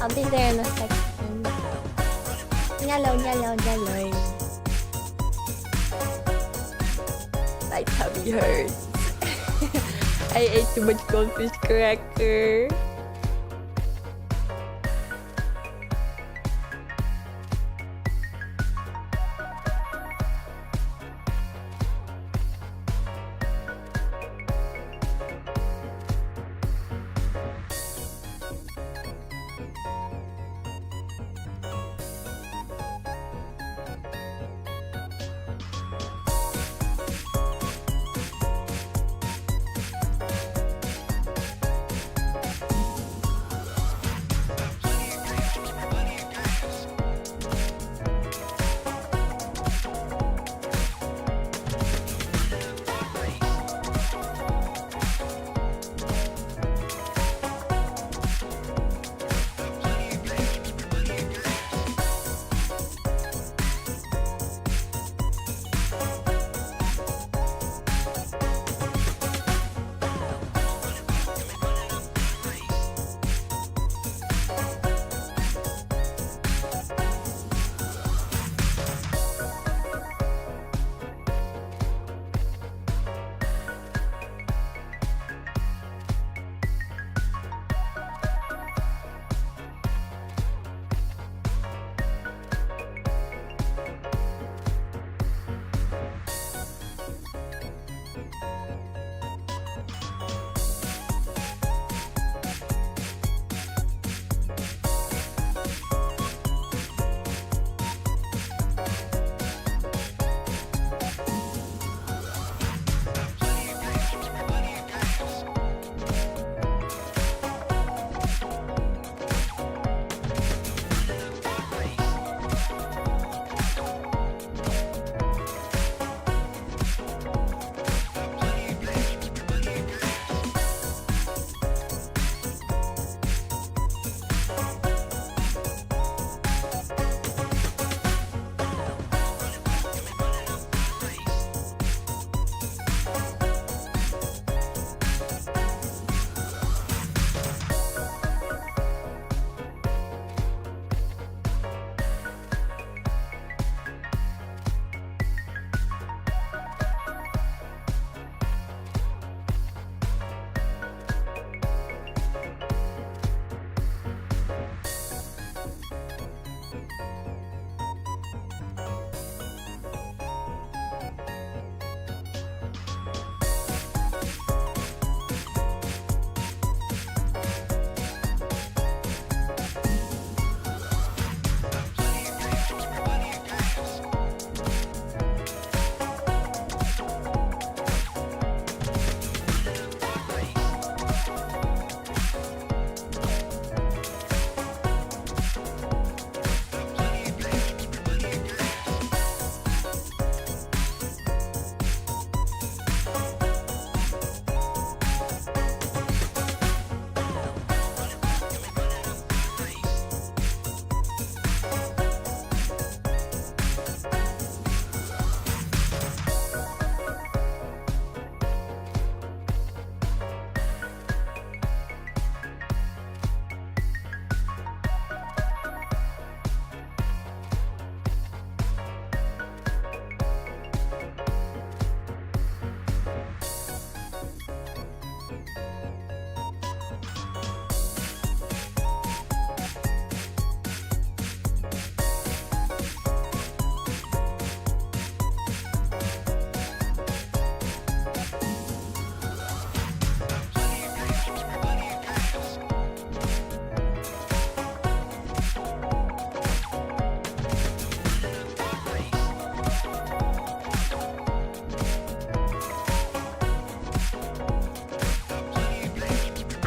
I'll be there in a second. Yellow, yellow, yellow. My tummy hurts. I ate too much goldfish cracker.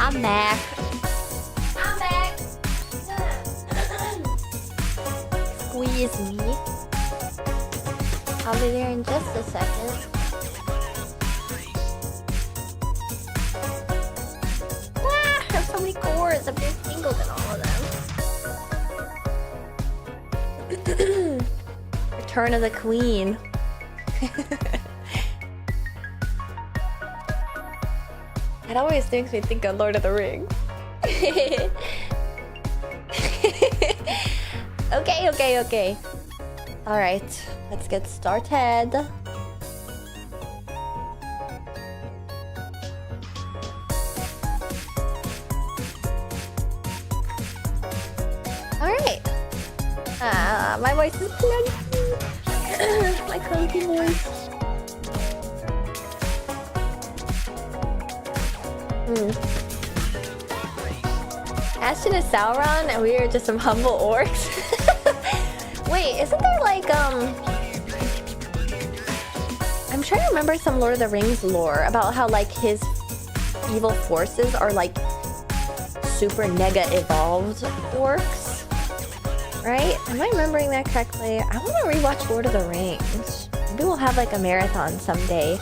I'm back. I'm back. Squeeze me. I'll be there in just a second. Ah, there's so many cores. I'm getting tangled in all of them. Return of the Queen. That always makes me think of Lord of the Rings. Okay. Alright, let's get started. Alright. My voice is clunky. My clunky voice. Ashton is Sauron and we are just some humble orcs. Wait, isn't there like I'm trying to remember some Lord of the Rings lore about how like his evil forces are like super nega evolved orcs. Right? Am I remembering that correctly? I want to rewatch Lord of the Rings. Maybe we'll have like a marathon someday.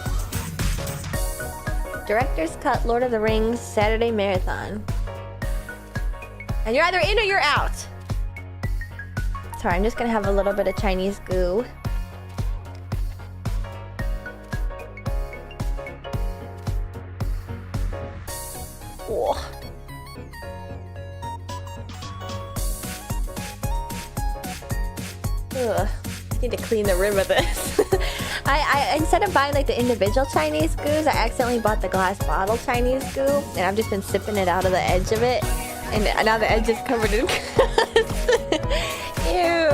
Director's Cut Lord of the Rings Saturday Marathon. And you're either in or you're out. Sorry, I'm just gonna have a little bit of Chinese goo. Oh. Ugh. I need to clean the rim of this. I instead of buying like the individual Chinese goos, I accidentally bought the glass bottle Chinese goo, and I've just been sipping it out of the edge of it, and now the edge is covered in ew.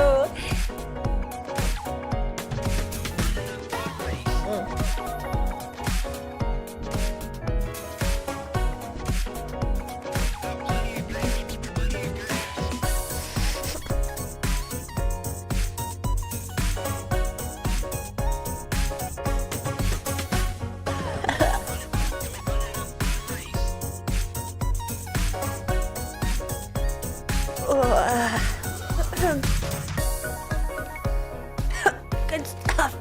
Good stuff.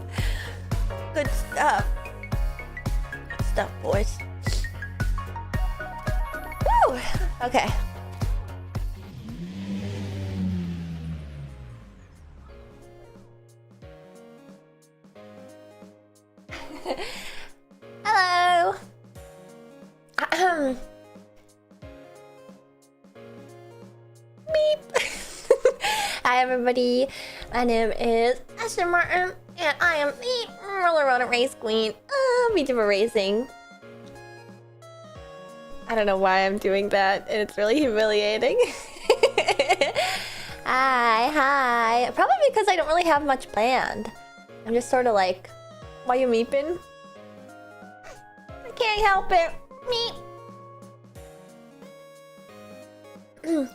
Good stuff. Good stuff, boys. Woo! Okay. Hello. Beep. Hi everybody. My name is Ashton Martin, and I am the roller rodent race queen of VTuber racing. I don't know why I'm doing that, and it's really humiliating. Hi. Probably because I don't really have much planned. I'm just sort of like, why you meeping? I can't help it. Meep.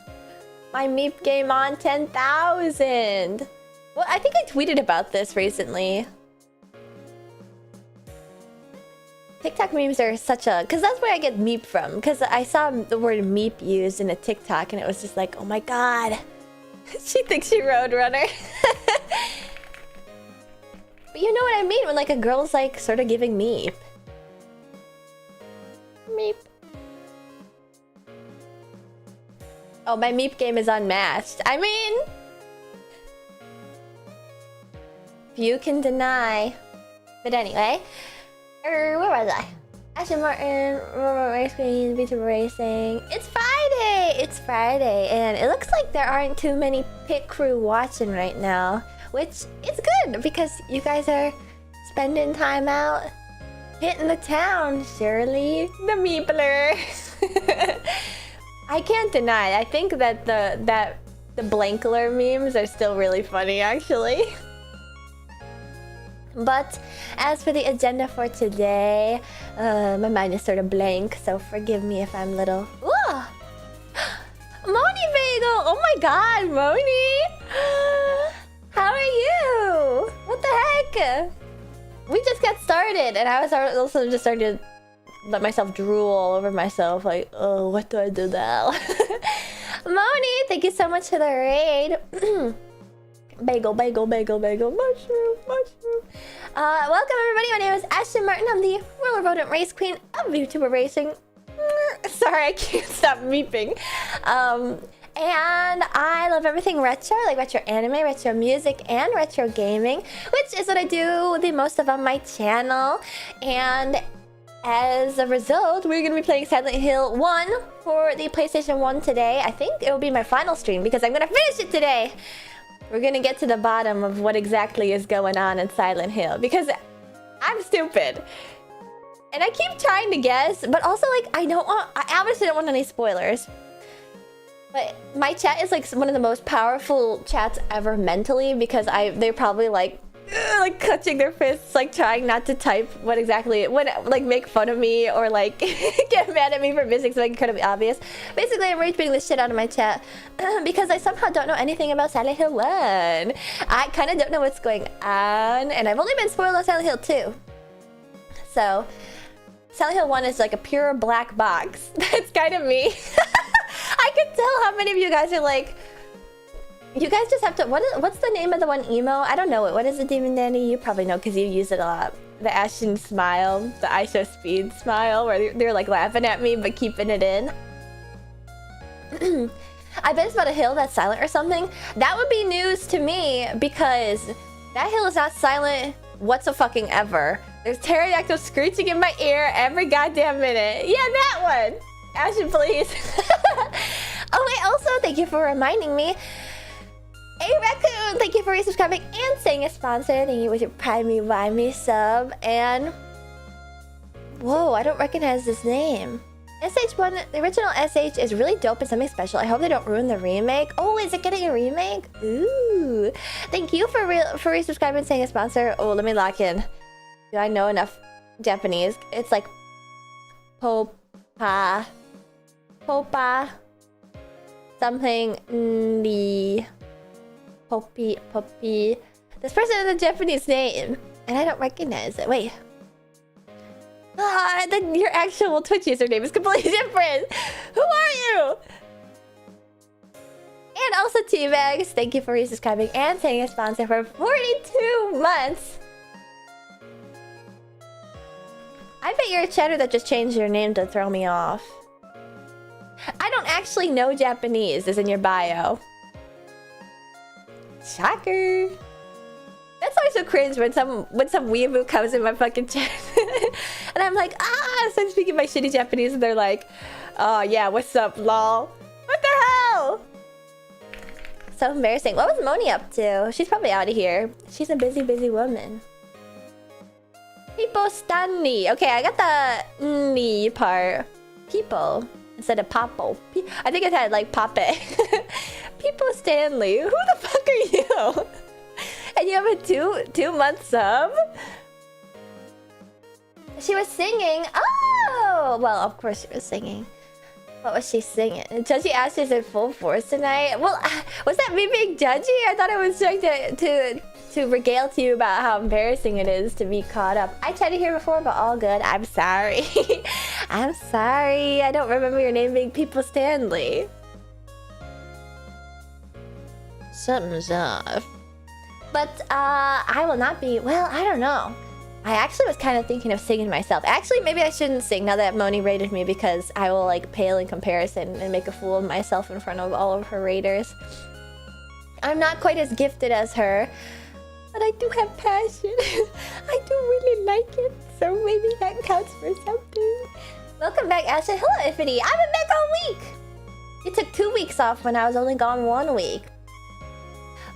My meep game on 10,000. Well, I think I tweeted about this recently. TikTok memes are such a... Because that's where I get meep from. Because I saw the word meep used in a TikTok and it was just like, oh my god. She thinks she Roadrunner. But you know what I mean when like a girl's like sort of giving meep. Meep. Oh, my meep game is unmatched. I mean... you can deny. But anyway, where was I? Ashton Martin, Race Queen, VTuber Racing. It's Friday, and it looks like there aren't too many pit crew watching right now, which is good because you guys are spending time out hitting the town. Shirley, the meepler. I can't deny. I think that the Blankler memes are still really funny, actually. But as for the agenda for today, my mind is sort of blank, so forgive me if I'm little... Ooh! Moni Bagel! Oh my god, Moni! How are you? What the heck? We just got started, and I was also just starting to let myself drool all over myself, like, oh, what do I do now? Moni, thank you so much for the raid. Bagel, mushroom. Welcome everybody, my name is Ashton Martin. I'm the roller rodent race queen of VTuber racing. Sorry, I can't stop meeping. And I love everything retro, like retro anime, retro music, and retro gaming, which is what I do the most of on my channel. And as a result, we're going to be playing Silent Hill 1 for the PlayStation 1 today. I think it will be my final stream because I'm going to finish it today. we're gonna get to the bottom of what exactly is going on in Silent Hill, because I'm stupid. And I keep trying to guess, but also, like, I obviously don't want any spoilers. But my chat is, like, one of the most powerful chats ever mentally, because they're probably, like clutching their fists, like, trying not to type like, make fun of me or, like, get mad at me for missing something incredibly obvious. Basically, I'm rage baiting the shit out of my chat because I somehow don't know anything about Silent Hill 1. I kind of don't know what's going on, and I've only been spoiled on Silent Hill 2. So, Silent Hill 1 is like a pure black box. That's kind of me. I can tell how many of you guys are like, you guys just have to, what's the name of the one emo? I don't know it. What is it, Demon Danny? You probably know because you use it a lot. The Ashen smile, the I show speed smile, where they're like laughing at me but keeping it in. I bet it's about a hill that's silent or something. That would be news to me because that hill is not silent whatsoever. There's pterodactyls screeching in my ear every goddamn minute. Yeah, that one! Ashen, please. Oh wait, also, thank you for reminding me. Hey Raccoon, thank you for resubscribing and saying a sponsor. Thank you with your Prime Me, Buy Me sub. And... whoa, I don't recognize this name. SH1, the original SH is really dope and something special. I hope they don't ruin the remake. Oh, is it getting a remake? Ooh. Thank you for resubscribing and saying a sponsor. Oh, let me lock in. Do I know enough Japanese? It's like... Popa... something... the... Poppy. This person has a Japanese name, and I don't recognize it. Wait. Then your actual Twitch username is completely different. Who are you? And also T-Bags, thank you for resubscribing and saying a sponsor for 42 months. I bet you're a chatter that just changed your name to throw me off. I don't actually know Japanese, is in your bio. Shocker. That's always so cringe when some weeaboo comes in my fucking chat. And I'm like, so I'm speaking my shitty Japanese and they're like, oh yeah, what's up, lol? What the hell? So embarrassing. What was Moni up to? She's probably out of here. She's a busy woman. People Stanley. Okay, I got the ni part. People instead of Popo. I think it had like Pape. People Stanley. Who the fuck are you? And you have a two month sub? She was singing. Oh! Well, of course she was singing. What was she singing? Judgy asked is in full force tonight. Well, was that me being judgy? I thought I was trying to regale to you about how embarrassing it is to be caught up. I tried to hear before, but all good. I'm sorry. I'm sorry. I don't remember your name being People Stanley. Something's off. But I will not be. Well, I don't know. I actually was kind of thinking of singing myself. Actually, maybe I shouldn't sing now that Moni raided me because I will like pale in comparison and make a fool of myself in front of all of her raiders. I'm not quite as gifted as her, but I do have passion. I do really like it, so maybe that counts for something. Welcome back, Ashley. Hello, Ifity. I've been back all week. You took 2 weeks off when I was only gone 1 week.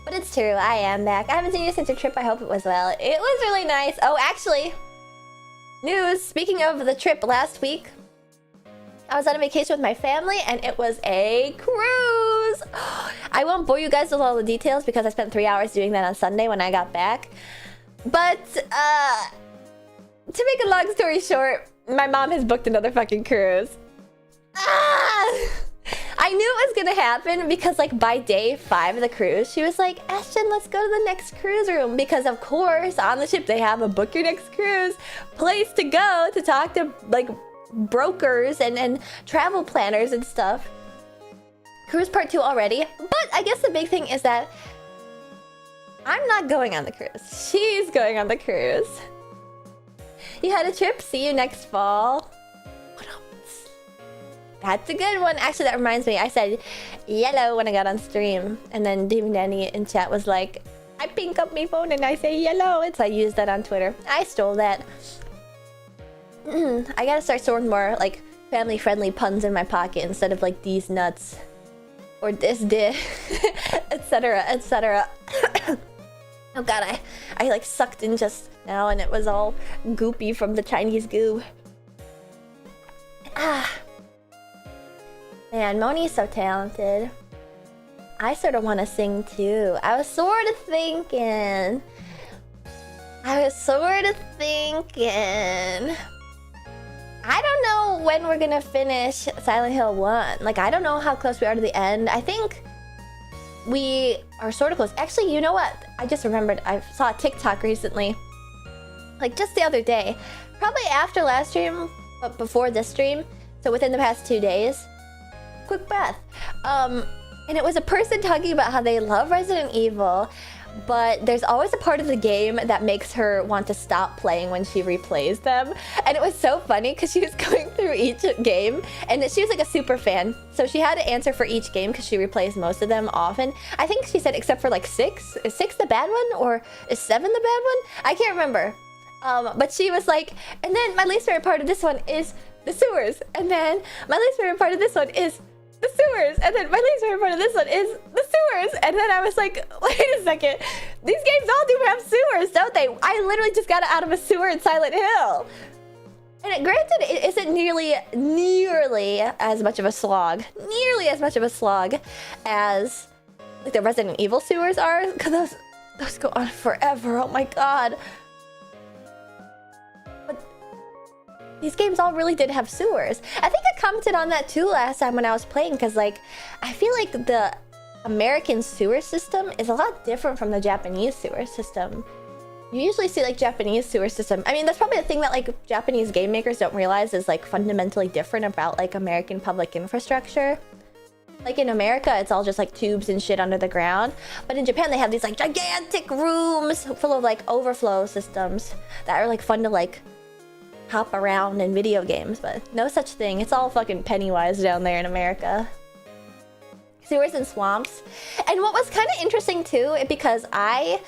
But it's true, I am back. I haven't seen you since your trip. I hope it was well. It was really nice. Oh, actually, news. Speaking of the trip last week, I was on a vacation with my family and it was a cruise. I won't bore you guys with all the details because I spent 3 hours doing that on Sunday when I got back. But, to make a long story short, my mom has booked another fucking cruise. I knew it was gonna happen because like by day 5 of the cruise, she was like, Ashton, let's go to the next cruise room. Because of course, on the ship, they have a book your next cruise place to go to talk to like brokers and travel planners and stuff. Cruise part 2 already. But I guess the big thing is that I'm not going on the cruise. She's going on the cruise. You had a trip. See you next fall. That's a good one. Actually, that reminds me. I said yellow when I got on stream. And then Demon Danny in chat was like, I pink up my phone and I say yellow. And so I used that on Twitter. I stole that. I gotta start storing more like family-friendly puns in my pocket instead of like these nuts. or this did, etc., etc. Oh god, I like sucked in just now and it was all goopy from the Chinese goo. Ah. Man, Moni's so talented. I sort of want to sing too. I was sort of thinking. I don't know when we're gonna finish Silent Hill 1. Like, I don't know how close we are to the end. I think we are sort of close. Actually, you know what? I just remembered. I saw a TikTok recently. Like, just the other day. Probably after last stream, but before this stream. So within the past 2 days. Quick breath. And it was a person talking about how they love Resident Evil, but there's always a part of the game that makes her want to stop playing when she replays them. And it was so funny because she was going through each game and she was like a super fan. So she had to answer for each game because she replays most of them often. I think she said except for like 6. Is 6 the bad one or is 7 the bad one? I can't remember. But she was like, and then my least favorite part of this one is the sewers. And then my least favorite part of this one is the sewers, and then my least favorite part of this one is the sewers. And then I was like, wait a second, these games all do have sewers, don't they? I literally just got out of a sewer in Silent Hill. And granted, it isn't nearly as much of a slog, as like the Resident Evil sewers are, because those go on forever. Oh my god. These games all really did have sewers. I think I commented on that too last time when I was playing, because like I feel like the American sewer system is a lot different from the Japanese sewer system. You usually see like Japanese sewer system. I mean, that's probably the thing that like Japanese game makers don't realize is like fundamentally different about like American public infrastructure. Like in America, it's all just like tubes and shit under the ground. But in Japan, they have these like gigantic rooms full of like overflow systems that are like fun to like hop around in video games, but no such thing. It's all fucking Pennywise down there in America. Sewers and swamps. And what was kind of interesting too, because I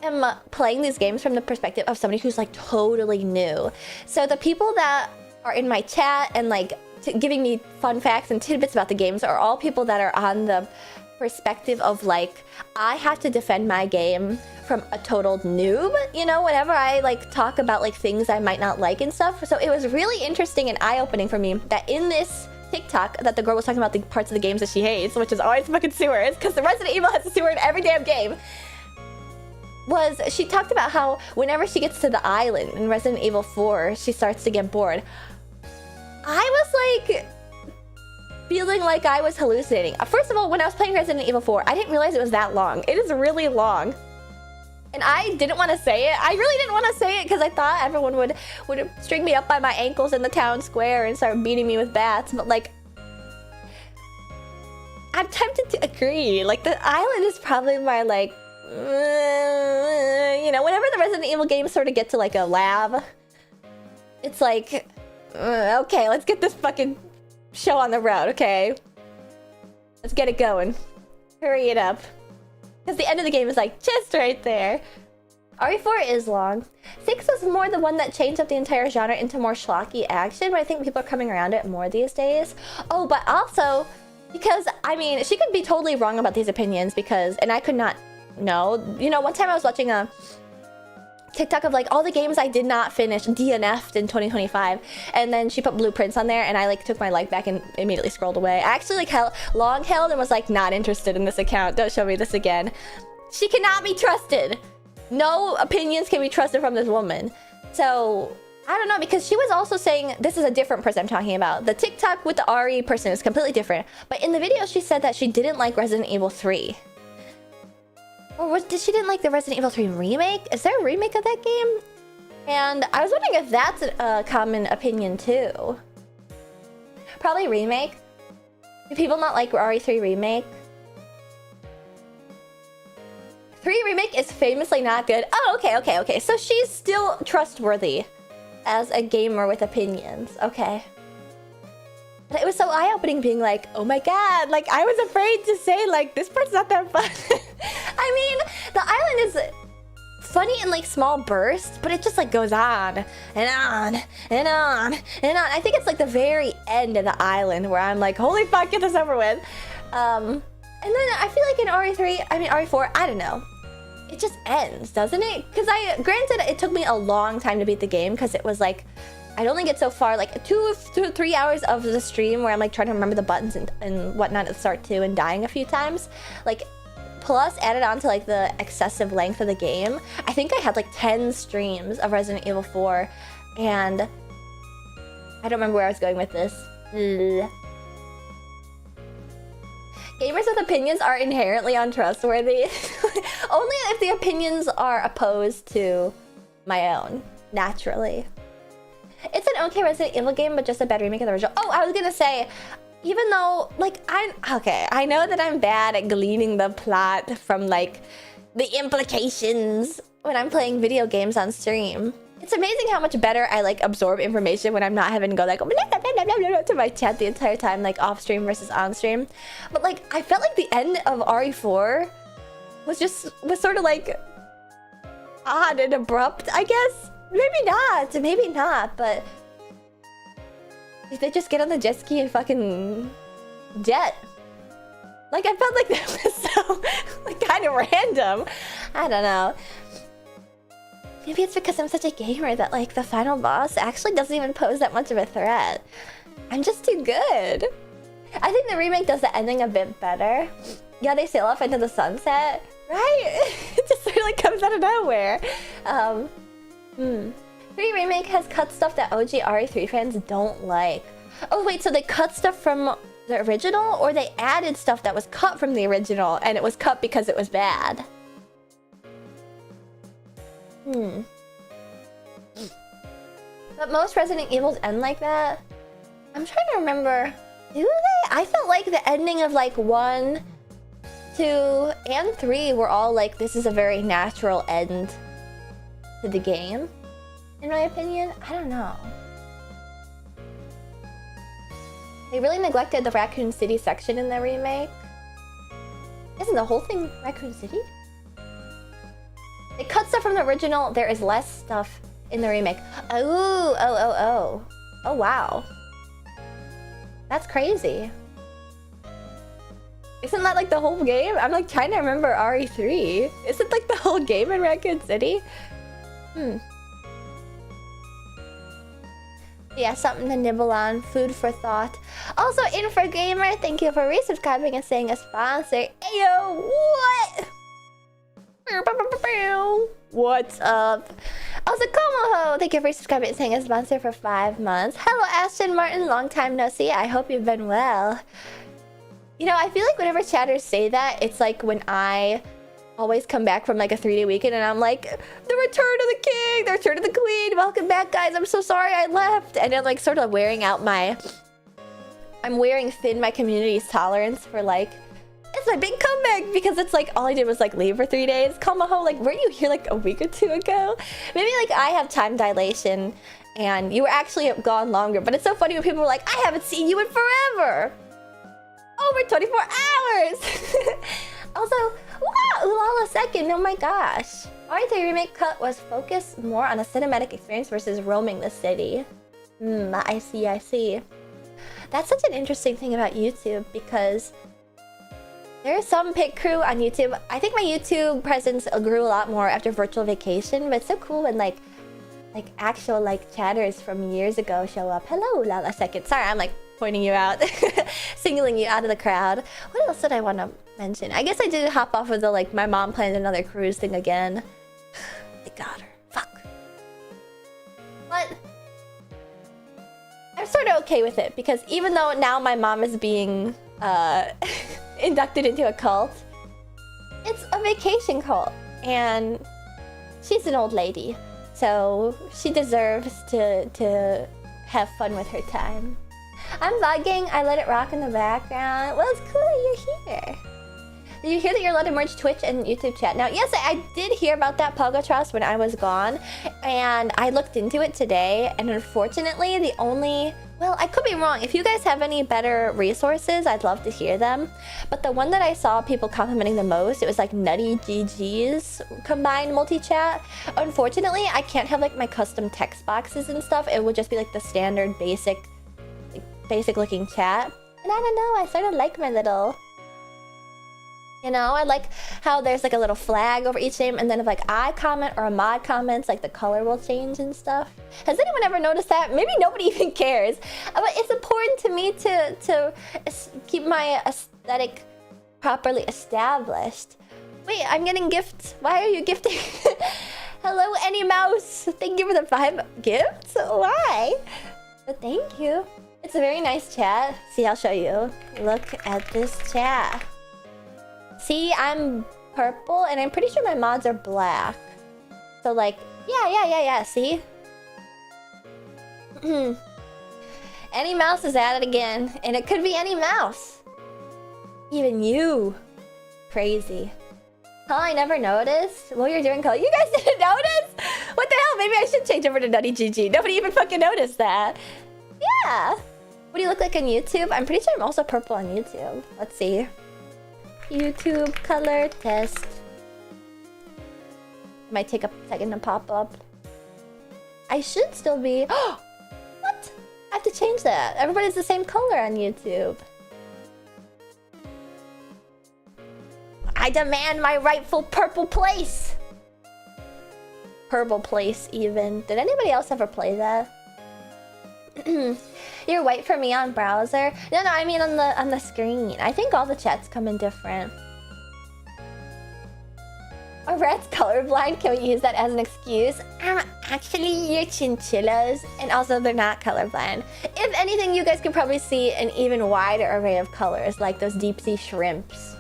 am playing these games from the perspective of somebody who's like totally new. So the people that are in my chat and like giving me fun facts and tidbits about the games are all people that are on the perspective of like, I have to defend my game from a total noob, you know, whenever I like talk about like things I might not like and stuff. So it was really interesting and eye-opening for me that in this TikTok that the girl was talking about the parts of the games that she hates, which is always fucking sewers, because the Resident Evil has a sewer in every damn game, was she talked about how whenever she gets to the island in Resident Evil 4, she starts to get bored. I was like feeling like I was hallucinating. First of all, when I was playing Resident Evil 4, I didn't realize it was that long. It is really long. And I didn't want to say it. I really didn't want to say it because I thought everyone would string me up by my ankles in the town square and start beating me with bats. But like, I'm tempted to agree. Like, the island is probably my like, you know, whenever the Resident Evil games sort of get to like a lab, it's like, okay, let's get this fucking show on the road, okay? Let's get it going. Hurry it up. Because the end of the game is like just right there. RE4 is long. 6 was more the one that changed up the entire genre into more schlocky action, but I think people are coming around it more these days. Oh, but also, because, I mean, she could be totally wrong about these opinions because, and I could not know. You know, one time I was watching a TikTok of like all the games I did not finish DNF'd in 2025, and then she put blueprints on there and I like took my like back and immediately scrolled away. I actually like long held and was like, not interested in this account, don't show me this again. She cannot be trusted. No opinions can be trusted from this woman. So I don't know, because she was also saying, this is a different person I'm talking about. The TikTok with the RE person is completely different, but in the video she said that she didn't like Resident Evil 3. Or she didn't like the Resident Evil 3 remake? Is there a remake of that game? And I was wondering if that's a common opinion too. Probably remake. Do people not like RE3 remake? 3 remake is famously not good. Oh, okay. So she's still trustworthy as a gamer with opinions. Okay. But it was so eye-opening being like, oh my god, like I was afraid to say like, this part's not that fun. I mean, the island is funny in like small bursts, but it just like goes on and on and on and on. I think it's like the very end of the island where I'm like, holy fuck, get this over with. And then I feel like in RE3, I mean RE4, I don't know. It just ends, doesn't it? Because granted, it took me a long time to beat the game because it was like, I'd only get so far, like 2 to 3 hours of the stream where I'm like trying to remember the buttons and whatnot at the start too, and dying a few times. Like, plus added on to like the excessive length of the game. I think I had like 10 streams of Resident Evil 4, and I don't remember where I was going with this. Gamers with opinions are inherently untrustworthy. Only if the opinions are opposed to my own, naturally. It's an okay Resident Evil game, but just a bad remake of the original. Oh, I was gonna say, even though, like, I know that I'm bad at gleaning the plot from, like, the implications when I'm playing video games on stream. It's amazing how much better I, like, absorb information when I'm not having to go, like, blah, blah, blah, blah, blah, to my chat the entire time, like, off-stream versus on-stream. But, like, I felt like the end of RE4 was sort of, like, odd and abrupt, I guess? Maybe not, but... if they just get on the jet ski and fucking... jet. Like, I felt like that was so, like, kind of random. I don't know. Maybe it's because I'm such a gamer that, like, the final boss actually doesn't even pose that much of a threat. I'm just too good. I think the remake does the ending a bit better. Yeah, they sail off into the sunset, right? It just sort of, like, comes out of nowhere. 3 Remake has cut stuff that OG RE3 fans don't like. Oh, wait, so they cut stuff from the original, or they added stuff that was cut from the original, and it was cut because it was bad? But most Resident Evils end like that. I'm trying to remember. Do they? I felt like the ending of like 1, 2, and 3 were all like, this is a very natural end to the game. In my opinion, I don't know. They really neglected the Raccoon City section in the remake. Isn't the whole thing Raccoon City? They cut stuff from the original. There is less stuff in the remake. Oh, wow. That's crazy. Isn't that like the whole game? I'm like trying to remember RE3. Isn't like the whole game in Raccoon City? Yeah, something to nibble on. Food for thought. Also, Infogamer, thank you for resubscribing and saying a sponsor. Ayo, what? What's up? Also, Komoho, thank you for subscribing and saying a sponsor for 5 months. Hello, Ashton Martin, long time no see. I hope you've been well. You know, I feel like whenever chatters say that, it's like when I always come back from like a 3-day weekend and I'm like, the return of the king, the return of the queen, welcome back guys, I'm so sorry I left. And I'm like sort of wearing out I'm wearing thin my community's tolerance for like, it's my big comeback, because it's like all I did was like leave for 3 days. Komoho, like weren't you here like a week or 2 ago? Maybe like I have time dilation and you were actually gone longer, but it's so funny when people are like, I haven't seen you in forever. Over 24 hours. Also, wow, Ulala second, oh my gosh. RE3 Remake cut was focused more on a cinematic experience versus roaming the city. I see. That's such an interesting thing about YouTube, because there is some pit crew on YouTube. I think my YouTube presence grew a lot more after Virtual Vacation, but it's so cool when like actual like chatters from years ago show up. Hello, Lala second. Sorry, I'm like pointing you out, singling you out of the crowd. What else did I want to mention? I guess I did hop off of the like my mom planned another cruise thing again. I got her. Fuck. But I'm sort of okay with it, because even though now my mom is being inducted into a cult, it's a vacation cult, and she's an old lady, so she deserves to have fun with her time. I'm vlogging. I let it rock in the background. Well, it's cool that you're here. Did you hear that you're allowed to merge Twitch and YouTube chat now? Yes, I did hear about that, Pogotros, when I was gone, and I looked into it today, and unfortunately the only... Well, I could be wrong. If you guys have any better resources, I'd love to hear them. But the one that I saw people complimenting the most, it was like Nutty GG's combined multi-chat. Unfortunately, I can't have like my custom text boxes and stuff. It would just be like the standard basic looking chat. And I don't know, I sort of like my little You know, I like how there's like a little flag over each name, and then if like I comment or a mod comments, like the color will change and stuff. Has anyone ever noticed that? Maybe nobody even cares. But it's important to me to keep my aesthetic properly established. Wait, I'm getting gifts. Why are you gifting? Hello, Any Mouse. Thank you for the 5 gifts. Why? But thank you. It's a very nice chat. See, I'll show you. Look at this chat. See, I'm purple, and I'm pretty sure my mods are black. So, like, yeah, see? Any Mouse is at it again, and it could be any mouse. Even you. Crazy. Oh, I never noticed. Well, you're doing cool. You guys didn't notice? What the hell? Maybe I should change over to Nutty GG. Nobody even fucking noticed that. Yeah. What do you look like on YouTube? I'm pretty sure I'm also purple on YouTube. Let's see. YouTube color test. Might take a second to pop up. I should still be... What? I have to change that. Everybody's the same color on YouTube. I demand my rightful purple place. Purple place, even. Did anybody else ever play that? You're white for me on browser. No, I mean on the screen. I think all the chats come in different. Are rats colorblind? Can we use that as an excuse? Actually, you're chinchillas, and also they're not colorblind. If anything, you guys can probably see an even wider array of colors, like those deep sea shrimps.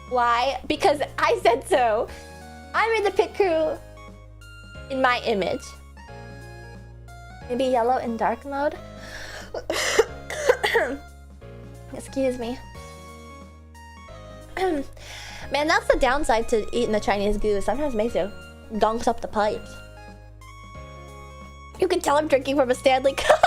Why? Because I said so. I made the pit crew in my image. Maybe yellow in dark mode? Excuse me. Man, that's the downside to eating the Chinese goo. Sometimes it makes you gonks up the pipes. You can tell I'm drinking from a Stanley cup.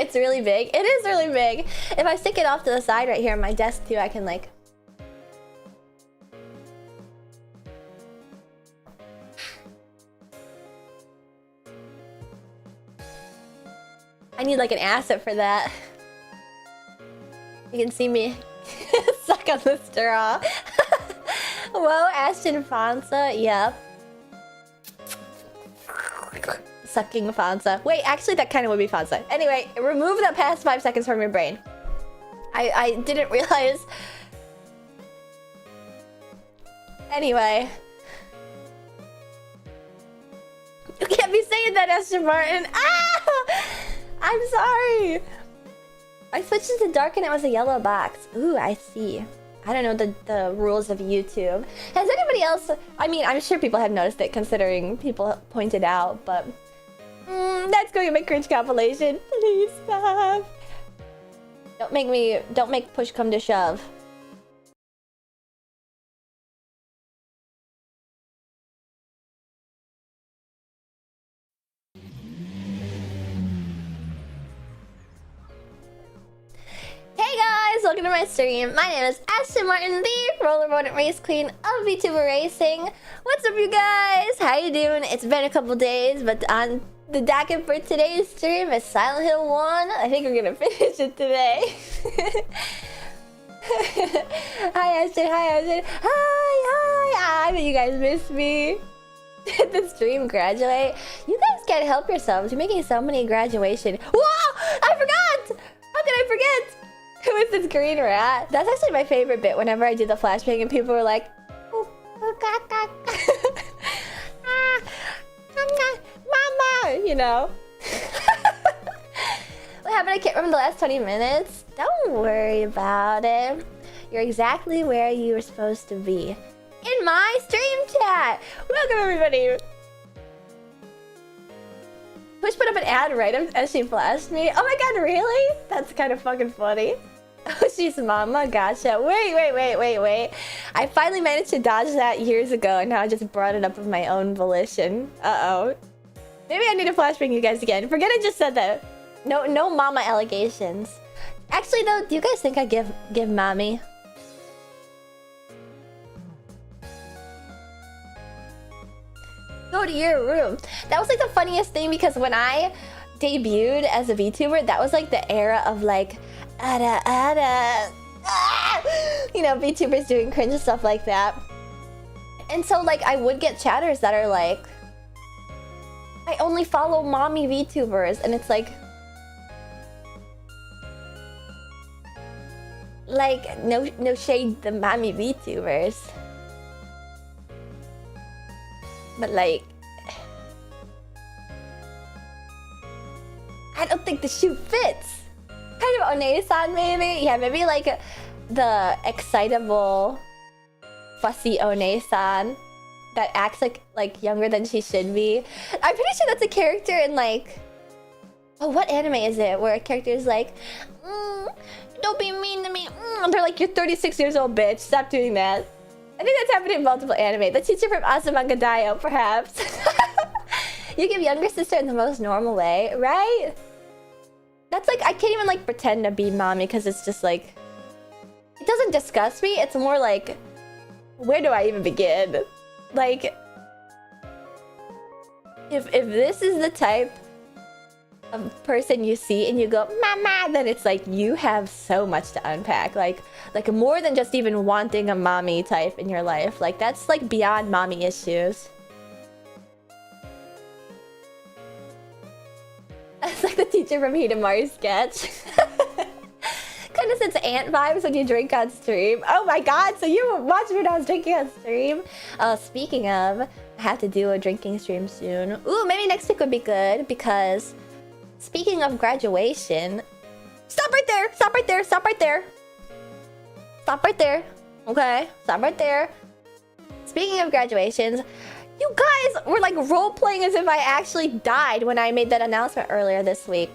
It's really big. It is really big. If I stick it off to the side right here on my desk too, I can like... I need like an asset for that. You can see me suck on the straw. Whoa, Ashton Fonsa, yep. Sucking Fonsa. Wait, actually that kind of would be Fonsa. Anyway, remove the past 5 seconds from your brain. I didn't realize. Anyway. You can't be saying that, Esther Martin. Ah! I'm sorry. I switched it to dark and it was a yellow box. Ooh, I see. I don't know the rules of YouTube. Has anybody else... I mean, I'm sure people have noticed it considering people pointed out, but... that's going to make cringe compilation. Please stop. Don't make push come to shove. Hey guys, welcome to my stream. My name is Ashton Martin, the roller rodent race queen of VTuber racing. What's up, you guys? How you doing? It's been a couple days, but on the docket for today's stream is Silent Hill 1. I think we're gonna finish it today. Hi Ashton, hi Ashton. Hi. I bet you guys missed me. Did the stream graduate? You guys can't help yourselves. You're making so many graduation. Whoa! I forgot! How can I forget? Who is this green rat? That's actually my favorite bit whenever I do the flashbang and people were like, Mama, you know. What happened? I can't remember the last 20 minutes. Don't worry about it. You're exactly where you were supposed to be. In my stream chat. Welcome everybody. Push put up an ad right as she flashed me. Oh my god, really? That's kind of fucking funny. Oh, she's mama. Gotcha. Wait. I finally managed to dodge that years ago, and now I just brought it up of my own volition. Uh-oh. Maybe I need to flashbang you guys again. Forget I just said that. No mama allegations. Actually, though, do you guys think I give mommy? Go to your room. That was like the funniest thing because when I debuted as a VTuber, that was like the era of like, ada, ada, ah! You know, VTubers doing cringe stuff like that. And so like I would get chatters that are like, I only follow mommy VTubers, and it's like no shade to mommy VTubers, but like I don't think the shoe fits. Kind of One-san maybe? Yeah, maybe like the excitable, fussy One-san that acts like younger than she should be. I'm pretty sure that's a character in like, oh, what anime is it where a character is like, don't be mean to me. They're like, you're 36 years old, bitch. Stop doing that. I think that's happened in multiple anime. The teacher from Asumangadayo, perhaps. You give younger sister in the most normal way, right? That's like, I can't even like pretend to be mommy because it's just like, it doesn't disgust me. It's more like, where do I even begin? Like, if this is the type of person you see and you go, mama, then it's like you have so much to unpack. Like more than just even wanting a mommy type in your life. Like that's like beyond mommy issues. It's like the teacher from Hidamari's sketch. Kind of sense ant vibes when you drink on stream. Oh my god, so you watched me when I was drinking on stream? Speaking of, I have to do a drinking stream soon. Ooh, maybe next week would be good because speaking of graduation... Stop right there! Stop right there! Stop right there! Stop right there. Okay, stop right there. Speaking of graduations, you guys were like role-playing as if I actually died when I made that announcement earlier this week.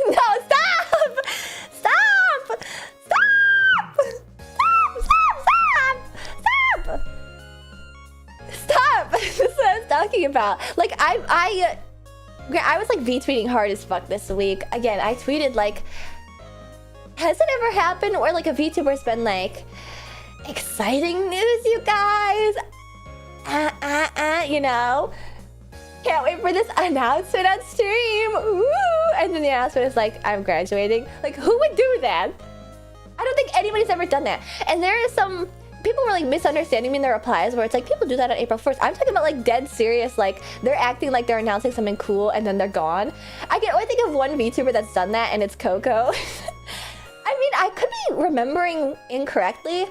No, stop! Stop! Stop! Stop! Stop! This is what I was talking about. Like, I was like V-tweeting hard as fuck this week. Again, I tweeted like, has it ever happened where like a VTuber's been like, exciting news, you guys? You know? Can't wait for this announcement on stream. Ooh. And then the announcement is like, I'm graduating. Like, who would do that? I don't think anybody's ever done that. And there is some people were like misunderstanding me in their replies where it's like, people do that on April 1st. I'm talking about like dead serious, like they're acting like they're announcing something cool and then they're gone. I can only think of one VTuber that's done that, and it's Coco. I mean, I could be remembering incorrectly.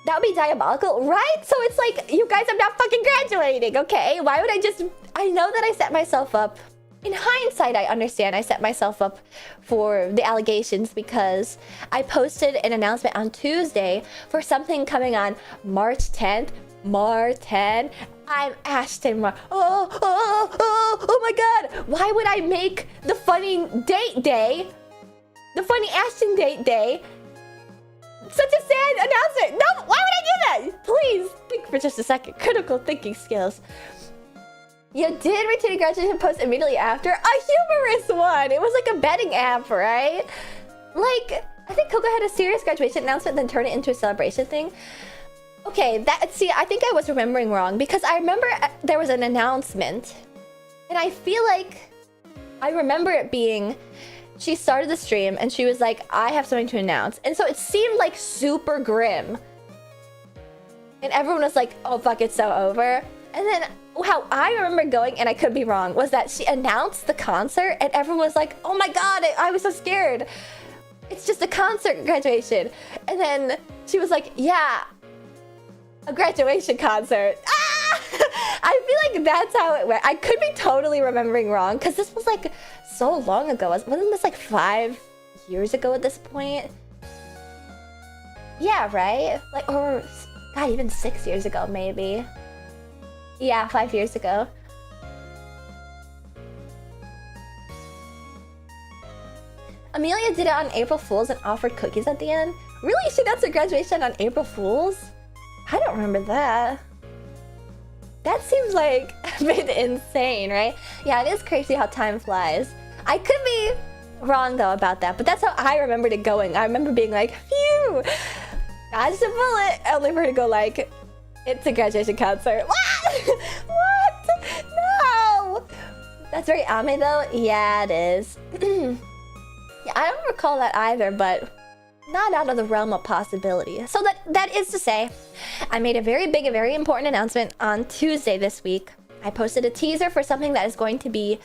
That would be diabolical, right? So it's like, you guys, I'm not fucking graduating, okay? Why would I just... I know that I set myself up... In hindsight, I understand I set myself up for the allegations because I posted an announcement on Tuesday for something coming on March 10th. March 10. I'm Ashton oh my god! Why would I make the funny date day, the funny Ashton date day, such a sad announcement? No, why would I do that? Please, think for just a second. Critical thinking skills. You did retweet a graduation post immediately after? A humorous one! It was like a betting app, right? Like, I think Coco had a serious graduation announcement, then turned it into a celebration thing. Okay, see, I think I was remembering wrong because I remember there was an announcement. And I feel like I remember it being... She started the stream and she was like, I have something to announce. And so it seemed like super grim. And everyone was like, oh fuck, it's so over. And then how I remember going, and I could be wrong, was that she announced the concert and everyone was like, oh my god, I was so scared. It's just a concert graduation. And then she was like, yeah, a graduation concert. Ah! I feel like that's how it went. I could be totally remembering wrong because this was like so long ago. Wasn't this like 5 years ago at this point? Yeah, right? Like, or god, even 6 years ago maybe. Yeah, 5 years ago. Amelia did it on April Fool's and offered cookies at the end. Really? She announced her graduation on April Fool's? I don't remember that. That seems like a bit insane, right? Yeah, it is crazy how time flies. I could be wrong though about that, but that's how I remembered it going. I remember being like, phew, dodged a bullet, only for her to go like, it's a graduation concert. What? That's very anime though. Yeah, it is. Yeah, I don't recall that either, but not out of the realm of possibility. So that is to say, I made a very big, a very important announcement on Tuesday this week. I posted a teaser for something that is going to be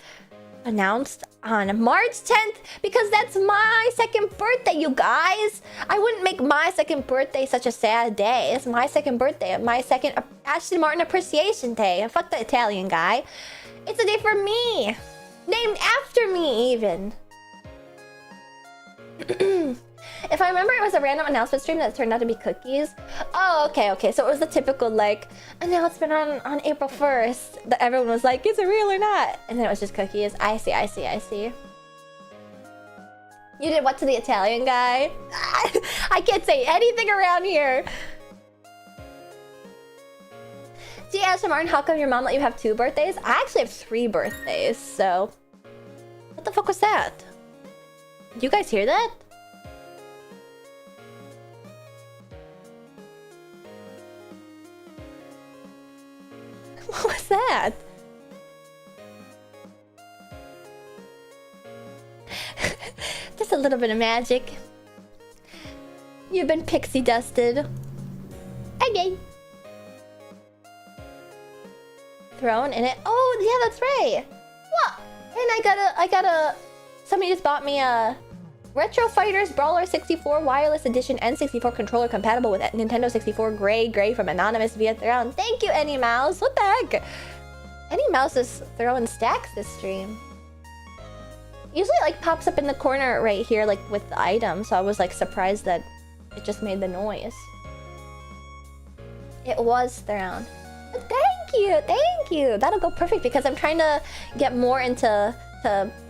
announced on March 10th because that's my second birthday, you guys. I wouldn't make my second birthday such a sad day. It's my second birthday, my second Ashton Martin Appreciation Day. Fuck the Italian guy. It's a day for me, named after me even. If I remember, it was a random announcement stream that turned out to be cookies. Oh, okay. So it was the typical, like, announcement on April 1st that everyone was like, is it real or not? And then it was just cookies. I see. You did what to the Italian guy? I can't say anything around here. Gee, Ashley Martin, how come your mom let you have 2 birthdays? I actually have 3 birthdays, so... What the fuck was that? Did you guys hear that? What was that? Just a little bit of magic. You've been pixie dusted. Okay. Thrown in it. Oh, yeah, that's right. What? And I got a... Somebody just bought me a Retro Fighters Brawler 64 Wireless Edition N64 controller compatible with Nintendo 64 Gray from Anonymous via Thrown. Thank you, Any Mouse. What the heck? Any Mouse is throwing stacks this stream. Usually it like pops up in the corner right here, like with the item. So I was like surprised that it just made the noise. It was thrown. Thank you. That'll go perfect because I'm trying to get more into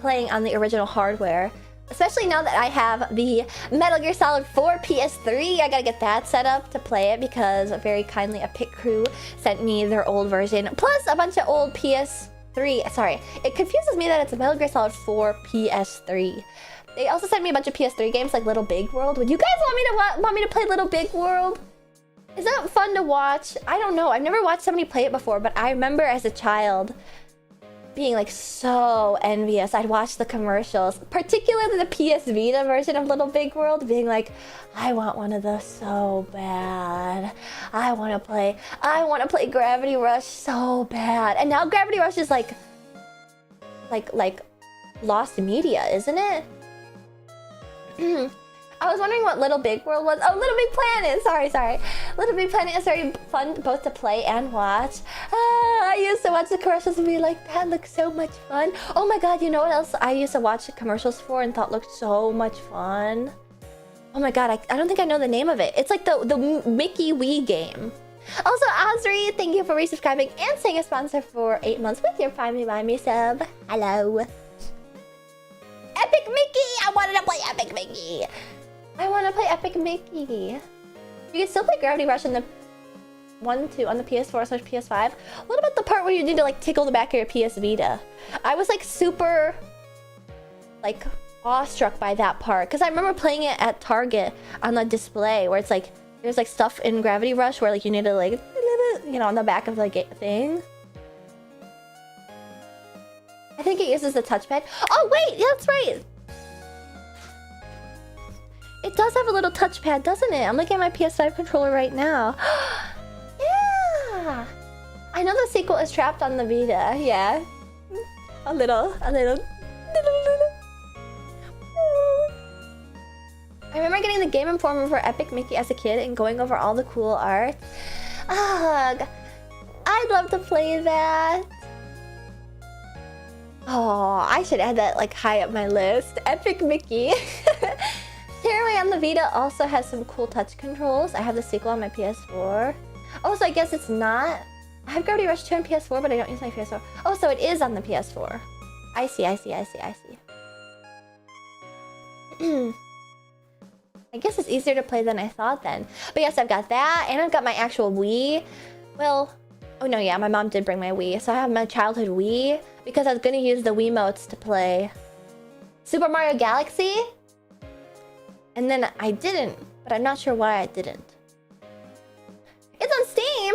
playing on the original hardware. Especially now that I have the Metal Gear Solid 4 PS3. I gotta get that set up to play it because very kindly a pit crew sent me their old version. Plus a bunch of old PS3. Sorry, it confuses me that it's a Metal Gear Solid 4 PS3. They also sent me a bunch of PS3 games like Little Big World. Would you guys want me to play Little Big World? Is that fun to watch? I don't know. I've never watched somebody play it before, but I remember as a child being like so envious. I'd watch the commercials, particularly the PS Vita version of Little Big World, being like, I want one of those so bad. I want to play Gravity Rush so bad. And now Gravity Rush is like lost media, isn't it? I was wondering what Little Big World was. Oh, Little Big Planet. Sorry. Little Big Planet is very fun both to play and watch. I used to watch the commercials and be like, that looks so much fun. Oh my god, you know what else I used to watch the commercials for and thought looked so much fun? Oh my god, I don't think I know the name of it. It's like the Mickey Wii game. Also, Azri, thank you for resubscribing and saying a sponsor for 8 months with your Prime Me Buy Me sub. Hello. Epic Mickey! I wanted to play Epic Mickey! I want to play Epic Mickey. You can still play Gravity Rush on the on the PS4/PS5. What about the part where you need to like tickle the back of your PS Vita? I was like super like awestruck by that part because I remember playing it at Target on the display where it's like there's like stuff in Gravity Rush where like you need to like on the back of the thing. I think it uses the touchpad. Oh wait, yeah, that's right. It does have a little touchpad, doesn't it? I'm looking at my PS5 controller right now. Yeah! I know the sequel is trapped on the Vita. Yeah. A little. I remember getting the Game Informer for Epic Mickey as a kid and going over all the cool art. Ugh. I'd love to play that. Oh, I should add that like high up my list. Epic Mickey. Tearaway on the Vita also has some cool touch controls. I have the sequel on my PS4. Oh, so I guess it's not. I have Gravity Rush 2 on PS4, but I don't use my PS4. Oh, so it is on the PS4. I see. I guess it's easier to play than I thought then. But yes, I've got that, and I've got my actual Wii. Well, oh no, yeah, my mom did bring my Wii. So I have my childhood Wii, because I was going to use the Wiimotes to play Super Mario Galaxy. And then I didn't, but I'm not sure why I didn't. It's on Steam!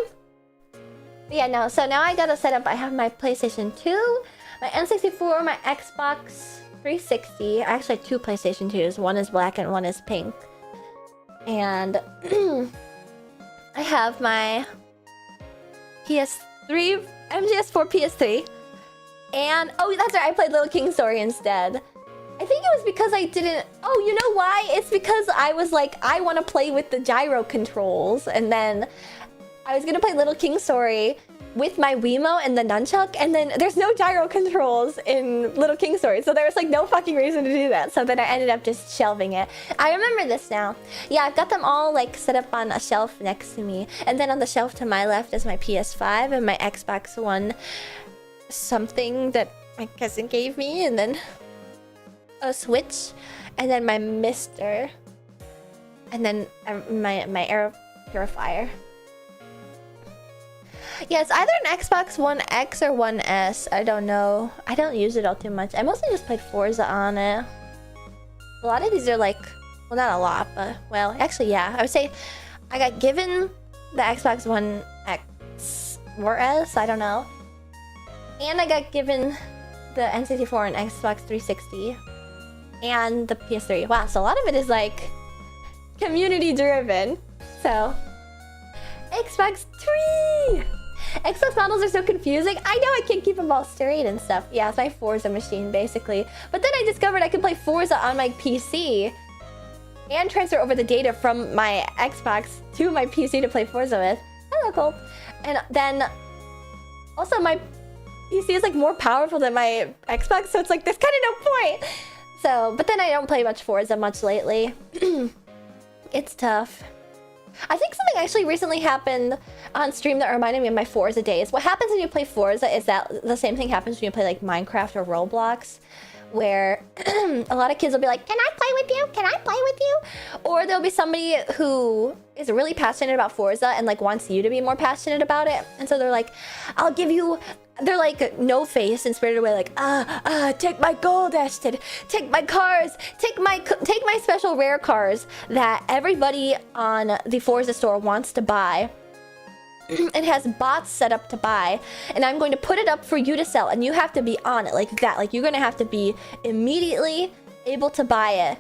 But yeah, no, so now I gotta set up, I have my PlayStation 2, My N64, my Xbox 360. I actually have two PlayStation 2s. One is black and one is pink. And I have my PS3, MGS4 PS3. And, oh, that's right, I played Little King Story instead. I think it was because I didn't... Oh, you know why? It's because I was like, I want to play with the gyro controls. And then I was going to play Little King Story with my Wiimote and the nunchuck. And then there's no gyro controls in Little King Story. So there was like no fucking reason to do that. So then I ended up just shelving it. I remember this now. Yeah, I've got them all like set up on a shelf next to me. And then on the shelf to my left is my PS5 and my Xbox One something that my cousin gave me, and then a Switch, and then my Mister, and then my air purifier. Yeah, it's either an Xbox One X or One S. I don't know. I don't use it all too much. I mostly just played Forza on it. A lot of these are like, well, not a lot, but well, actually, yeah. I would say I got given the Xbox One X or S. I don't know. And I got given the N64 and Xbox 360 and the PS3. Wow, so a lot of it is like community driven. So Xbox 3! Xbox models are so confusing. I know I can't keep them all straight and stuff. Yeah, it's my Forza machine basically. But then I discovered I could play Forza on my PC and transfer over the data from my Xbox to my PC to play Forza with. That's cool. And then also my PC is like more powerful than my Xbox, so it's like there's kind of no point. So, but then I don't play much Forza much lately. It's tough. I think something actually recently happened on stream that reminded me of my Forza days. What happens when you play Forza is that the same thing happens when you play like Minecraft or Roblox, where a lot of kids will be like, can I play with you? Can I play with you? Or there'll be somebody who is really passionate about Forza and like wants you to be more passionate about it. And so they're like, I'll give you... They're like no face and spirited away, like take my gold, Ashton, take my cars, take my special rare cars that everybody on the Forza store wants to buy. It has bots set up to buy, and I'm going to put it up for you to sell, and you have to be on it like that. Like you're gonna have to be immediately able to buy it.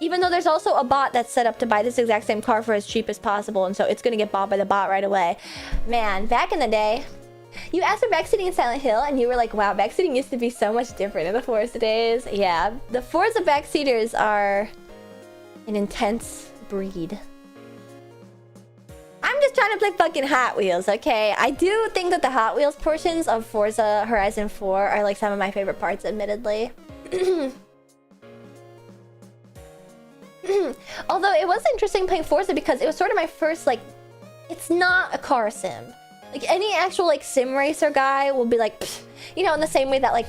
Even though there's also a bot that's set up to buy this exact same car for as cheap as possible, and so it's gonna get bought by the bot right away. Man, back in the day, you asked for backseating in Silent Hill, and you were like, wow, backseating used to be so much different in the Forza days. Yeah, the Forza backseaters are an intense breed. I'm just trying to play fucking Hot Wheels, okay? I do think that the Hot Wheels portions of Forza Horizon 4 are like some of my favorite parts, admittedly. Although it was interesting playing Forza because it was sort of my first, like, it's not a car sim. Like, any actual, like, sim racer guy will be like, pfft, you know, in the same way that, like,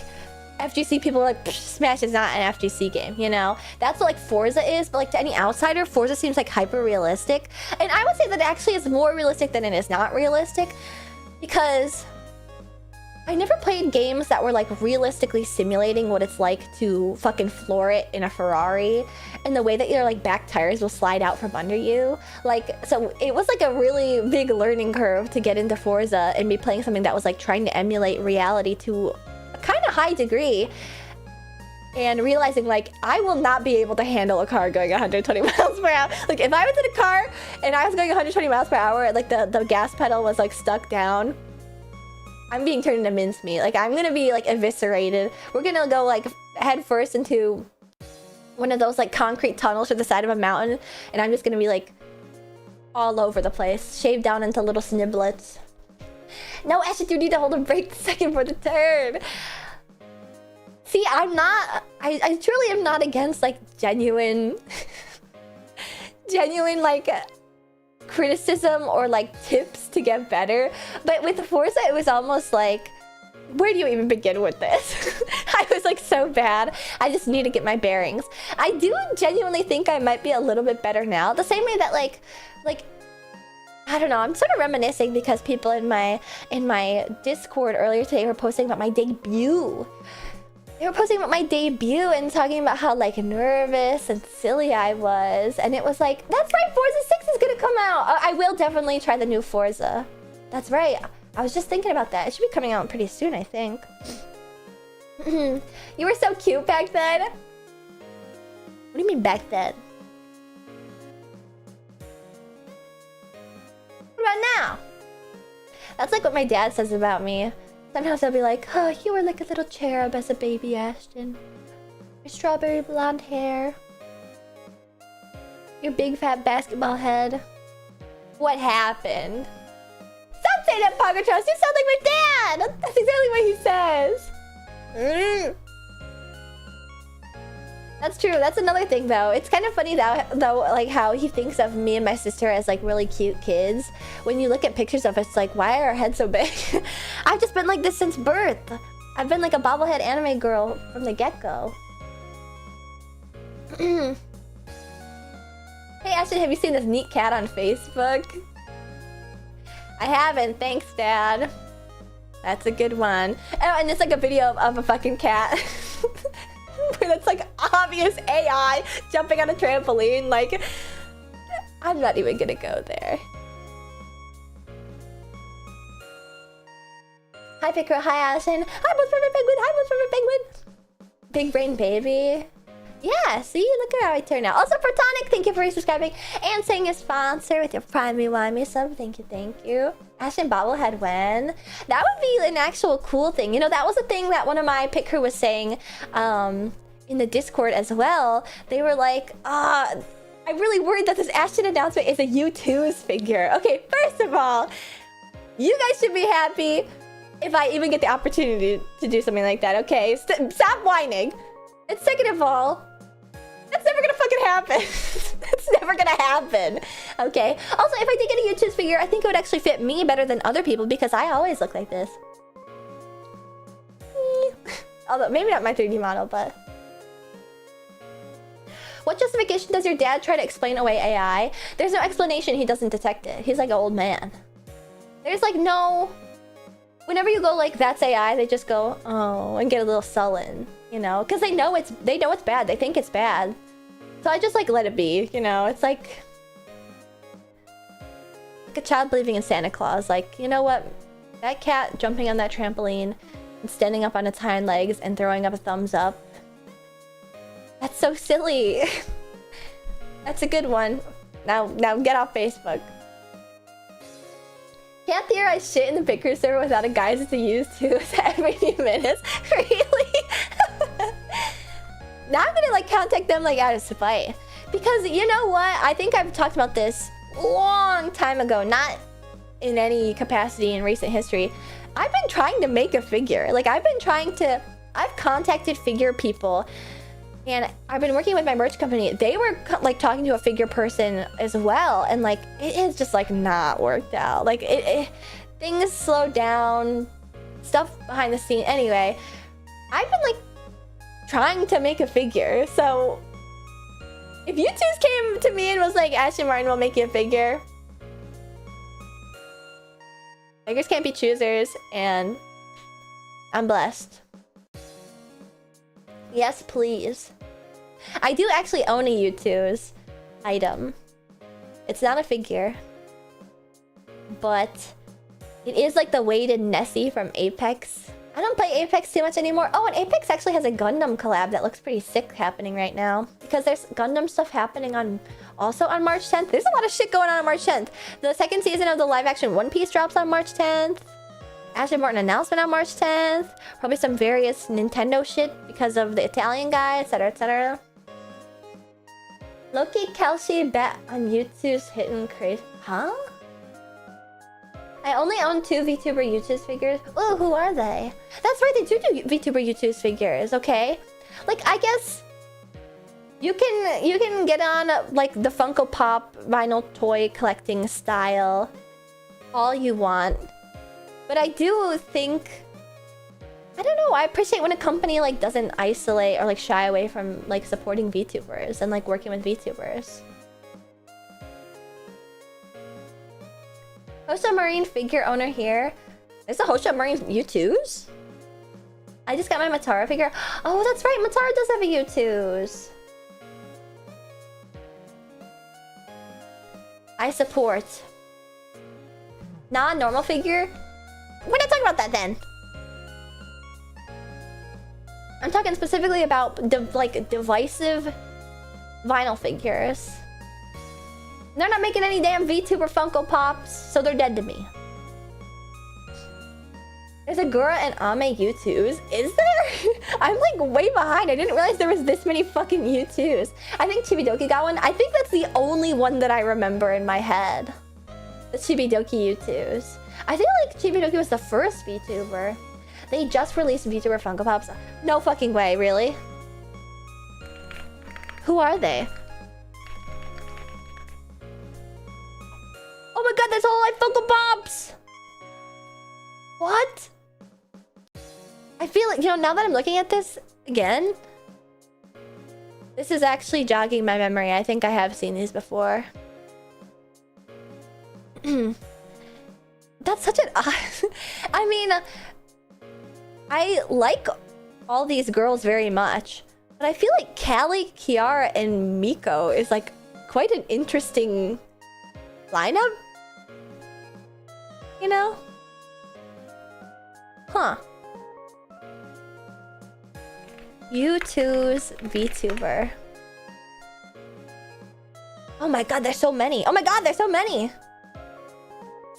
FGC people are like, Smash is not an FGC game, you know? That's what, like, Forza is, but, like, to any outsider, Forza seems, like, hyper-realistic. And I would say that it actually is more realistic than it is not realistic, because I never played games that were, like, realistically simulating what it's like to fucking floor it in a Ferrari, and the way that your, like, back tires will slide out from under you. Like, so it was, like, a really big learning curve to get into Forza and be playing something that was, like, trying to emulate reality to a kind of high degree, and realizing, like, I will not be able to handle a car going 120 miles per hour. Like, if I was in a car and I was going 120 miles per hour, and, like, the gas pedal was, like, stuck down, I'm being turned into mincemeat. Like, I'm gonna be, like, eviscerated. We're gonna go, like, head first into one of those, like, concrete tunnels to the side of a mountain, and I'm just gonna be, like, all over the place, shaved down into little sniblets. No, Ashley, you need to hold a break a second for the turn. See, I'm not... I truly am not against, like, genuine, like... criticism or like tips to get better, but with Forza it was almost like, where do you even begin with this? I was like so bad. I just need to get my bearings. I do genuinely think I might be a little bit better now, the same way that like I don't know, I'm sort of reminiscing because people in my Discord earlier today were posting about my debut. They were posting about my debut and talking about how, like, nervous and silly I was. And it was like, that's right, Forza 6 is gonna come out. I will definitely try the new Forza. That's right. I was just thinking about that. It should be coming out pretty soon, I think. You were so cute back then. What do you mean back then? What about now? That's like what my dad says about me. Sometimes I'll be like, oh, you were like a little cherub as a baby, Ashton. Your strawberry blonde hair. Your big fat basketball head. What happened? Stop saying that, Pogotron. You sound like my dad. That's exactly what he says. That's true. That's another thing, though. It's kind of funny, though, like how he thinks of me and my sister as like really cute kids. When you look at pictures of us, it's like, why are our heads so big? I've just been like this since birth. I've been like a bobblehead anime girl from the get-go. Hey, Ashton, have you seen this neat cat on Facebook? I haven't. Thanks, Dad. That's a good one. Oh, and it's like a video of a fucking cat. Where that's like obvious AI jumping on a trampoline. Like, I'm not even gonna go there. Hi, Picker. Hi, Ashton. Hi, Most Perfect Penguin. Hi, Most Perfect Penguin. Big Brain Baby. Yeah, see? Look at how I turn out. Also, Protonic, thank you for resubscribing and saying a sponsor with your Primey-Wimey sub. Thank you, thank you. Ashton Bobblehead when? That would be an actual cool thing. You know, that was a thing that one of my Pit Crew was saying in the Discord as well. They were like, I'm really worried that this Ashton announcement is a U2's figure. Okay, first of all, you guys should be happy if I even get the opportunity to do something like that, okay? Stop whining. And second of all, that's never gonna fucking happen. That's never gonna happen. Okay. Also, if I did get a YouTube's figure, I think it would actually fit me better than other people because I always look like this. Although, maybe not my 3D model, but... What justification does your dad try to explain away AI? There's no explanation, he doesn't detect it. He's like an old man. There's like no... Whenever you go like, that's AI, they just go, oh, and get a little sullen. You know, because they know it's bad. They think it's bad. So I just like let it be, you know. It's like a child believing in Santa Claus. Like, you know what? That cat jumping on that trampoline and standing up on its hind legs and throwing up a thumbs up. That's so silly. That's a good one. Now get off Facebook. Can't theorize shit in the Picker server without a guise to use too every few minutes. Really? Now I'm gonna like contact them like out of spite. Because you know what? I think I've talked about this long time ago, not in any capacity in recent history. I've been trying to make a figure. Like I've contacted figure people and I've been working with my merch company. They were like talking to a figure person as well. And like, it is just like not worked out. Like things slowed down, stuff behind the scene. Anyway, I've been like trying to make a figure. So if you two came to me and was like, Ashton Martin will make you a figure. Beggars can't be choosers, and I'm blessed. Yes, please. I do actually own a U2's item. It's not a figure, but it is like the weighted Nessie from Apex. I don't play Apex too much anymore. Oh, and Apex actually has a Gundam collab that looks pretty sick happening right now. Because there's Gundam stuff happening also on March 10th. There's a lot of shit going on March 10th. The second season of the live-action One Piece drops on March 10th. Ashton Martin announcement on March 10th. Probably some various Nintendo shit because of the Italian guy, etc, etc. Loki Kelsey bet on YouTube's Hidden Craze. Huh? I only own 2 VTuber YouTube's figures. Oh, who are they? That's right, they do VTuber YouTube's figures, okay? Like, I guess you can get on like the Funko Pop vinyl toy collecting style all you want. But I do think, I don't know, I appreciate when a company like doesn't isolate or like shy away from like supporting VTubers and like working with VTubers. Hosha Marine figure owner here. There's a Hosha Marine U2s? I just got my Matara figure. Oh, that's right, Matara does have a U2s. I support. Non-normal figure? We're not talking about that then. I'm talking specifically about like divisive vinyl figures. They're not making any damn VTuber Funko Pops, so they're dead to me. There's a Gura and Ame U2s. Is there? I'm like way behind. I didn't realize there was this many fucking U2s. I think Chibidoki got one. I think that's the only one that I remember in my head. The Chibidoki U2s. I feel like Chibidoki was the first VTuber. They just released VTuber Funko Pops. No fucking way, really? Who are they? Oh my god, there's all like Funko Pops! What? I feel like, you know, now that I'm looking at this again, this is actually jogging my memory. I think I have seen these before. That's such an odd... I mean, I like all these girls very much, but I feel like Callie, Kiara, and Miko is like quite an interesting lineup. You know? Huh. U2's VTuber. Oh my god, there's so many. Oh my god, there's so many.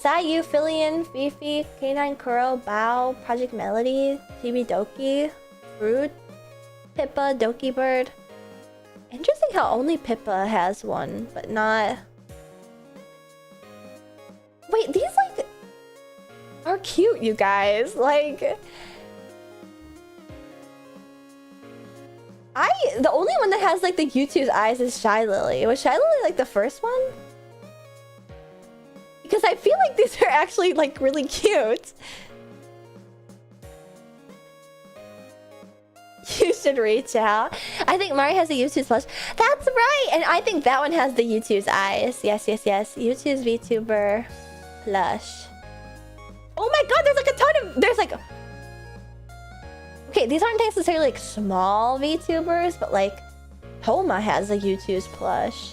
Sayu, Filian, Fifi, K9 Kuro, Bao, Project Melody, Chibidoki, Fruit, Pippa, Doki Bird. Interesting how only Pippa has one, but not... Wait, these like... are cute, you guys. Like... The only one that has like the U2's eyes is Shy Lily. Was Shy Lily like the first one? Because I feel like these are actually like really cute. You should reach out. I think Mari has the U2's plush. That's right! And I think that one has the U2's eyes. Yes, yes, yes. U2's VTuber plush. Oh my god, there's like a ton of... There's like... Okay, these aren't necessarily like small VTubers, but like... Homa has a U2's plush.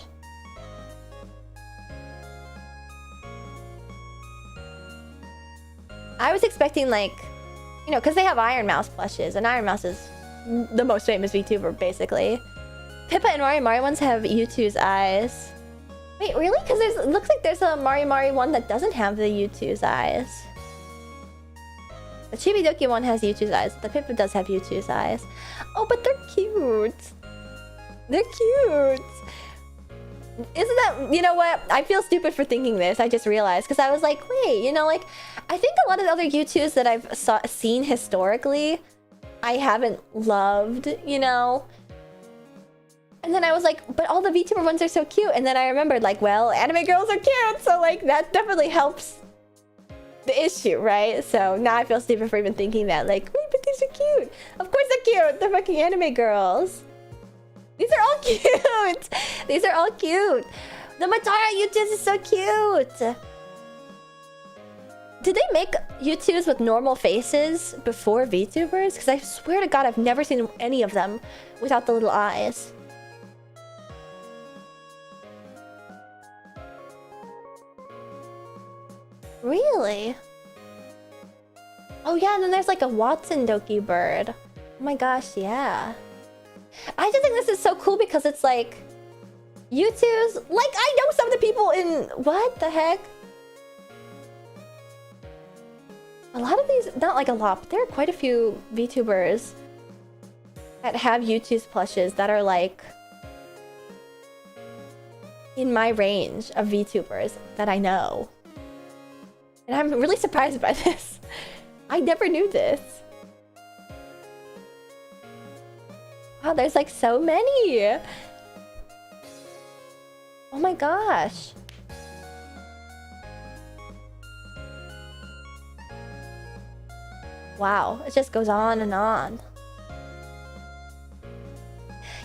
I was expecting like... You know, because they have Iron Mouse plushes, and Iron Mouse is the most famous VTuber, basically. Pippa and Mari Mari ones have U2's eyes. Wait, really? Because there's... It looks like there's a Mari Mari one that doesn't have the U2's eyes. The Chibidoki one has U2's eyes. The Pippa does have U2's eyes. Oh, but they're cute. They're cute. Isn't that... You know what? I feel stupid for thinking this. I just realized. Because I was like, wait, you know, like... I think a lot of the other U2s that I've seen historically, I haven't loved, you know? And then I was like, but all the VTuber ones are so cute. And then I remembered, like, well, anime girls are cute. So, like, that definitely helps the issue, right? So now I feel stupid for even thinking that. Like, wait, but these are cute. Of course they're cute. They're fucking anime girls. These are all cute. These are all cute. The Matara U2s is so cute. Did they make U2s with normal faces before VTubers? Because I swear to God, I've never seen any of them without the little eyes. Really? Oh yeah, and then there's like a Watson Doki bird. Oh my gosh, yeah. I just think this is so cool because it's like... U2s... Like, I know some of the people in... What the heck? A lot of these... Not like a lot, but there are quite a few VTubers that have U2's plushes that are like... in my range of VTubers that I know. And I'm really surprised by this. I never knew this. Wow, there's like so many. Oh my gosh. Wow, it just goes on and on.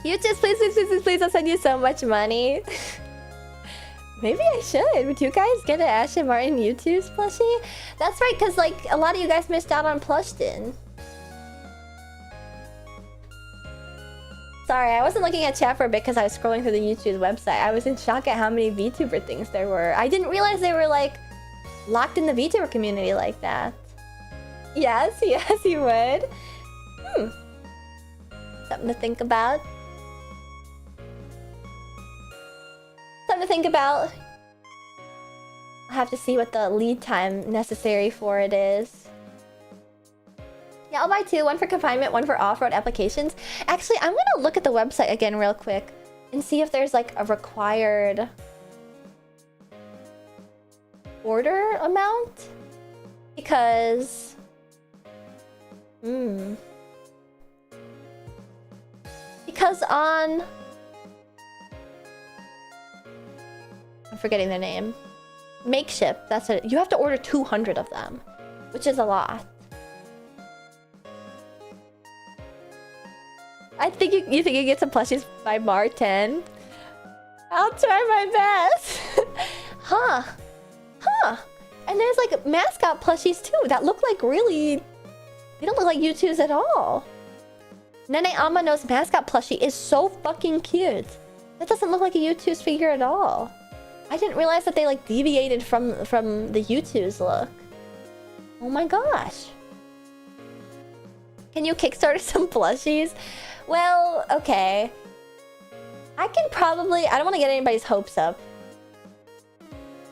You just please, please, please, please, please, I'll send you so much money. Maybe I should. Would you guys get an Ash and Martin U2's plushie? That's right, because like a lot of you guys missed out on Plushton. Sorry, I wasn't looking at chat for a bit because I was scrolling through the YouTube's website. I was in shock at how many VTuber things there were. I didn't realize they were like locked in the VTuber community like that. Yes, yes, you would. Something to think about. Something to think about. I'll have to see what the lead time necessary for it is. Yeah, I'll buy 2. 1 for confinement, 1 for off-road applications. Actually, I'm gonna look at the website again real quick and see if there's like a required order amount. Because... Because on... I'm forgetting their name. Makeshift, that's it. You have to order 200 of them, which is a lot. I think you think you get some plushies by Mar 10? I'll try my best. Huh. And there's like mascot plushies too that look like really... They don't look like U2s at all. Nene Amano's mascot plushie is so fucking cute. That doesn't look like a U2's figure at all. I didn't realize that they like deviated from the U2's look. Oh my gosh. Can you Kickstarter some plushies? Well, okay. I can probably... I don't want to get anybody's hopes up.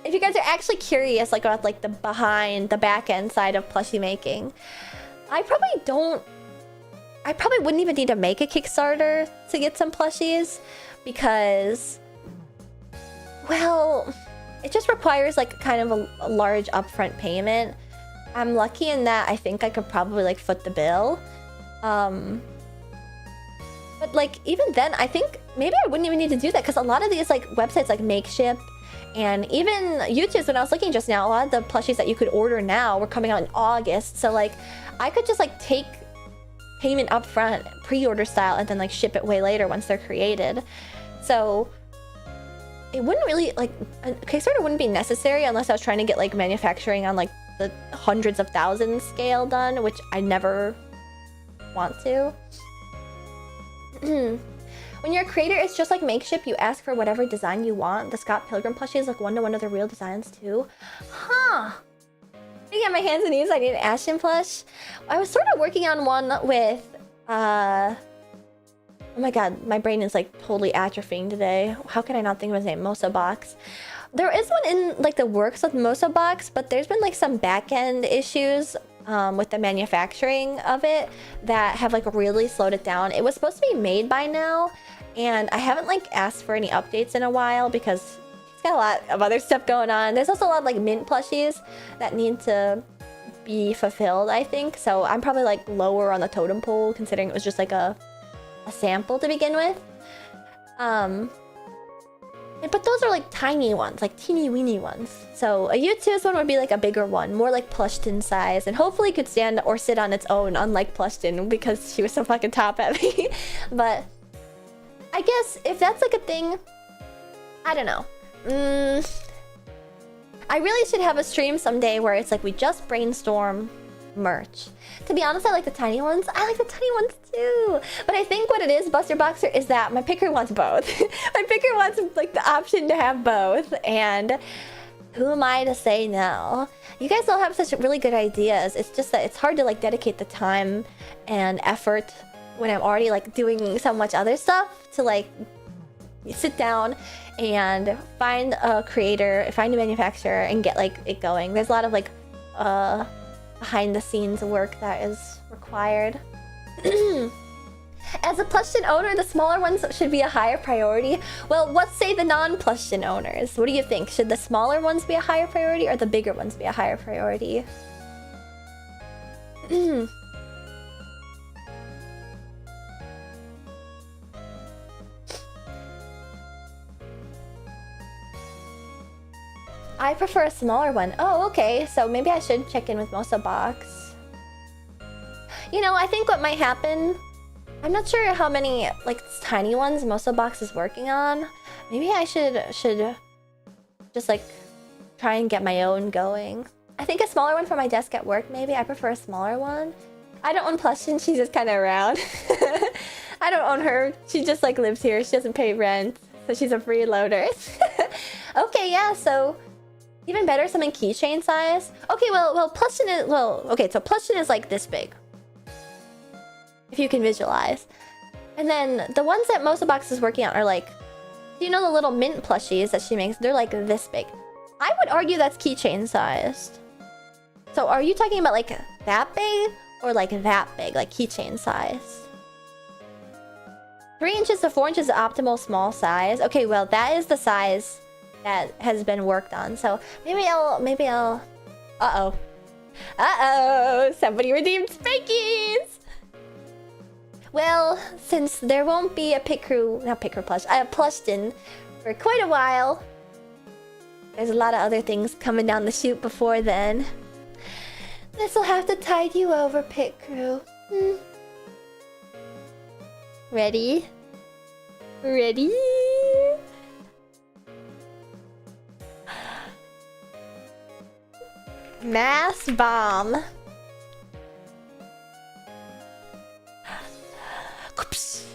If you guys are actually curious like about like the back end side of plushie making, I probably wouldn't even need to make a Kickstarter to get some plushies because, well, it just requires like kind of a large upfront payment. I'm lucky in that I think I could probably like foot the bill. But like even then, I think maybe I wouldn't even need to do that because a lot of these like websites like Makeshift and even YouTube's, when I was looking just now, a lot of the plushies that you could order now were coming out in August. So like I could just like take payment up front, pre-order style, and then like ship it way later once they're created. So it wouldn't really like Kickstarter wouldn't be necessary unless I was trying to get like manufacturing on like the hundreds of thousands scale done, which I never want to. When you're a creator, it's just like Makeshift. You ask for whatever design you want. The Scott Pilgrim plushie is like 1-to-1 of the real designs too. Huh. I get my hands and knees. I need an Ashton plush. I was sort of working on one with oh my god, my brain is like totally atrophying today. How can I not think of his name? Mosa Box. There is one in like the works with Mosa Box, but there's been like some back-end issues with the manufacturing of it that have like really slowed it down. It was supposed to be made by now, and I haven't like asked for any updates in a while because he's got a lot of other stuff going on. There's also a lot of like mint plushies that need to be fulfilled, I think. So I'm probably like lower on the totem pole considering it was just like a sample to begin with. But those are like tiny ones, like teeny weeny ones. So a U2's one would be like a bigger one, more like Plushton size, and hopefully could stand or sit on its own, unlike Plushton because she was so fucking top heavy. But I guess if that's like a thing, I don't know. I really should have a stream someday where it's like we just brainstorm merch. To be honest, I like the tiny ones. I like the tiny ones too. But I think what it is, Buster Boxer, is that my picker wants both. My picker wants like the option to have both. And who am I to say no? You guys all have such really good ideas. It's just that it's hard to like dedicate the time and effort when I'm already like doing so much other stuff to like sit down and find a creator, find a manufacturer, and get like it going. There's a lot of like behind the scenes work that is required. As a Plushton owner, the smaller ones should be a higher priority. Well, what say the non-Plushton owners? What do you think? Should the smaller ones be a higher priority or the bigger ones be a higher priority? I prefer a smaller one. Oh, okay. So maybe I should check in with Mosa Box. You know, I think what might happen... I'm not sure how many, like, tiny ones Mosa Box is working on. Maybe I should just, like, try and get my own going. I think a smaller one for my desk at work, maybe. I prefer a smaller one. I don't own Plushton. She's just kind of around. I don't own her. She just, like, lives here. She doesn't pay rent. So she's a freeloader. Okay, yeah, so... Even better, something keychain size. Okay, well, Plushton is... Well, okay, so Plushton is like this big. If you can visualize. And then the ones that Mosabox is working on are like, do you know the little mint plushies that she makes? They're like this big. I would argue that's keychain sized. So are you talking about like that big or like that big, like keychain size? 3 inches to 4 inches is optimal small size. Okay, well that is the size that has been worked on. So maybe I'll. Uh-oh, somebody redeemed Spankies. Well, since there won't be a plush, a Plushton for quite a while. There's a lot of other things coming down the chute before then. This'll have to tide you over, Pit Crew. Ready? Ready? Mass bomb. Whoops.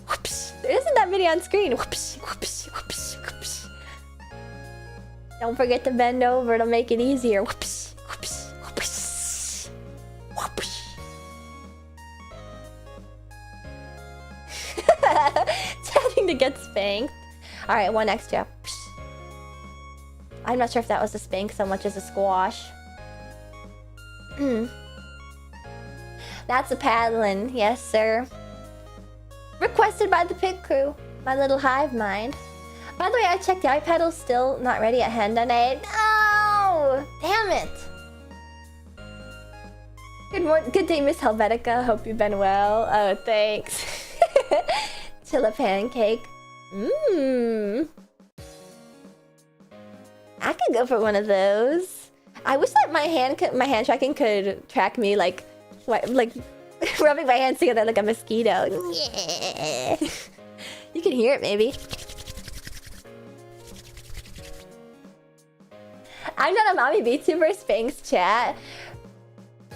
Whoops. There isn't that many on screen. Whoops. Whoops. Whoops. Whoops. Don't forget to bend over to make it easier. Whoops. Whoops. Whoops. Whoops. Chatting to get spanked. Alright, one extra. I'm not sure if that was a spank so much as a squash. That's a paddling, yes sir. Requested by the Pit Crew, my little hive mind. By the way, I checked the iPad still not ready at hand on it. No! Damn it! Good day, Miss Helvetica. Hope you've been well. Oh, thanks. Chilla pancake. I could go for one of those. I wish that my hand tracking could track me like rubbing my hands together like a mosquito. Yeah. You can hear it maybe. I'm not a mommy VTuber, Spanx chat.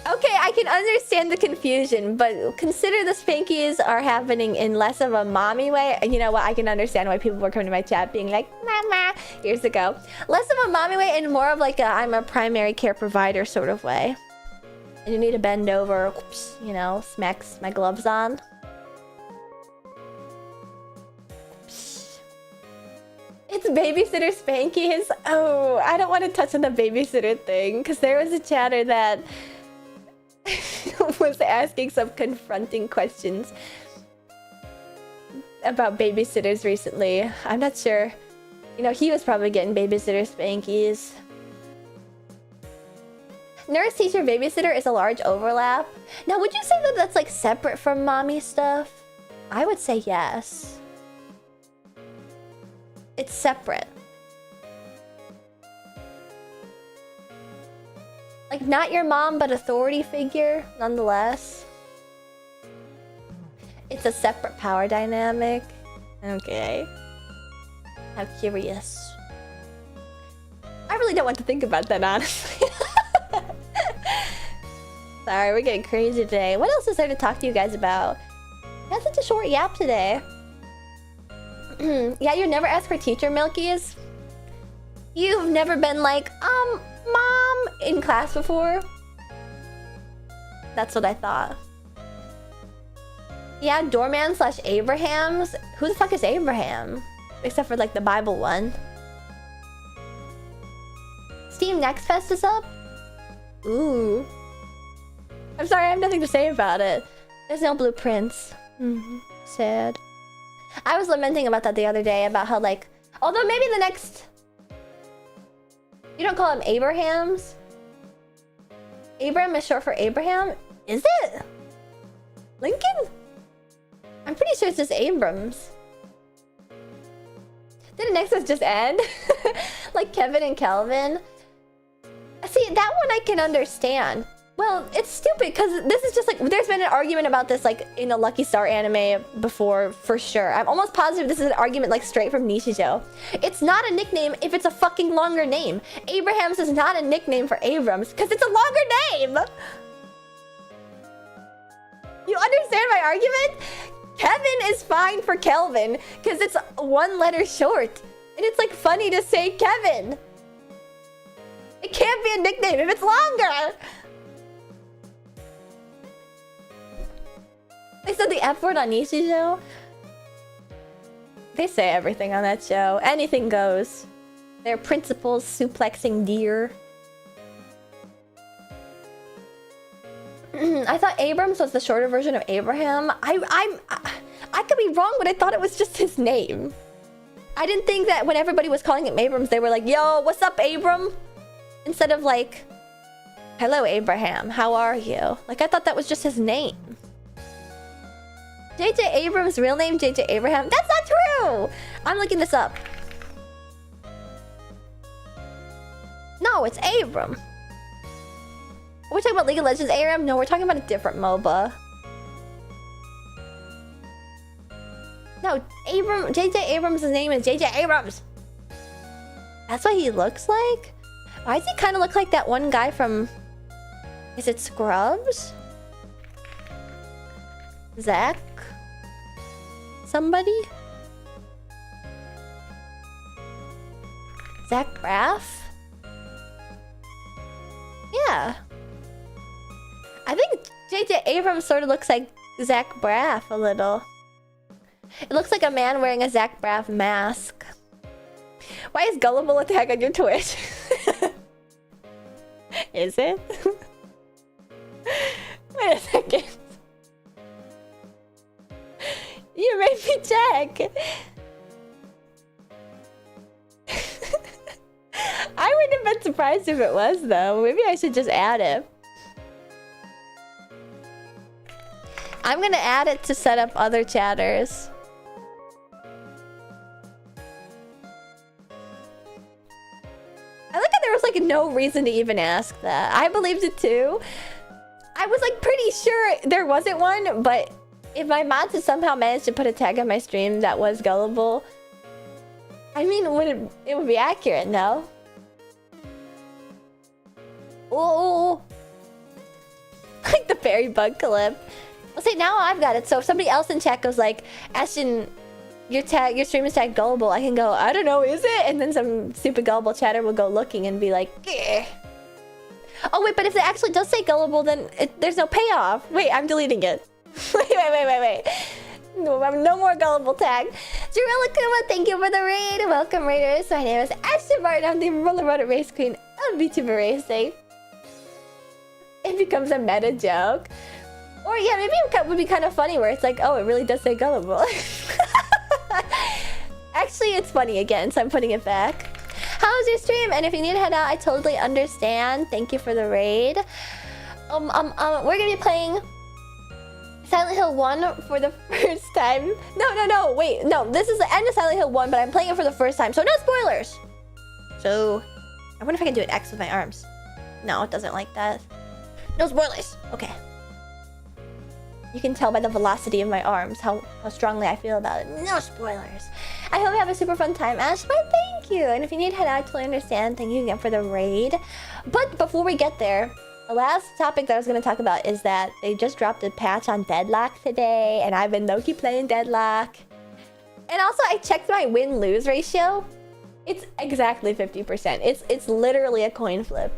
Okay, I can understand the confusion, but consider the Spankies are happening in less of a mommy way. And you know what? I can understand why people were coming to my chat being like, Mama, years ago. Less of a mommy way and more of like a I'm a primary care provider sort of way. And you need to bend over, whoops, you know, smacks my gloves on. Whoops. It's babysitter Spankies. Oh, I don't want to touch on the babysitter thing because there was a chatter that was asking some confronting questions about babysitters recently. I'm not sure. You know, he was probably getting babysitter Spankies. Nurse, teacher, babysitter is a large overlap. Now, would you say that that's like separate from mommy stuff? I would say yes. It's separate. Like, not your mom, but authority figure, nonetheless. It's a separate power dynamic. Okay. How curious. I really don't want to think about that, honestly. Sorry, we're getting crazy today. What else is there to talk to you guys about? I had such a short yap today. Yeah, you never asked for teacher milkies? You've never been like, Mom, in class before? That's what I thought. Yeah, doorman slash Abrahams. Who the fuck is Abraham? Except for like the Bible one. Steam Next Fest is up? Ooh. I'm sorry, I have nothing to say about it. There's no blueprints. Sad. I was lamenting about that the other day, about how like, although maybe the next... You don't call them Abrahams? Abraham is short for Abraham? Is it? Lincoln? I'm pretty sure it's just Abrams. Didn't Nexus just end? Like Kevin and Kelvin? See, that one I can understand. Well, it's stupid because this is just like, there's been an argument about this like in a Lucky Star anime before, for sure. I'm almost positive this is an argument like straight from Nishijo. It's not a nickname if it's a fucking longer name. Abrahams is not a nickname for Abrams because it's a longer name. You understand my argument? Kevin is fine for Kelvin because it's one letter short. And it's like funny to say Kevin. It can't be a nickname if it's longer. They said the F word on Nishijo. They say everything on that show. Anything goes. Their principals suplexing deer. I thought Abrams was the shorter version of Abraham. I could be wrong, but I thought it was just his name. I didn't think that when everybody was calling him Abrams, they were like, yo, what's up, Abram? Instead of like, hello, Abraham, how are you? Like, I thought that was just his name. JJ Abrams' real name, JJ Abraham? That's not true! I'm looking this up. No, it's Abram. Are we talking about League of Legends ARAM? No, we're talking about a different MOBA. No, JJ Abrams' name is JJ Abrams. That's what he looks like? Why does he kind of look like that one guy from... Is it Scrubs? Zach? Somebody? Zach Braff? Yeah. I think JJ Abrams sort of looks like Zach Braff a little. It looks like a man wearing a Zach Braff mask. Why is Gullible a tag on your Twitch? Is it? Wait a second. You made me check. I wouldn't have been surprised if it was, though. Maybe I should just add it. I'm gonna add it to set up other chatters. I like how there was like no reason to even ask that. I believed it too. I was like pretty sure there wasn't one, but if my mods had somehow managed to put a tag on my stream that was Gullible, I mean, it would be accurate, no? Oh, like the fairy bug clip. Well, see, now I've got it. So if somebody else in chat goes like, Ashton, your stream is tagged Gullible, I can go, I don't know, is it? And then some stupid Gullible chatter will go looking and be like, eh. Oh wait, but if it actually does say Gullible, then there's no payoff. Wait, I'm deleting it. wait. No more Gullible tag. Jirilla Kuma, thank you for the raid. Welcome, raiders. My name is Ashton Martin. I'm the roller roller race queen of VTuber racing. It becomes a meta joke. Or yeah, maybe it would be kind of funny where it's like, oh, it really does say Gullible. Actually, it's funny again, so I'm putting it back. How was your stream? And if you need to head out, I totally understand. Thank you for the raid. We're gonna be playing Silent Hill 1 for the first time. No, wait, no, this is the end of Silent Hill 1, but I'm playing it for the first time, so no spoilers. So, I wonder if I can do an X with my arms. No, it doesn't like that. No spoilers. Okay. You can tell by the velocity of my arms how strongly I feel about it. No spoilers. I hope you have a super fun time, Ash. But thank you. And if you need to head out, I totally understand. Thank you again for the raid. But before we get there, the last topic that I was going to talk about is that they just dropped a patch on Deadlock today, and I've been low-key playing Deadlock. And also, I checked my win-lose ratio. It's exactly 50%. It's literally a coin flip.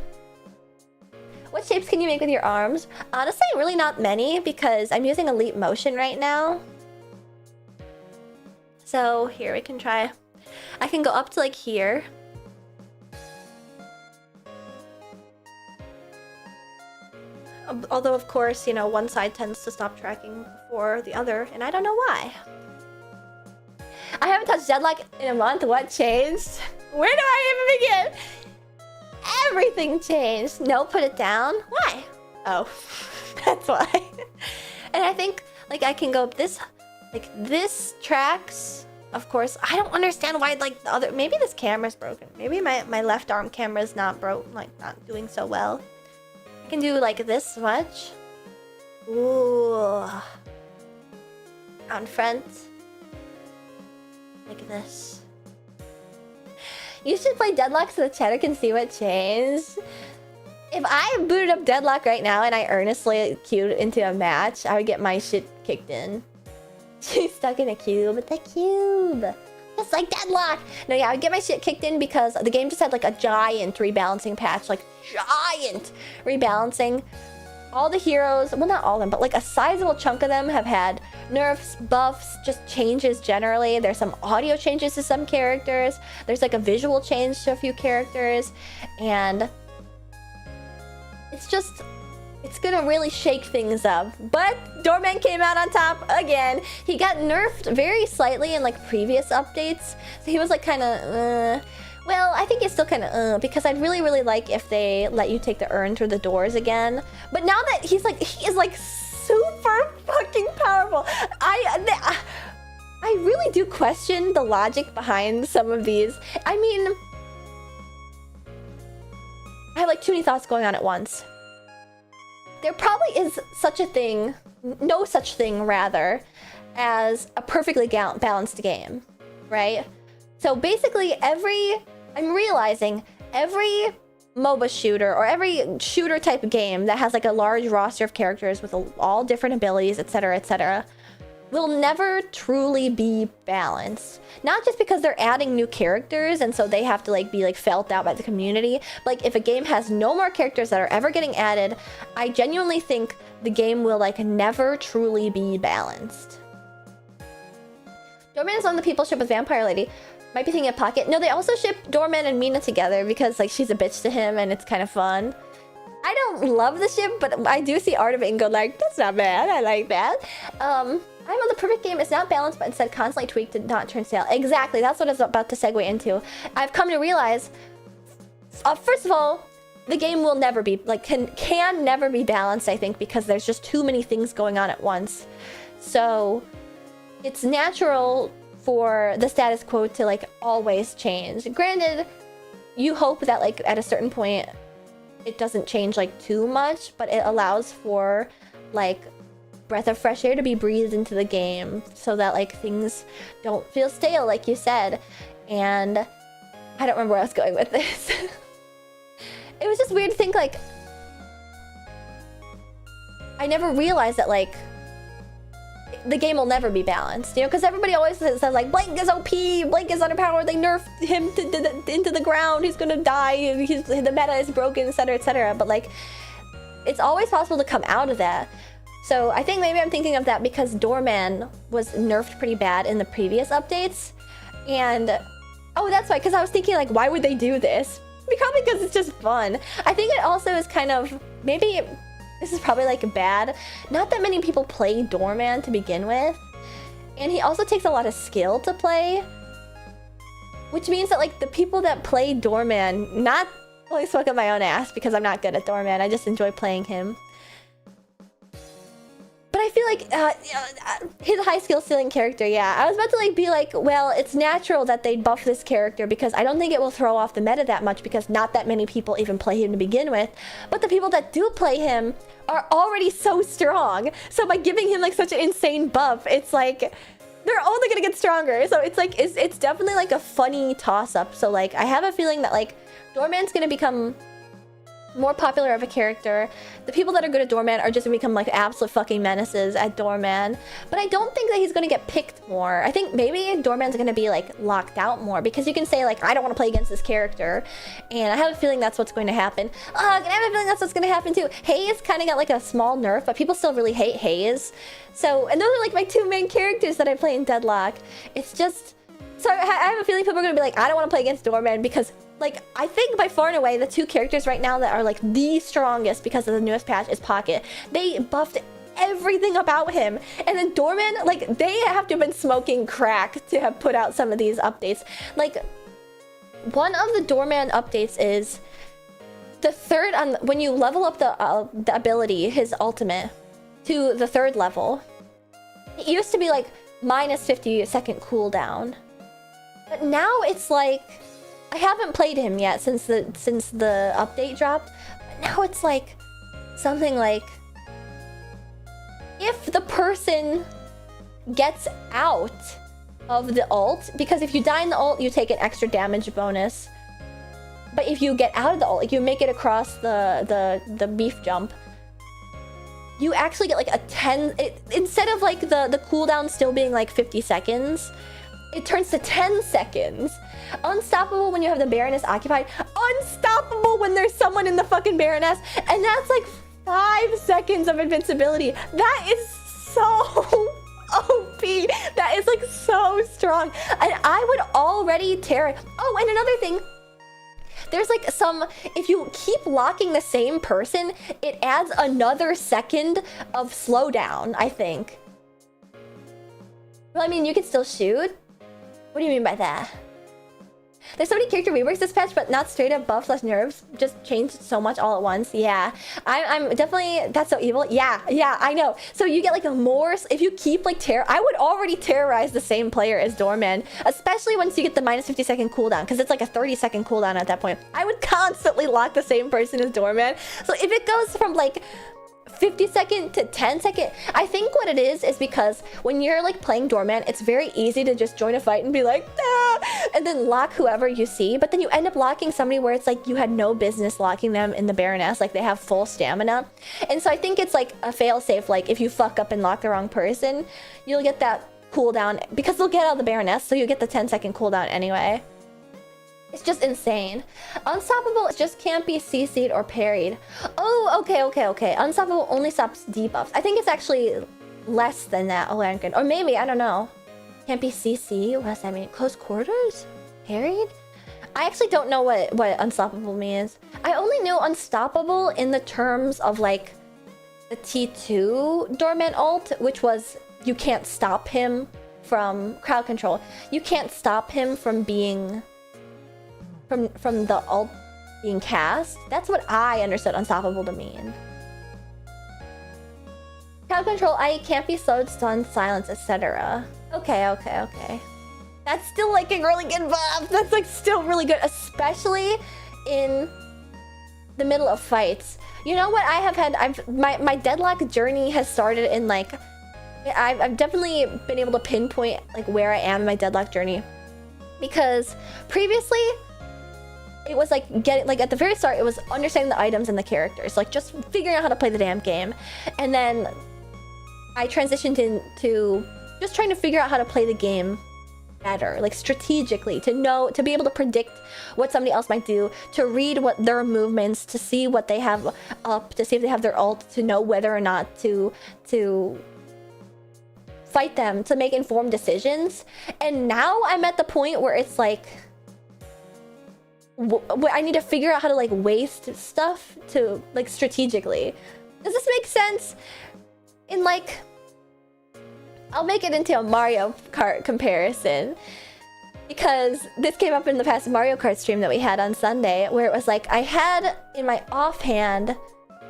What shapes can you make with your arms? Honestly, really not many, because I'm using Elite Motion right now. So here we can try. I can go up to like here. Although of course, you know, one side tends to stop tracking before the other, and I don't know why. I haven't touched Deadlock in a month. What changed? Where do I even begin? Everything changed. No, put it down. Why? Oh, that's why. And I think like I can go this, like this tracks. Of course, I don't understand why like the other. Maybe this camera's broken. Maybe my left arm camera's not not doing so well. I can do like this much. Ooh. On front. Like this. You should play Deadlock so the chatter can see what changed. If I booted up Deadlock right now and I earnestly queued into a match, I would get my shit kicked in. She's stuck in a cube. The cube. Just like Deadlock. No, yeah, I would get my shit kicked in because the game just had like a giant rebalancing patch. Like giant rebalancing. all the heroes, well, not all of them, but like a sizable chunk of them have had nerfs, buffs, just changes generally. There's some audio changes to some characters. There's like a visual change to a few characters. And it's just, it's gonna really shake things up. But Doorman came out on top again. He got nerfed very slightly in like previous updates. So he was like kind of, well, I think it's still kind of because I'd really, really like if they let you take the urn through the doors again. But now that he is like super fucking powerful. I really do question the logic behind some of these. I mean, I have like too many thoughts going on at once. There probably is such a thing, no such thing rather, as a perfectly balanced game, right? So basically I'm realizing every MOBA shooter or every shooter type of game that has like a large roster of characters with all different abilities, etc., will never truly be balanced. Not just because they're adding new characters and so they have to like be like felt out by the community. Like if a game has no more characters that are ever getting added, I genuinely think the game will like never truly be balanced. Doorman is on the people ship with Vampire Lady. Might be thinking of Pocket. No, they also ship Doorman and Mina together because like she's a bitch to him and it's kind of fun. I don't love the ship, but I do see art of it and go like, that's not bad. I like that. I'm on the perfect game. It's not balanced, but instead constantly tweaked to not turn stale. Exactly. That's what I was about to segue into. I've come to realize, first of all, the game will never be like can never be balanced. I think because there's just too many things going on at once. So it's natural for the status quo to like always change. Granted, you hope that like at a certain point it doesn't change like too much, but it allows for like breath of fresh air to be breathed into the game so that like things don't feel stale, like you said. And I don't remember where I was going with this. It was just weird to think like I never realized that like the game will never be balanced, you know, because everybody always says like Blank is OP, Blank is underpowered, they nerfed him into the ground, he's gonna die, the meta is broken, etc. But like it's always possible to come out of that. So I think maybe I'm thinking of that because Doorman was nerfed pretty bad in the previous updates. And oh, that's why, because I was thinking like, why would they do this? Probably because it's just fun. I think it also is kind of, maybe this is probably like bad. Not that many people play Doorman to begin with. And he also takes a lot of skill to play. Which means that like the people that play Doorman, not only smoke up my own ass because I'm not good at Doorman, I just enjoy playing him. But I feel like he's a high skill ceiling character, yeah. I was about to like be like, well, it's natural that they'd buff this character because I don't think it will throw off the meta that much because not that many people even play him to begin with. But the people that do play him are already so strong. So by giving him like such an insane buff, it's like they're only gonna get stronger. So it's like it's definitely like a funny toss-up. So like I have a feeling that like Doorman's gonna become more popular of a character. The people that are good at Doorman are just gonna become like absolute fucking menaces at Doorman. But I don't think that he's gonna get picked more. I think maybe Doorman's gonna be like locked out more because you can say like, I don't want to play against this character. And I have a feeling that's what's going to happen. I have a feeling that's what's gonna happen too. Haze kind of got like a small nerf, but people still really hate Haze. So, and those are like my two main characters that I play in Deadlock. It's just, so I have a feeling people are gonna be like, I don't want to play against Doorman because like, I think by far and away, the two characters right now that are like the strongest because of the newest patch is Pocket. They buffed everything about him. And then Doorman, like, they have to have been smoking crack to have put out some of these updates. Like, one of the Doorman updates is the third, when you level up the ability, his ultimate, to the third level, it used to be like minus 50-second cooldown. But now it's like, I haven't played him yet since the update dropped, but now it's like something like if the person gets out of the ult, because if you die in the ult, you take an extra damage bonus. But if you get out of the ult, like you make it across the beef jump, you actually get like a 10, instead of like the cooldown still being like 50 seconds, it turns to 10 seconds. Unstoppable when you have the Baroness occupied. Unstoppable when there's someone in the fucking Baroness. And that's like 5 seconds of invincibility. That is so OP. That is like so strong. And I would already tear. Oh, and another thing. There's like some, if you keep locking the same person, it adds another second of slowdown, I think. Well, I mean, you can still shoot. What do you mean by that? There's so many character reworks this patch, but not straight up buffs / nerfs. Just changed so much all at once. Yeah, I'm definitely, that's so evil. Yeah, I know. So you get like more, if you keep like I would already terrorize the same player as Doorman, especially once you get the minus 50-second cooldown, because it's like a 30-second cooldown at that point. I would constantly lock the same person as Doorman. So if it goes from like 50-second to 10-second, I think what it is because when you're like playing Doorman, it's very easy to just join a fight and be like, ah, and then lock whoever you see, but then you end up locking somebody where it's like you had no business locking them in the Baroness, like they have full stamina. And so I think it's like a fail-safe, like if you fuck up and lock the wrong person, you'll get that cooldown because they'll get out of the Baroness, so you get the 10-second cooldown anyway. It's just insane. Unstoppable just can't be CC'd or parried. Oh, okay. Unstoppable only stops debuffs. I think it's actually less than that, Alankin. Or maybe, I don't know. Can't be CC? What does that mean? Close quarters? Parried? I actually don't know what unstoppable means. I only knew unstoppable in the terms of like the T2 Doorman ult, which was you can't stop him from crowd control. You can't stop him from being... From the ult being cast. That's what I understood unstoppable to mean. Crowd control, I can't be slowed, stunned, silenced, etc. Okay. That's still like a really good buff. That's like still really good, especially in the middle of fights. You know what I have had? My Deadlock journey has started in like... I've definitely been able to pinpoint like where I am in my Deadlock journey. Because previously... it was like getting, like at the very start, it was understanding the items and the characters, like just figuring out how to play the damn game. And then I transitioned into just trying to figure out how to play the game better, like strategically, to be able to predict what somebody else might do, to read what their movements, to see what they have up, to see if they have their ult, to know whether or not to fight them, to make informed decisions. And now I'm at the point where it's like, I need to figure out how to like waste stuff to like strategically. Does this make sense? In like, I'll make it into a Mario Kart comparison, because this came up in the past Mario Kart stream that we had on Sunday, where it was like I had in my offhand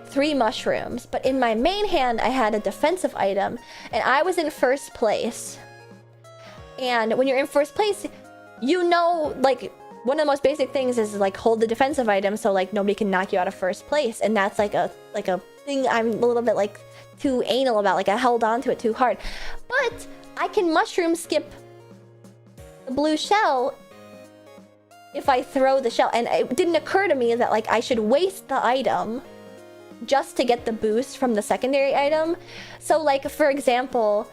3 mushrooms, but in my main hand I had a defensive item, and I was in first place. And when you're in first place, you know, like one of the most basic things is like hold the defensive item so like nobody can knock you out of first place, and that's like a thing I'm a little bit like too anal about, like I held on to it too hard. But I can mushroom skip the blue shell if I throw the shell, and it didn't occur to me that like I should waste the item just to get the boost from the secondary item. So like for example,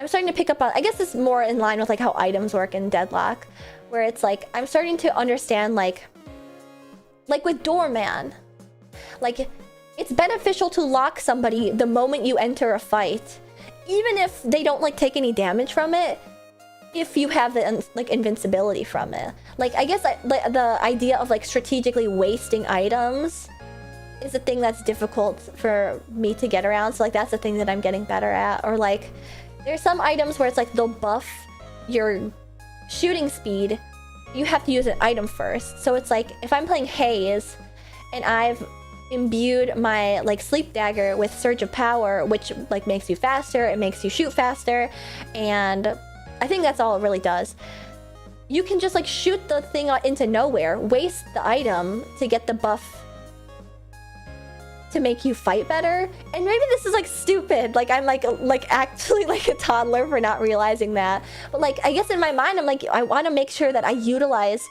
I'm starting to pick up on, I guess this is more in line with like how items work in Deadlock, where it's like I'm starting to understand like with Doorman, like it's beneficial to lock somebody the moment you enter a fight, even if they don't like take any damage from it, if you have the like invincibility from it. Like I guess the idea of like strategically wasting items is a thing that's difficult for me to get around. So like that's the thing that I'm getting better at. Or like there's some items where it's like they'll buff your shooting speed, you have to use an item first. So it's like if I'm playing Haze and I've imbued my like sleep dagger with surge of power, which like makes you faster, it makes you shoot faster, and I think that's all it really does. You can just like shoot the thing into nowhere, waste the item to get the buff to make you fight better. And maybe this is like stupid, like I'm like actually like a toddler for not realizing that, but like I guess in my mind I'm like I want to make sure that I utilize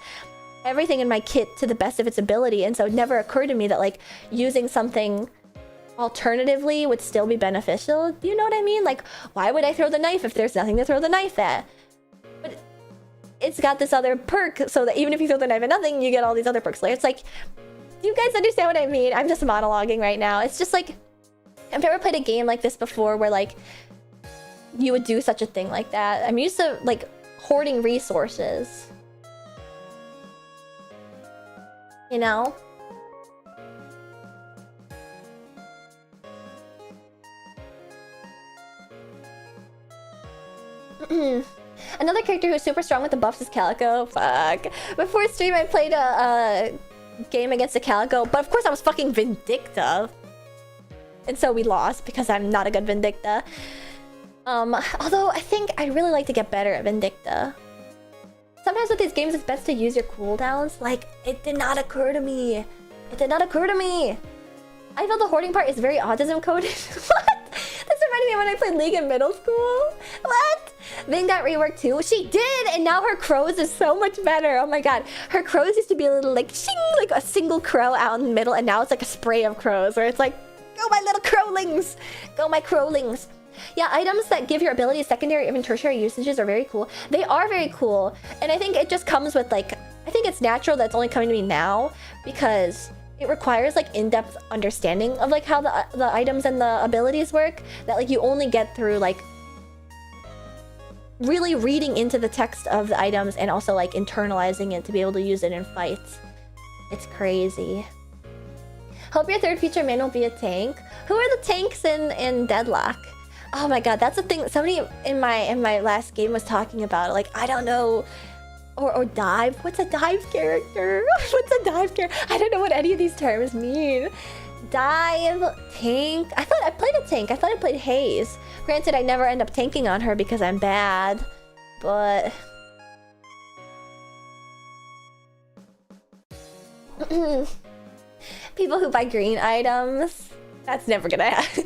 everything in my kit to the best of its ability, and so it never occurred to me that like using something alternatively would still be beneficial. Do you know what I mean? Like why would I throw the knife if there's nothing to throw the knife at? But it's got this other perk so that even if you throw the knife at nothing, you get all these other perks. Like it's like Do you guys understand what I mean? I'm just monologuing right now. It's just like, I've never played a game like this before where like you would do such a thing like that. I'm used to like hoarding resources. You know? Another character who's super strong with the buffs is Calico. Fuck. Before stream, I played a game against a Calico, but of course I was fucking Vindicta. And so we lost because I'm not a good Vindicta. Although I think I'd really like to get better at Vindicta. Sometimes with these games, it's best to use your cooldowns. Like, it did not occur to me. It did not occur to me. I feel the hoarding part is very autism coded. What? This reminded me of when I played League in middle school. What? Ving got reworked too. She did, and now her crows is so much better. Oh my god. Her crows used to be a little like shing, like a single crow out in the middle, and now it's like a spray of crows where it's like, go my little crowlings. Go my crowlings. Yeah, items that give your abilities secondary or even tertiary usages are very cool. They are very cool, and I think it just comes with like, I think it's natural that it's only coming to me now because it requires like in-depth understanding of like how the items and the abilities work that like you only get through like really reading into the text of the items and also like internalizing it to be able to use it in fights. It's crazy. Hope your third feature main will be a tank. Who are the tanks in Deadlock? Oh my god, that's the thing. Somebody in my last game was talking about it. Like, I don't know. Or dive. What's a dive character? What's a dive character? I don't know what any of these terms mean. Dive, tank. I thought I played a tank. I thought I played Haze. Granted, I never end up tanking on her because I'm bad. But people who buy green items. That's never gonna happen.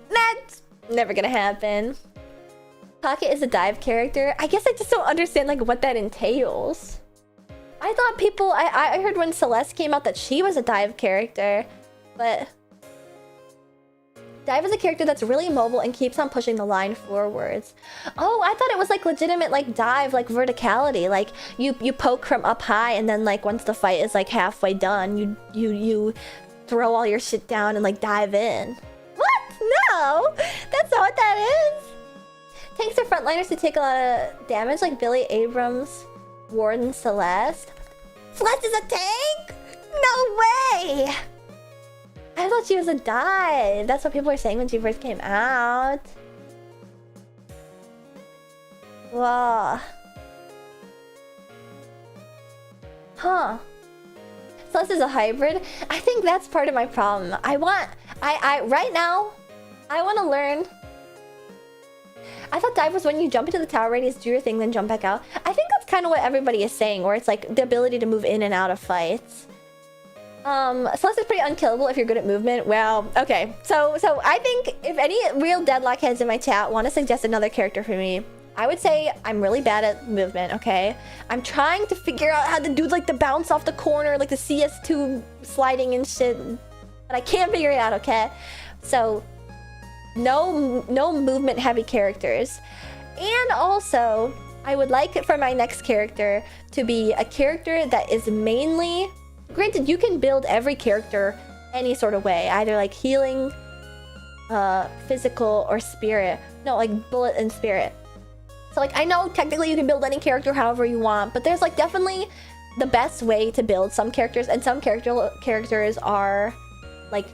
That's never gonna happen. Pocket is a dive character. I guess I just don't understand like what that entails. I thought people... I heard when Celeste came out that she was a dive character. But dive is a character that's really mobile and keeps on pushing the line forwards. Oh, I thought it was like legitimate like dive, like verticality. Like you poke from up high and then like once the fight is like halfway done, you throw all your shit down and like dive in. What? No! That's not what that is! Tanks are frontliners who take a lot of damage, like Billy Abrams, Warden Celeste. Celeste is a tank? No way! I thought she was a dive. That's what people were saying when she first came out. Wow. Huh. Celeste is a hybrid. I think that's part of my problem. Right now, I want to learn. I thought dive was when you jump into the tower radius, do your thing, then jump back out. I think that's kind of what everybody is saying, where it's like the ability to move in and out of fights. Celeste is pretty unkillable if you're good at movement. Well, okay. So I think if any real Deadlock heads in my chat want to suggest another character for me, I would say I'm really bad at movement, okay? I'm trying to figure out how to do like the bounce off the corner, like the CS2 sliding and shit, but I can't figure it out, okay? So no movement heavy characters. And also, I would like for my next character to be a character that is mainly... Granted, you can build every character any sort of way, either like healing, physical, or spirit. No, like bullet and spirit. So like, I know technically you can build any character however you want, but there's like definitely the best way to build some characters, and some characters are like,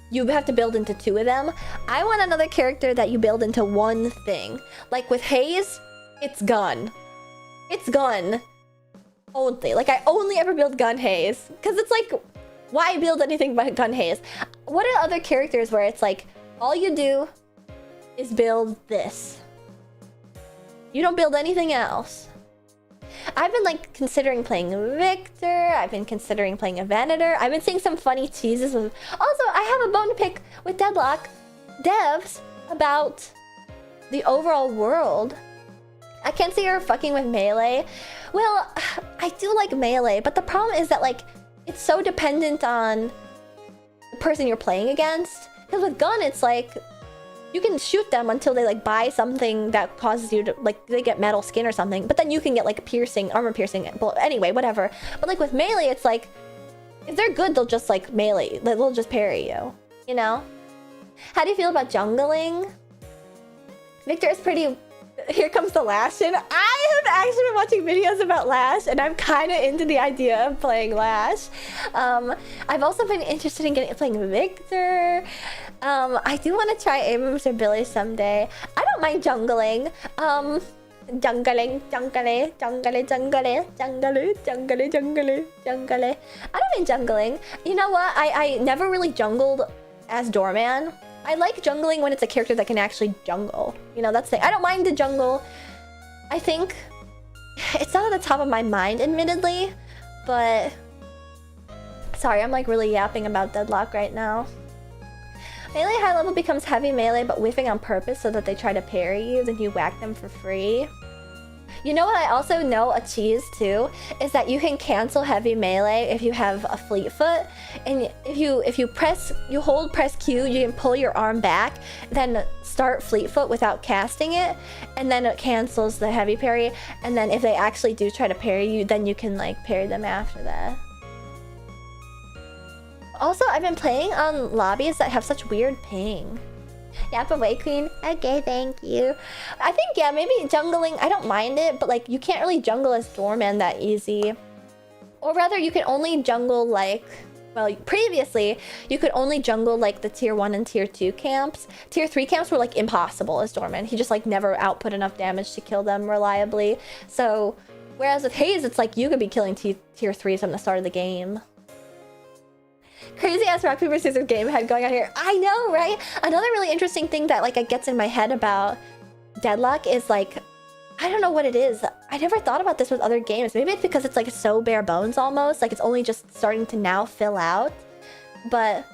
you have to build into two of them. I want another character that you build into one thing. Like with Haze, it's gun. It's gun. Only. Like, I only ever build gun Haze. Because it's like, why build anything but gun Haze? What are other characters where it's like, all you do is build this? You don't build anything else. I've been like considering playing Victor. I've been considering playing a Venator. I've been seeing some funny teases with... Also, I have a bone to pick with Deadlock devs about the overall world. I can't see her fucking with melee. Well, I do like melee, but the problem is that like it's so dependent on the person you're playing against. Because with gun, it's like you can shoot them until they like buy something that causes you to like they get metal skin or something. But then you can get like piercing, armor piercing. Well, anyway, whatever. But like with melee, it's like If they're good, they'll just like melee. They'll just parry you. You know? How do you feel about jungling? Victor is pretty... Here comes the Lash in. I have actually been watching videos about Lash, and I'm kind of into the idea of playing Lash. I've also been interested in playing Victor. I do want to try Abrams or Billy someday. I don't mind jungling. Jungling. I don't mind jungling. You know what? I never really jungled as Doorman. I like jungling when it's a character that can actually jungle. You know, that's the thing. I don't mind the jungle. I think it's not at the top of my mind, admittedly, but sorry, I'm like really yapping about Deadlock right now. Melee high level becomes heavy melee, but whiffing on purpose so that they try to parry you, then you whack them for free. You know what I also know a cheese too is that you can cancel heavy melee if you have a fleet foot, and if you hold press Q, you can pull your arm back, then start fleet foot without casting it, and then it cancels the heavy parry, and then if they actually do try to parry you, then you can like parry them after that. Also, I've been playing on lobbies that have such weird ping. Yap away, queen. Okay, thank you. I think, yeah, maybe jungling, I don't mind it, but like you can't really jungle as Doorman that easy. Or rather, you can only jungle like, well, previously, you could only jungle like the tier 1 and tier 2 camps. Tier 3 camps were like impossible as Doorman. He just like never output enough damage to kill them reliably. So, whereas with Haze, it's like you could be killing tier 3s from the start of the game. Crazy ass rock paper scissors game head going on here. I know, right? Another really interesting thing that like gets in my head about Deadlock is like, I don't know what it is. I never thought about this with other games. Maybe it's because it's like so bare bones almost. Like it's only just starting to now fill out. But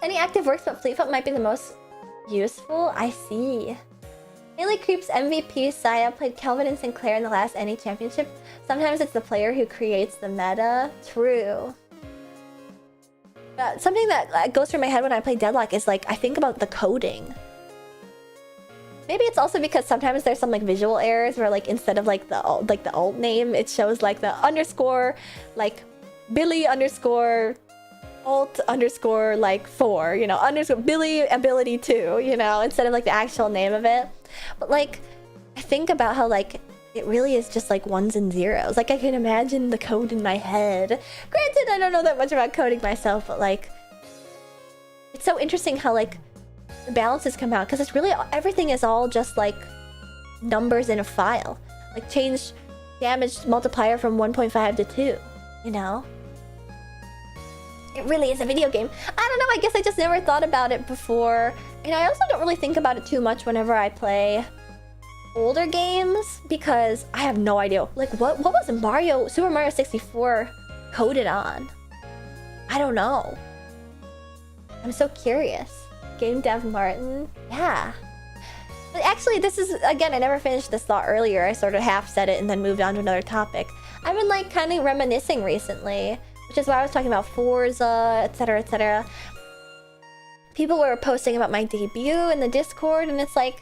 any active works, but fleet foot might be the most useful. I see. Melee Creeps MVP Saya played Kelvin and Sinclair in the last NA championship. Sometimes it's the player who creates the meta. True. Something that goes through my head when I play Deadlock is like, I think about the coding. Maybe it's also because sometimes there's some like visual errors where like instead of like the alt name, it shows like the underscore, like Billy underscore alt underscore like 4, you know, underscore Billy ability 2, you know, instead of like the actual name of it. But like, I think about how like it really is just like ones and zeros. Like I can imagine the code in my head. Granted, I don't know that much about coding myself, but like, it's so interesting how like the balances come out, because it's really, everything is all just like numbers in a file. Like change damage multiplier from 1.5 to 2, you know? It really is a video game. I don't know, I guess I just never thought about it before. And I also don't really think about it too much whenever I play older games, because I have no idea. Like, what was Super Mario 64 coded on? I don't know. I'm so curious. Game Dev Martin? Yeah. But actually, this is, again, I never finished this thought earlier. I sort of half said it and then moved on to another topic. I've been like kind of reminiscing recently, which is why I was talking about Forza, etc., etc. People were posting about my debut in the Discord, and it's like,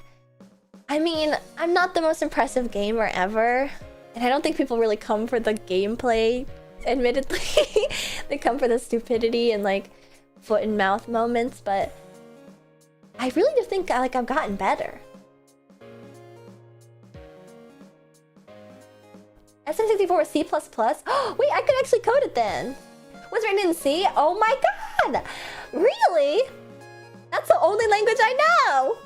I mean, I'm not the most impressive gamer ever, and I don't think people really come for the gameplay, admittedly. They come for the stupidity and like foot and mouth moments, but I really do think like I've gotten better. SM64 was C++? Oh, wait, I could actually code it then. Was written in C? Oh my god! Really? That's the only language I know!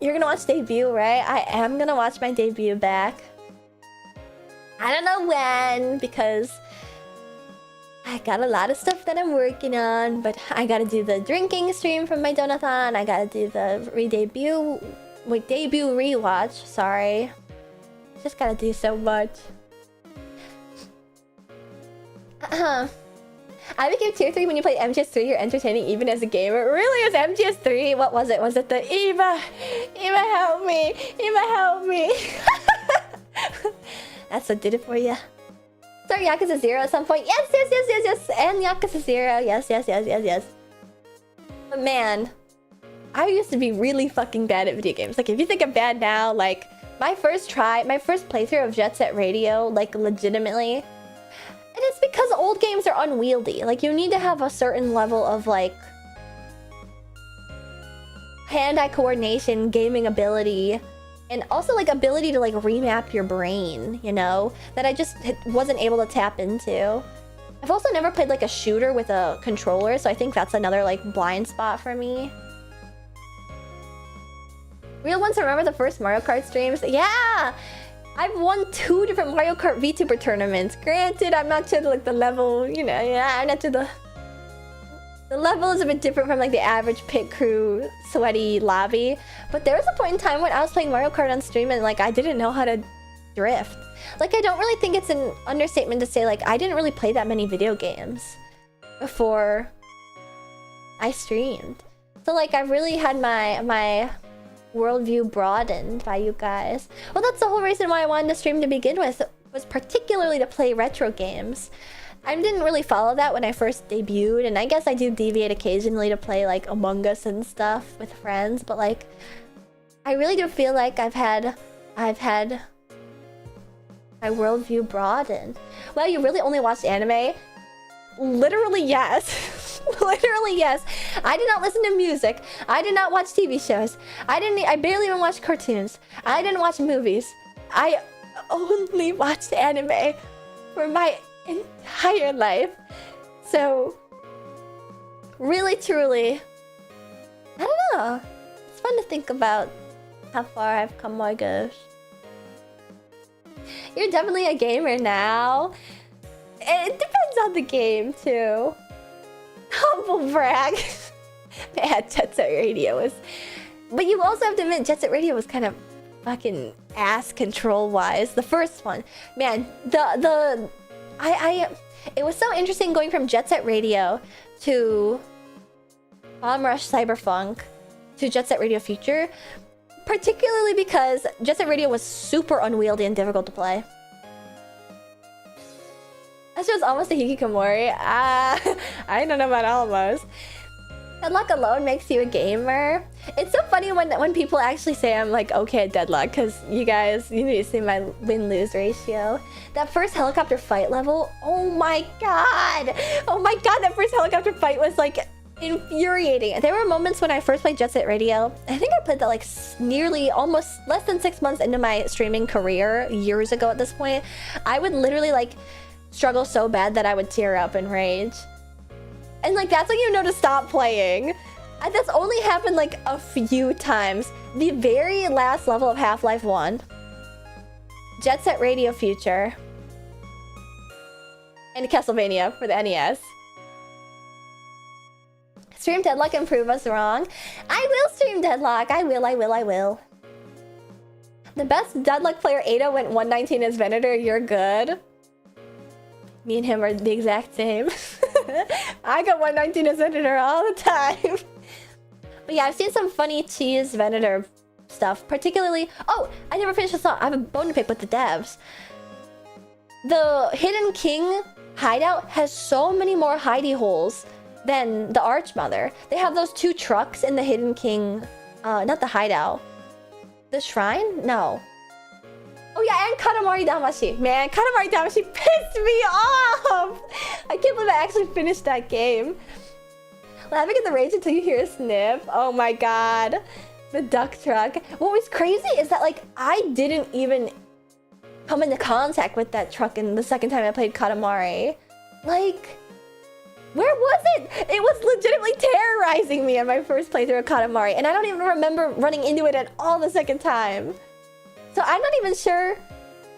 You're gonna watch debut, right? I am gonna watch my debut back. I don't know when, because I got a lot of stuff that I'm working on, but I gotta do the drinking stream from my donathon. I gotta do the debut rewatch, sorry. Just gotta do so much. I became tier 3 when you played MGS3. You're entertaining even as a gamer. Really? It was MGS3? What was it? Was it the Eva? Eva, help me! Eva, help me! That's what did it for you. Start Yakuza 0 at some point. Yes, yes, yes, yes, yes! And Yakuza 0. Yes, yes, yes, yes, yes. But man, I used to be really fucking bad at video games. Like, if you think I'm bad now, like, My first playthrough of Jet Set Radio, like legitimately, and it's because old games are unwieldy. Like you need to have a certain level of like hand-eye coordination, gaming ability, and also like ability to like remap your brain, you know, that I just wasn't able to tap into. I've also never played like a shooter with a controller, so I think that's another like blind spot for me. Real ones remember the first Mario Kart streams? Yeah! I've won 2 different Mario Kart VTuber tournaments. Granted, I'm not to like the level, you know, yeah, I'm not to the level is a bit different from like the average pit crew sweaty lobby. But there was a point in time when I was playing Mario Kart on stream and like I didn't know how to drift. Like I don't really think it's an understatement to say like I didn't really play that many video games before I streamed. So like I really had my worldview broadened by you guys. Well, that's the whole reason why I wanted to stream to begin with, was particularly to play retro games. I didn't really follow that when I first debuted, and I guess I do deviate occasionally to play like Among Us and stuff with friends, but like I really do feel like I've had my worldview broadened. Well, you really only watched anime? Literally yes. Literally yes. I did not listen to music. I did not watch TV shows. I barely even watched cartoons. I didn't watch movies. I only watched anime for my entire life. So really truly, I don't know. It's fun to think about how far I've come, my gosh. You're definitely a gamer now. It depends on the game too. Humble brag. Man, Jet Set Radio was... But you also have to admit, Jet Set Radio was kind of fucking ass control-wise. The first one. Man, it was so interesting going from Jet Set Radio to Bomb Rush Cyberpunk to Jet Set Radio Future. Particularly because Jet Set Radio was super unwieldy and difficult to play. That was almost a hikikomori. I don't know about almost. Deadlock alone makes you a gamer. It's so funny when people actually say I'm like okay at Deadlock, because you guys, you need to see my win-lose ratio. That first helicopter fight level, oh my god! Oh my god, that first helicopter fight was like infuriating. There were moments when I first played Jet Set Radio. I think I played that like nearly almost less than 6 months into my streaming career, years ago at this point. I would literally like struggle so bad that I would tear up in rage. And like that's when you know to stop playing. And that's only happened like a few times. The very last level of Half-Life 1, Jet Set Radio Future, and Castlevania for the NES. Stream Deadlock and prove us wrong. I will stream Deadlock. I will. The best Deadlock player, Ada, went 119 as Venator. You're good. Me and him are the exact same. I got 119 as Venator all the time. But yeah, I've seen some funny cheese Venator stuff. Particularly... Oh! I never finished the song. I have a bone to pick with the devs. The Hidden King hideout has so many more hidey holes than the Archmother. They have those 2 trucks in the Hidden King... not the hideout. The shrine? No. Oh yeah, and Katamari Damacy. Man, Katamari Damacy pissed me off! I can't believe I actually finished that game. Laughing at the rage until you hear a snip. Oh my god. The duck truck. What was crazy is that like I didn't even come into contact with that truck in the second time I played Katamari. Like, where was it? It was legitimately terrorizing me on my first playthrough of Katamari, and I don't even remember running into it at all the second time. So I'm not even sure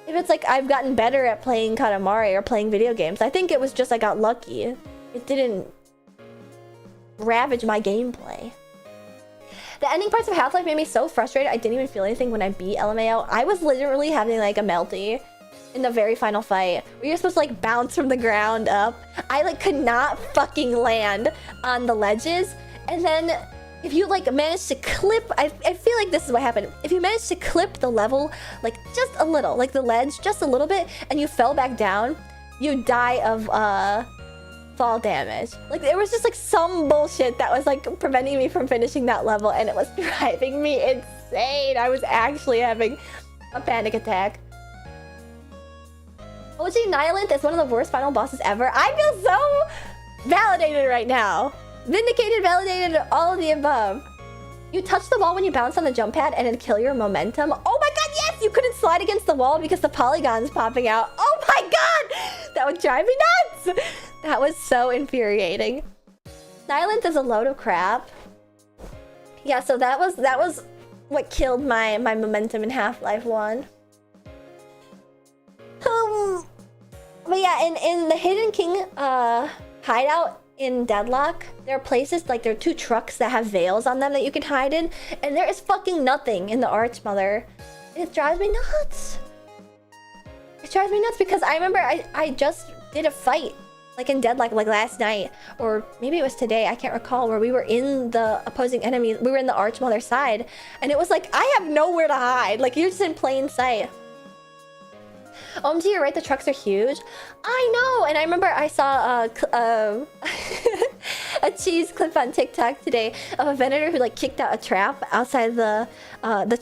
if it's like I've gotten better at playing Katamari or playing video games. I think it was just I got lucky. It didn't ravage my gameplay. The ending parts of Half-Life made me so frustrated I didn't even feel anything when I beat LMAO. I was literally having like a melty in the very final fight where you're supposed to like bounce from the ground up. I like could not fucking land on the ledges, and then if you like manage to clip, I feel like this is what happened. If you manage to clip the level like just a little, like the ledge just a little bit, and you fell back down, you die of fall damage. Like there was just like some bullshit that was like preventing me from finishing that level, and it was driving me insane. I was actually having A panic attack. OG Nihilith is one of the worst final bosses ever. I feel so validated right now. Vindicated, validated, all of the above. You touch the wall when you bounce on the jump pad and it'd kill your momentum. Oh my god, yes! You couldn't slide against the wall because the polygon's popping out. Oh my god! That would drive me nuts! That was so infuriating. Nihilith is a load of crap. Yeah, so that was what killed my momentum in Half-Life 1. But yeah, in the Hidden King hideout in Deadlock, there are places, like there are 2 trucks that have veils on them that you can hide in, and there is fucking nothing in the Archmother. It drives me nuts. It drives me nuts because I remember I just did a fight, like in Deadlock, like last night, or maybe it was today, I can't recall, where we were in the opposing enemies, we were in the Archmother side, and it was like, I have nowhere to hide, like you're just in plain sight. OMG, you're right, the trucks are huge. I know, and I remember I saw a cheese clip on TikTok today of a vendor who like kicked out a trap outside the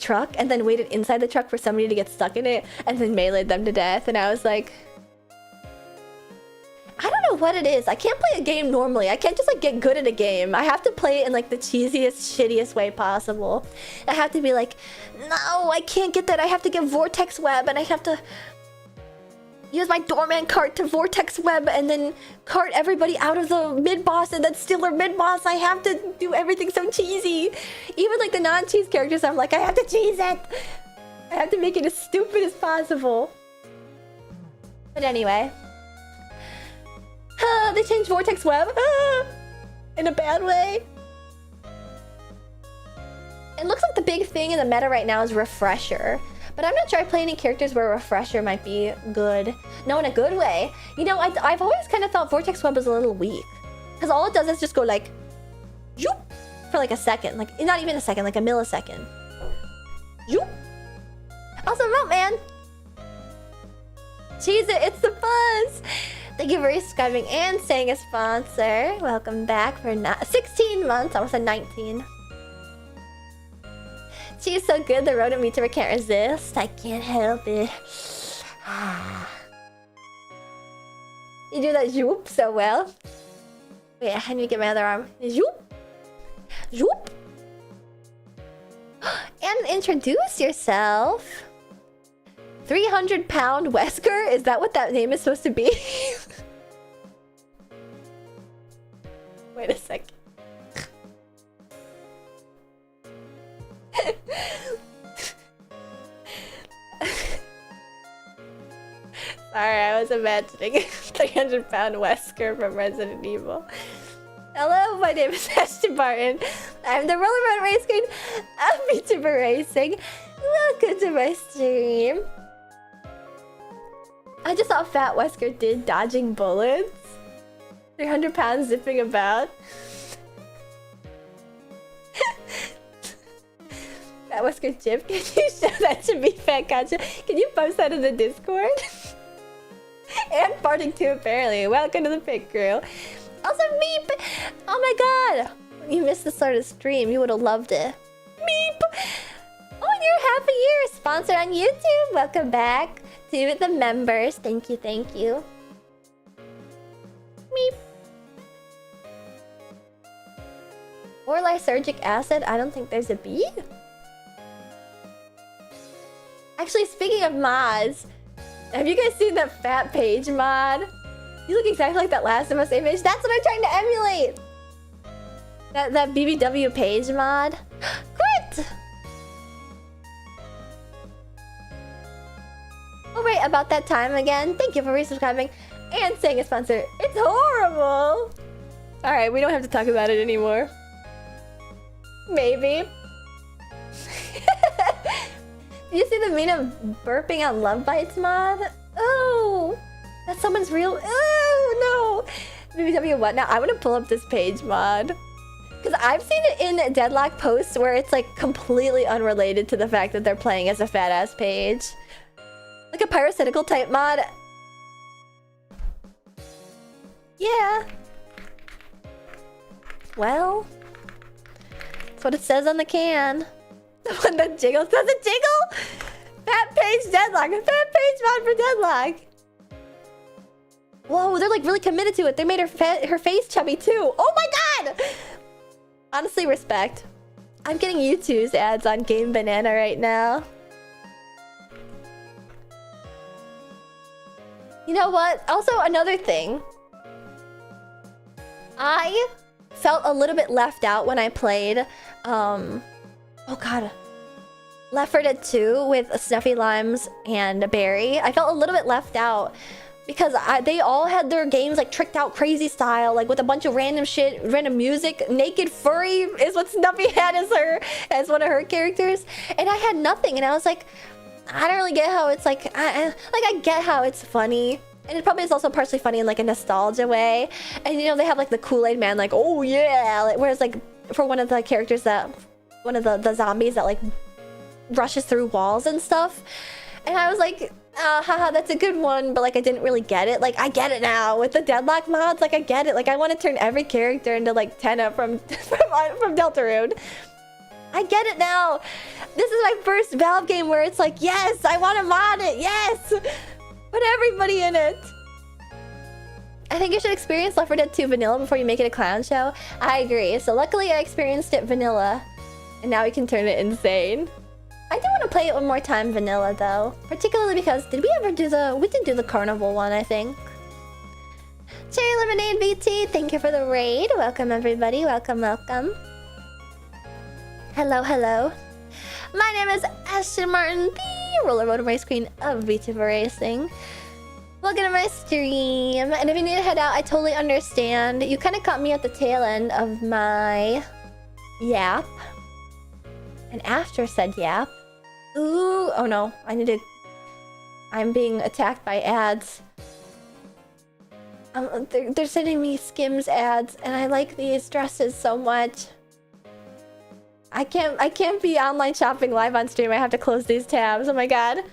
truck and then waited inside the truck for somebody to get stuck in it and then meleeed them to death. And I was like, I don't know what it is. I can't play a game normally. I can't just like get good at a game. I have to play it in like the cheesiest, shittiest way possible. I have to be like, no, I can't get that. I have to get Vortex Web and I have to use my doorman cart to Vortex Web and then cart everybody out of the mid-boss and then steal their mid-boss. I have to do everything so cheesy. Even like the non-cheese characters, I'm like, I have to cheese it. I have to make it as stupid as possible. But anyway. They changed Vortex Web. In a bad way. It looks like the big thing in the meta right now is Refresher. But I'm not sure I play any characters where Refresher might be good. No, in a good way. You know, I've always kind of thought Vortex Web was a little weak. Because all it does is just go like... Zoop, for like a second. Like, not even a second, like a millisecond. Zoop. Also, vote, man. Cheese it, it's the buzz. Thank you for subscribing and saying a sponsor. Welcome back for 16 months. Almost said 19. She's so good, the rodent VTuber can't resist. I can't help it. You do that zoop so well. Wait, I need to get my other arm. Zoop! Zoop! And introduce yourself. 300-pound Wesker? Is that what that name is supposed to be? Wait a second. Sorry, I was imagining 300-pound Wesker from Resident Evil. Hello, my name is Ashton Barton. I'm the Rollerboat Race Queen of VTuber Racing. Welcome to my stream. I just saw Fat Wesker did dodging bullets. 300 pounds zipping about. Fat Wesker Chip, can you show that to me, Fat Gotcha? Can you post that in the Discord? And farting too, apparently. Welcome to the pit crew. Also, Meep! Oh my god! You missed the start of the stream. You would have loved it. Meep! Oh, and you're half a year sponsored on YouTube. Welcome back to the members. Thank you, thank you. Meep. Or lysergic acid. I don't think there's a B. Actually, speaking of mods, have you guys seen that Fat Page mod? You look exactly like that Last of Us image. That's what I'm trying to emulate. That BBW Page mod. Great. Oh right, about that time again. Thank you for resubscribing and saying a sponsor. It's horrible. All right, we don't have to talk about it anymore. Maybe. Did you see the meme of burping on Love Bites mod? Oh, that's someone's real. Oh no. BBW what now? I want to pull up this Page mod. Because I've seen it in Deadlock posts where it's like completely unrelated to the fact that they're playing as a fat ass Page. Like a parasitical type mod. Yeah. Well, that's what it says on the can. The one that jiggles. Does it jiggle? Fat page Deadlock. A fat page mod for Deadlock. Whoa, they're like really committed to it. They made her face chubby too. Oh my god! Honestly, respect. I'm getting YouTube's ads on Game Banana right now. You know what? Also, another thing. I felt a little bit left out when I played, oh god, Left 4 Dead 2 with Snuffy Limes and Barry. I felt a little bit left out because they all had their games like tricked out crazy style, like with a bunch of random shit, random music. Naked Furry is what Snuffy had as one of her characters, and I had nothing, and I was like, I don't really get how it's like, I get how it's funny. And it probably is also partially funny in like a nostalgia way. And you know, they have like the Kool-Aid man, like, oh yeah. Like, whereas like for one of the characters that, one of the zombies that like rushes through walls and stuff. And I was like, haha, that's a good one. But like, I didn't really get it. Like, I get it now with the Deadlock mods. Like, I get it. Like, I want to turn every character into like Tenna from Deltarune. I get it now. This is my first Valve game where it's like, yes, I want to mod it. Yes. Put everybody in it. I think you should experience Left 4 Dead 2 vanilla before you make it a clown show. I agree. So luckily I experienced it vanilla. And now we can turn it insane. I do want to play it one more time vanilla though. Particularly because, did we ever do the... We did do the carnival one, I think. Cherry Lemonade VT, thank you for the raid. Welcome everybody. Welcome, welcome. Hello, hello. My name is Ashton Martin, the roller motor race queen of VTuber Racing. Welcome to my stream. And if you need to head out, I totally understand. You kind of caught me at the tail end of my yap. And after said yap... Ooh, oh no, I need to... I'm being attacked by ads. They're sending me Skims ads, and I like these dresses so much. I can't be online shopping live on stream. I have to close these tabs. Oh my god.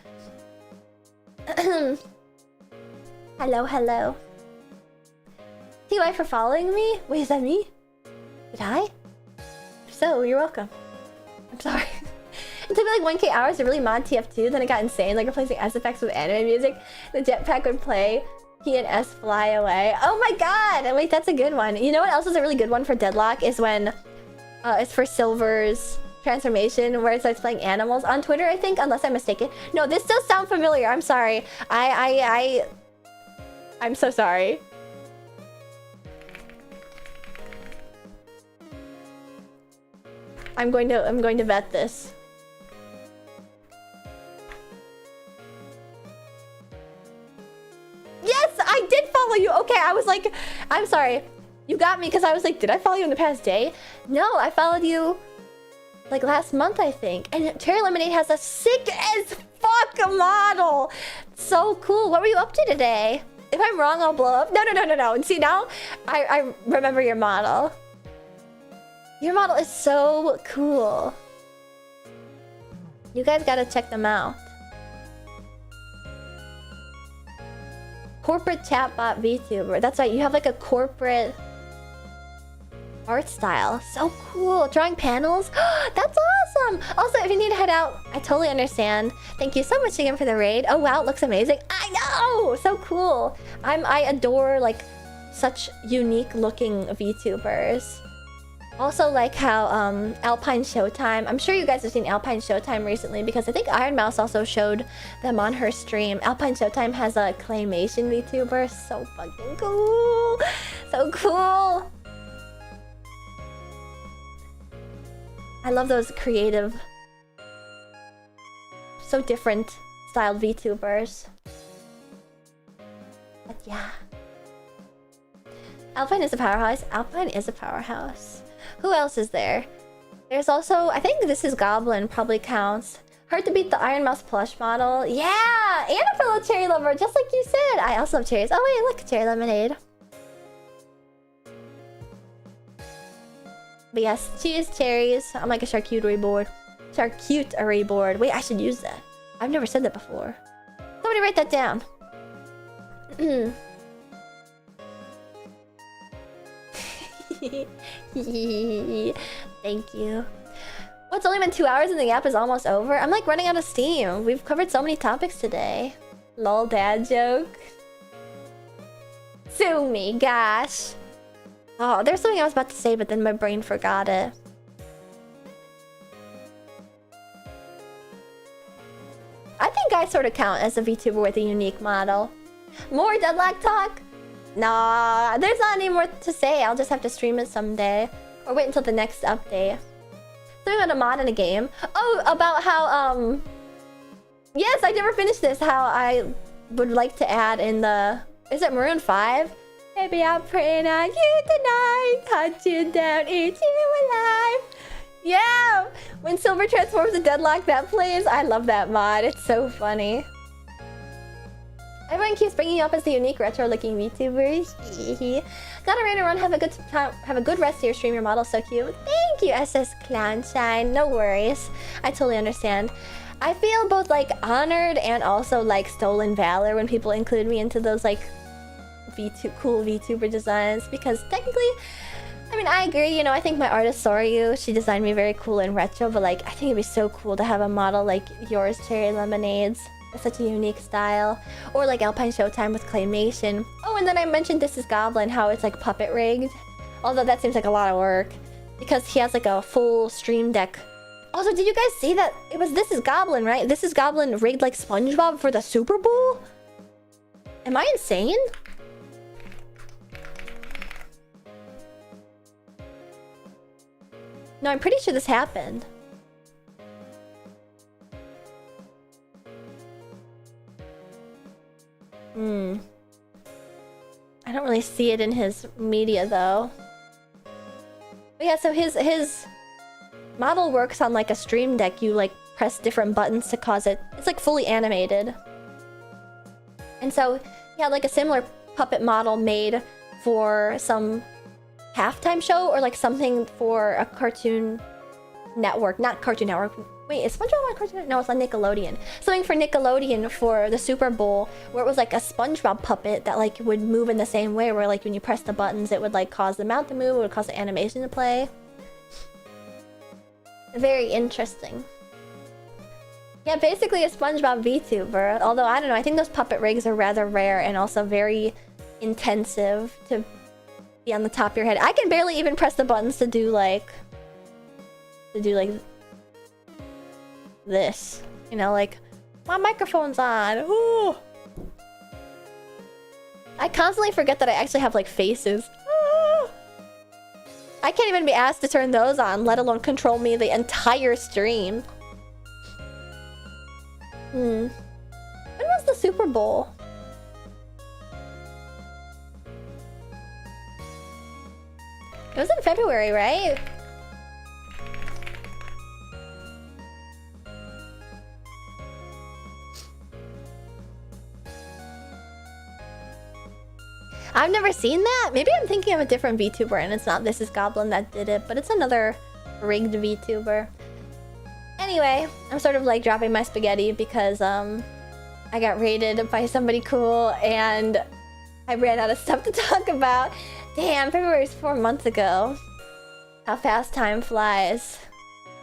Hello, hello. TY for following me? Wait, is that me? Did I? If so, you're welcome. I'm sorry. It took me like 1k hours to really mod TF2, then it got insane, like replacing S effects with anime music. The jetpack would play, P and S fly away. Oh my god! Wait, that's a good one. You know what else is a really good one for Deadlock? Is when it's for Silver's transformation, where it's like playing animals on Twitter, I think, unless I'm mistaken. No, this does sound familiar. I'm sorry. I'm so sorry. I'm going to vet this. Yes, I did follow you. Okay, I was like, I'm sorry. You got me because I was like, did I follow you in the past day? No, I followed you like last month, I think. And Cherry Lemonade has a sick as fuck model. So cool. What were you up to today? If I'm wrong, I'll blow up. No. And see, now I remember your model. Your model is so cool. You guys gotta check them out. Corporate chatbot VTuber. That's right, you have like a corporate art style. So cool. Drawing panels. That's awesome. Also, if you need to head out, I totally understand. Thank you so much again for the raid. Oh wow, it looks amazing. I know. So cool. I adore like such unique looking VTubers. Also like how Alpine Showtime. I'm sure you guys have seen Alpine Showtime recently because I think Iron Mouse also showed them on her stream. Alpine Showtime has a claymation VTuber. So fucking cool. So cool. I love those creative, so different styled VTubers. But yeah. Alpine is a powerhouse. Alpine is a powerhouse. Who else is there? There's also, I think this is Goblin, probably counts. Hard to beat the Iron Mouse plush model. Yeah! And a fellow cherry lover, just like you said. I also love cherries. Oh wait, look, cherry lemonade. But yes, cheese, cherries. I'm like a charcuterie board. Charcuterie board. Wait, I should use that. I've never said that before. Somebody write that down. Thank you. Oh, it's only been 2 hours and the app is almost over? I'm like running out of steam. We've covered so many topics today. Lol, dad joke. Sue me, gosh. Oh, there's something I was about to say, but then my brain forgot it. I think I sort of count as a VTuber with a unique model. More Deadlock talk? Nah, there's not any more to say. I'll just have to stream it someday. Or wait until the next update. Something about a mod in a game. Oh, about how, yes, I never finished this. How I would like to add in the... Is it Maroon 5? Maybe I'm praying on you tonight. Hunt you down, eat you alive. Yeah! When Silver transforms to Deadlock, that plays. I love that mod. It's so funny. Everyone keeps bringing you up as the unique retro-looking VTuber. Gotta rain and run. Have a good time. Have a good rest of your stream. Your model's so cute. Thank you, SS Clownshine. No worries. I totally understand. I feel both like honored and also like stolen valor when people include me into those like cool VTuber designs, because technically, I mean, I agree, you know, I think my artist Soryu, she designed me very cool and retro, but like I think it'd be so cool to have a model like yours, Cherry Lemonades. It's such a unique style. Or like Alpine Showtime with claymation. Oh, and then I mentioned This Is Goblin, how it's like puppet rigged. Although that seems like a lot of work, because he has like a full stream deck. Also, did you guys see that? It was This Is Goblin, right? This Is Goblin rigged like SpongeBob for the Super Bowl? Am I insane? No, I'm pretty sure this happened. I don't really see it in his media though. But yeah, so his model works on like a stream deck. You like press different buttons to cause it. It's like fully animated. And so he had like a similar puppet model made for some halftime show or like something for a Cartoon Network. Not Cartoon Network. Wait, is SpongeBob on Cartoon Network? No, it's on Nickelodeon. Something for Nickelodeon for the Super Bowl where it was like a SpongeBob puppet that like would move in the same way, where like when you press the buttons it would like cause the mouth to move, it would cause the animation to play. Very interesting. Yeah, basically a SpongeBob VTuber. Although, I don't know, I think those puppet rigs are rather rare and also very intensive to be on the top of your head. I can barely even press the buttons to do like this. You know, like, my microphone's on. Ooh. I constantly forget that I actually have like faces. Ooh. I can't even be asked to turn those on, let alone control me the entire stream. When was the Super Bowl? It was in February, right? I've never seen that. Maybe I'm thinking of a different VTuber and it's not This Is Goblin that did it, but it's another rigged VTuber. Anyway, I'm sort of like dropping my spaghetti because I got raided by somebody cool and I ran out of stuff to talk about. Damn, February was 4 months ago. How fast time flies.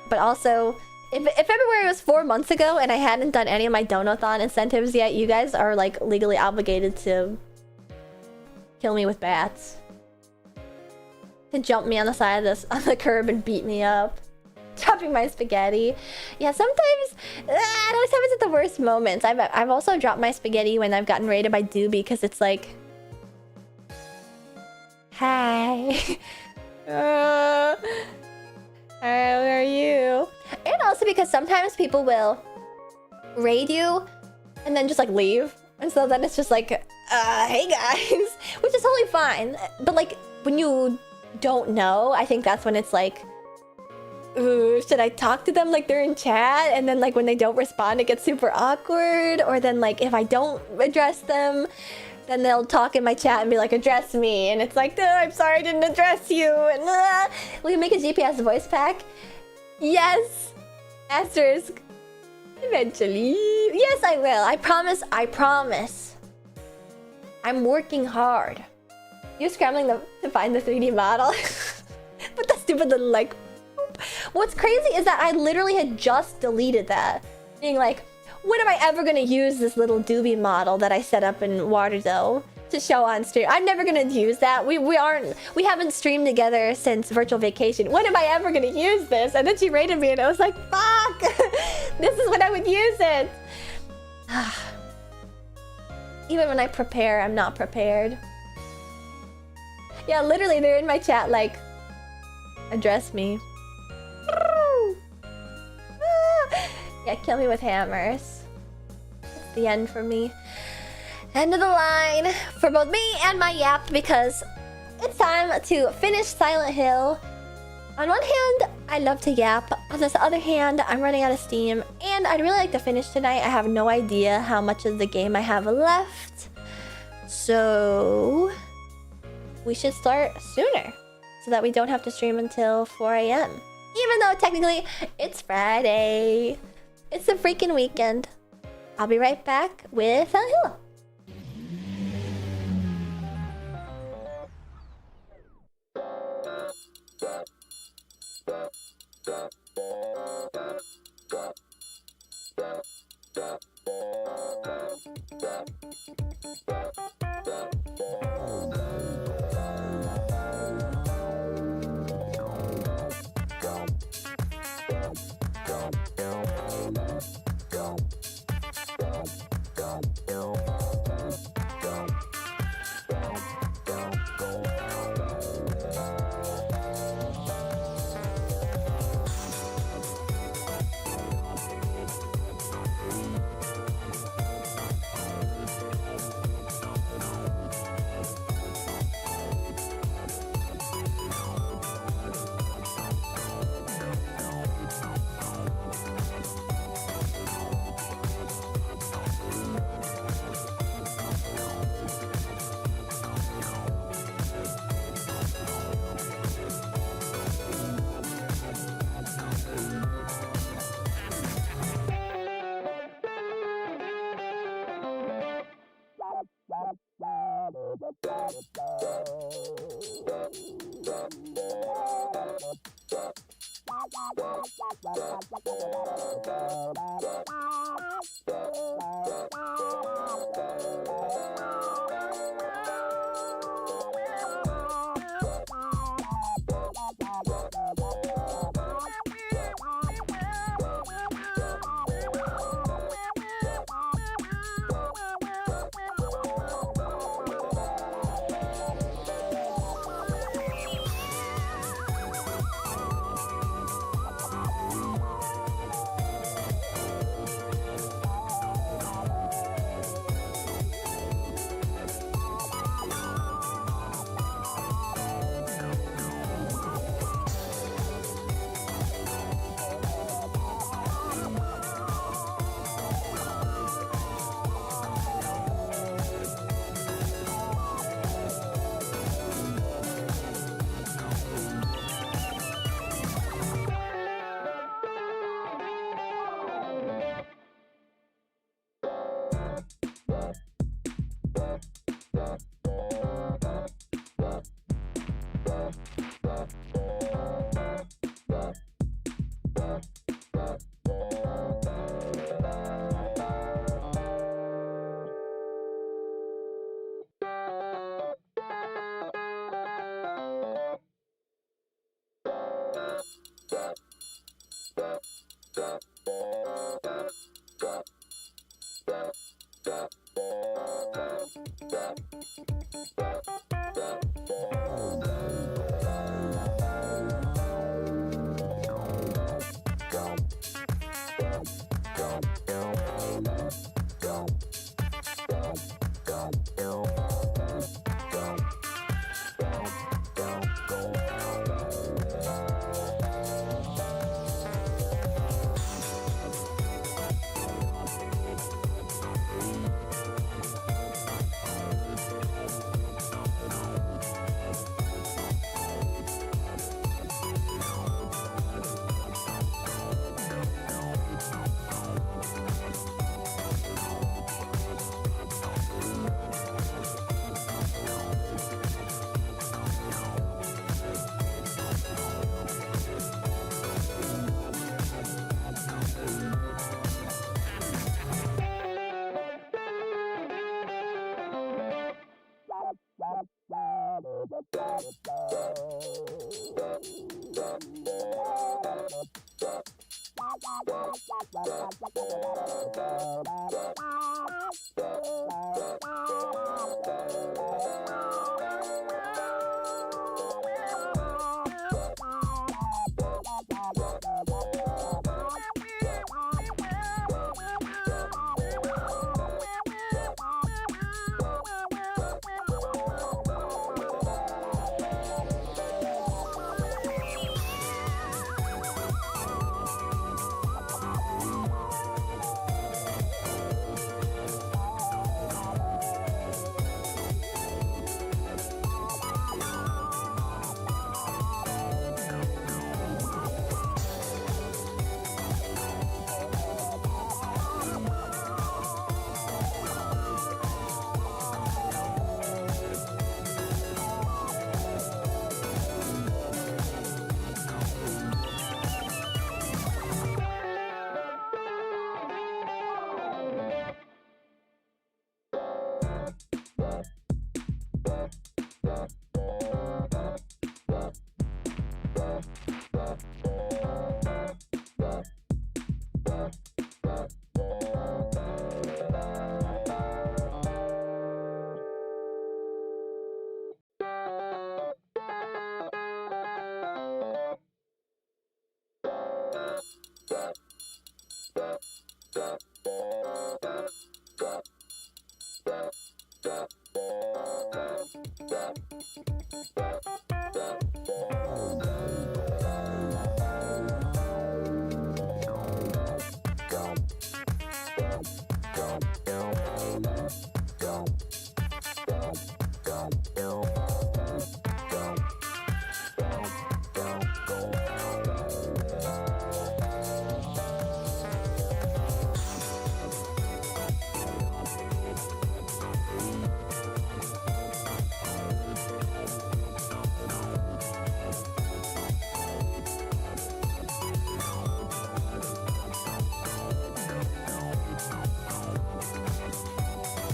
But also, if February was 4 months ago and I hadn't done any of my Donathon incentives yet, you guys are like legally obligated to kill me with bats. To jump me on the side of the curb and beat me up. Dropping my spaghetti. Yeah, sometimes it always happens at the worst moments. I've also dropped my spaghetti when I've gotten raided by Doobie because it's like, hi. How are you? And also because sometimes people will raid you and then just like leave. And so then it's just like, hey guys, which is totally fine. But like when you don't know, I think that's when it's like, ooh, should I talk to them like they're in chat? And then like when they don't respond, it gets super awkward. Or then like if I don't address them, then they'll talk in my chat and be like, address me. And it's like, I'm sorry I didn't address you. And will you make a GPS voice pack? Yes. Asterisk. Eventually. Yes, I will. I promise. I promise. I'm working hard. You're scrambling to find the 3D model. But the stupid little like... What's crazy is that I literally had just deleted that. Being like, when am I ever gonna use this little doobie model that I set up in Waterzo to show on stream? I'm never gonna use that. We haven't streamed together since virtual vacation. When am I ever gonna use this? And then she rated me and I was like, fuck! This is when I would use it. Even when I prepare, I'm not prepared. Yeah, literally, they're in my chat like, address me. Yeah, kill me with hammers. It's the end for me. End of the line for both me and my yap, because it's time to finish Silent Hill. On one hand, I love to yap. On this other hand, I'm running out of steam, and I'd really like to finish tonight. I have no idea how much of the game I have left. So we should start sooner so that we don't have to stream until 4 a.m. Even though technically it's Friday. It's a freaking weekend. I'll be right back with Silent Hill.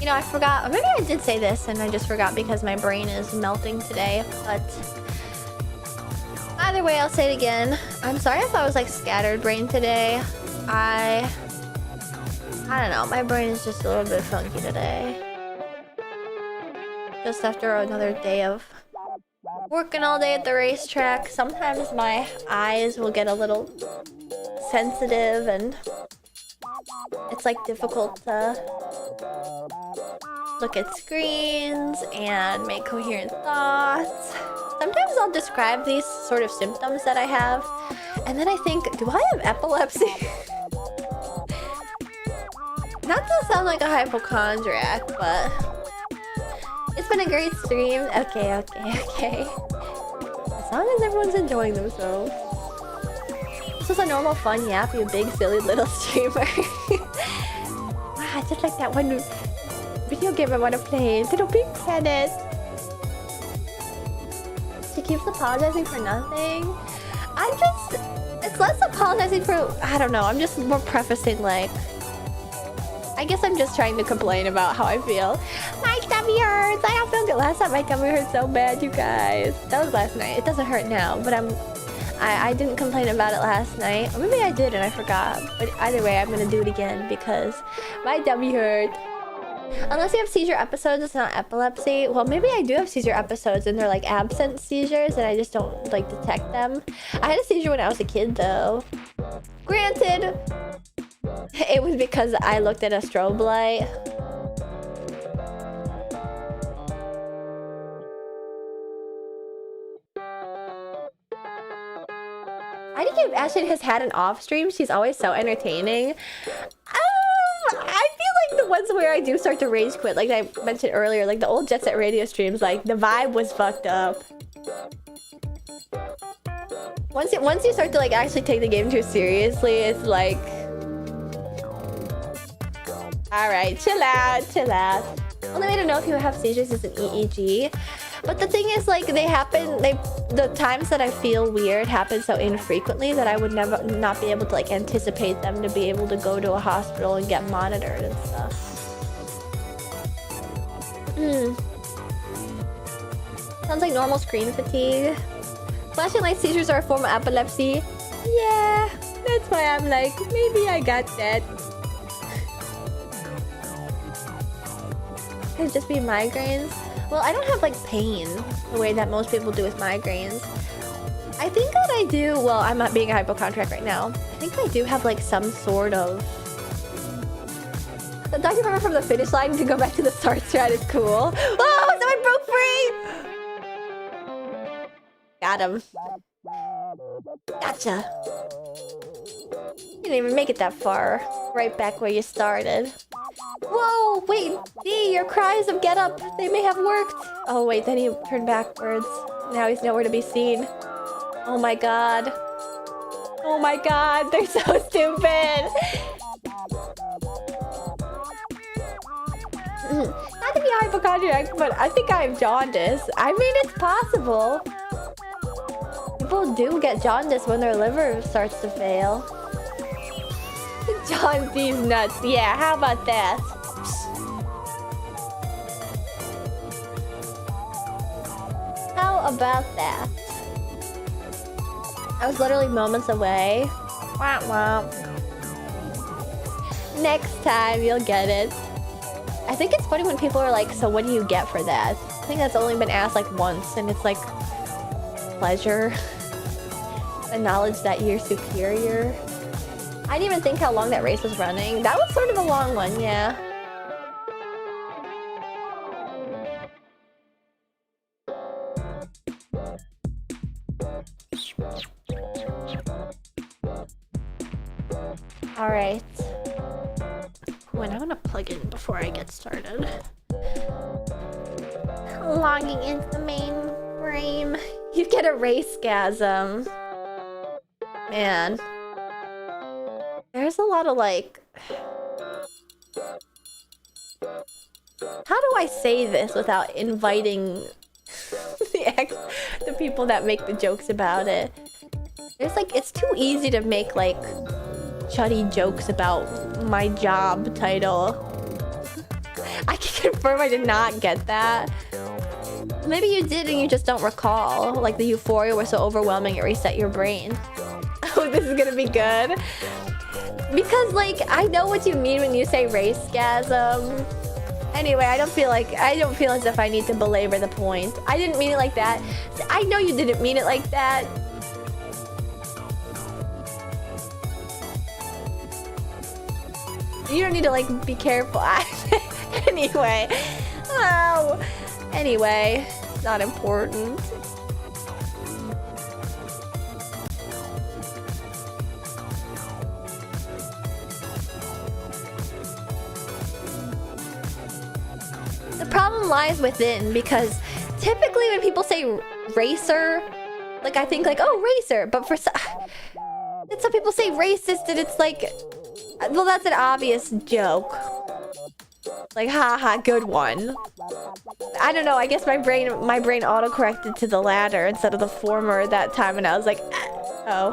You know, I forgot. Maybe I did say this and I just forgot because my brain is melting today. But either way, I'll say it again. I'm sorry if I was like scattered brain today. I don't know. My brain is just a little bit funky today. Just after another day of working all day at the racetrack, sometimes my eyes will get a little sensitive and it's like difficult to look at screens and make coherent thoughts. Sometimes I'll describe these sort of symptoms that I have and then I think, do I have epilepsy? Not to sound like a hypochondriac, but it's been a great stream. Okay. As long as everyone's enjoying themselves. This was a normal fun yap, you big silly little streamer. Just like that one video game I want to play, Little Big Planet. She keeps apologizing for nothing. It's less apologizing for, I don't know, I'm just more prefacing like, I guess I'm just trying to complain about how I feel. My tummy hurts. I don't feel good. Last time my tummy hurt so bad, you guys. That was last night. It doesn't hurt now, but I didn't complain about it last night. Or maybe I did and I forgot. But either way, I'm gonna do it again because my tummy hurt. Unless you have seizure episodes, it's not epilepsy. Well, maybe I do have seizure episodes and they're like absent seizures and I just don't like detect them. I had a seizure when I was a kid though. Granted, it was because I looked at a strobe light. I think Ashley has had an off stream. She's always so entertaining. I feel like the ones where I do start to rage quit, like I mentioned earlier, like the old Jet Set Radio streams, like the vibe was fucked up. Once you start to like actually take the game too seriously, it's like, all right, chill out. Only way to know if you have seizures is an EEG. But the thing is, like, the times that I feel weird happen so infrequently that I would not be able to like anticipate them to be able to go to a hospital and get monitored and stuff. Sounds like normal screen fatigue. Flashing light seizures are a form of epilepsy. Yeah, that's why I'm like, maybe I got that. Could just be migraines. Well, I don't have like pain the way that most people do with migraines. I think that I do. Well, I'm not being a hypochondriac right now. I think I do have like some sort of. The Dr. Pepper from the finish line to go back to the start strat is cool. Oh, someone broke free! Got him. Gotcha. You didn't even make it that far. Right back where you started. Whoa, wait, D, your cries of get up, they may have worked. Oh wait, then he turned backwards. Now he's nowhere to be seen. Oh my god. Oh my god, they're so stupid. Not to be a hypochondriac, but I think I have jaundice. I mean, it's possible. People do get jaundice when their liver starts to fail. John D's nuts. Yeah, how about that? How about that? I was literally moments away. Wah, wah. Next time, you'll get it. I think it's funny when people are like, so what do you get for that? I think that's only been asked like once, and it's like pleasure. The knowledge that you're superior. I didn't even think how long that race was running. That was sort of a long one, yeah. Alright. Wait, I'm gonna plug in before I get started. Logging into the main frame. You get a race-gasm. Man. There's a lot of like... How do I say this without inviting the people that make the jokes about it? There's like, it's too easy to make like chuddy jokes about my job title. I can confirm I did not get that. Maybe you did and you just don't recall. Like the euphoria was so overwhelming it reset your brain. Oh, this is gonna be good. Because like, I know what you mean when you say race-gasm. Anyway, I don't feel as if I need to belabor the point. I didn't mean it like that. I know you didn't mean it like that. You don't need to like be careful. Anyway. Oh. Anyway, it's not important. The problem lies within, because typically when people say racer, like I think like, oh, racer, but for some people say racist and it's like, well, that's an obvious joke. Like, haha, good one. I don't know, I guess my brain auto-corrected to the latter instead of the former at that time, and I was like, oh.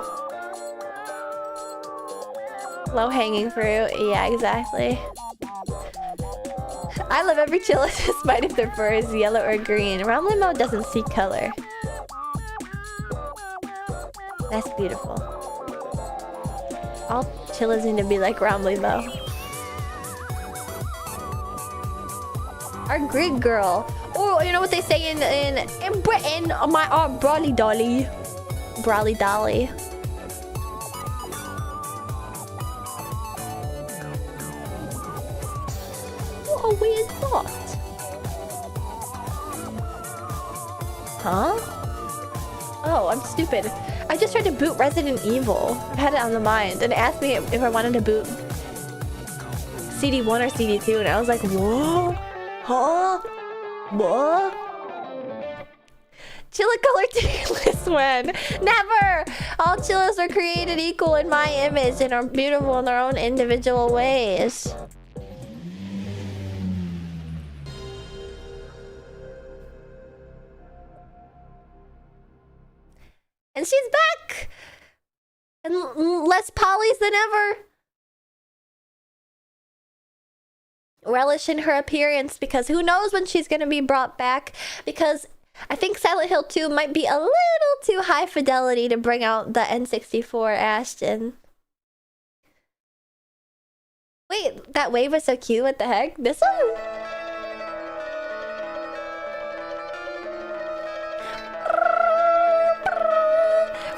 Low-hanging fruit, yeah, exactly. I love every chilla despite if their fur is yellow or green. Rumble mode doesn't see color. That's beautiful. All chillas need to be like Rumble mode. Our Greek girl. Oh, you know what they say in Britain? Our Brawly Dolly. Brawly Dolly. What a weird thought. Huh? Oh, I'm stupid. I just tried to boot Resident Evil. I've had it on the mind, and it asked me if I wanted to boot CD1 or CD2, and I was like, whoa? Huh? What? Chilla color tailess when? Never! All chillas are created equal in my image and are beautiful in their own individual ways. And she's back! And less polys than ever. Relish in her appearance, because who knows when she's gonna be brought back, because I think Silent Hill 2 might be a little too high fidelity to bring out the N64 Ashton. Wait, that wave was so cute. What the heck? This one?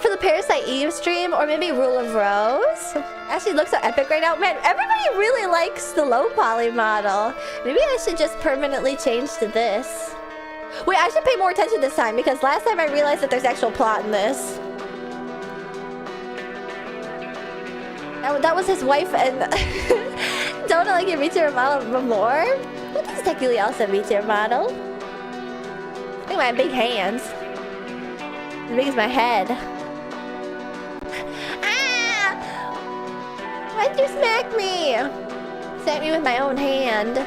For the Parasite Eve stream, or maybe Rule of Rose. Actually, looks so epic right now. Man, everybody really likes the low poly model. Maybe I should just permanently change to this. Wait, I should pay more attention this time, because last time I realized that there's actual plot in this. That was his wife and... Don't like your VTuber model more? Well, this is technically also a VTuber model. I think I have big hands. As big as my head. Ah! Why'd you smack me? Smack me with my own hand.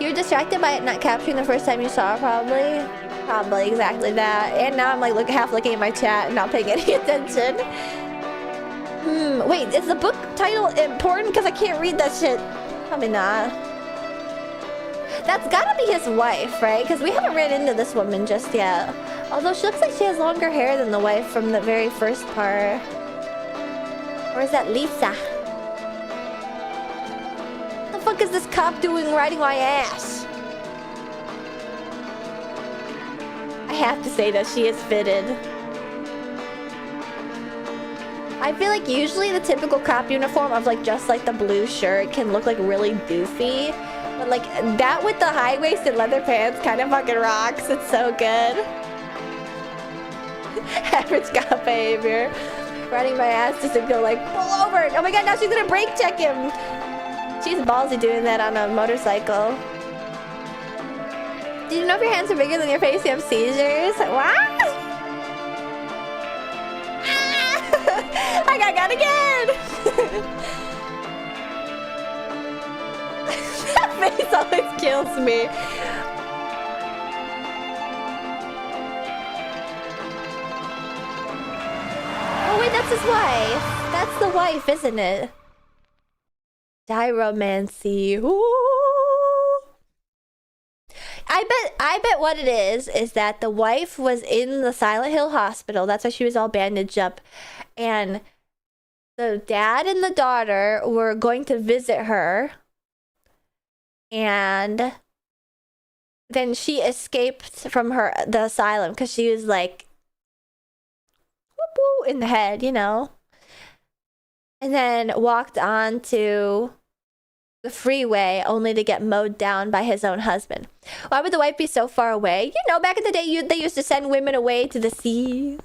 You were distracted by it not capturing the first time you saw it, probably. Probably exactly that. And now I'm like half looking at my chat and not paying any attention. Wait, is the book title important? Because I can't read that shit. Probably not. That's gotta be his wife, right? Because we haven't ran into this woman just yet. Although she looks like she has longer hair than the wife from the very first part. Or is that Lisa? What the fuck is this cop doing riding my ass? I have to say that she is fitted. I feel like usually the typical cop uniform of like just like the blue shirt can look like really doofy. But like that with the high-waisted leather pants kind of fucking rocks. It's so good. Average cop behavior. Riding my ass just to go like pull over. Oh my god, now she's gonna brake check him. She's ballsy doing that on a motorcycle. Did you know if your hands are bigger than your face, you have seizures? What? Ah! I got again! That face always kills me. Oh wait, that's his wife. That's the wife, isn't it? Diromancy. Ooh. I bet what it is that the wife was in the Silent Hill hospital. That's why she was all bandaged up. And the dad and the daughter were going to visit her. And then she escaped from the asylum because she was like whoop whoop in the head, you know. And then walked on to the freeway only to get mowed down by his own husband. Why would the wife be so far away? You know, back in the day, they used to send women away to the sea.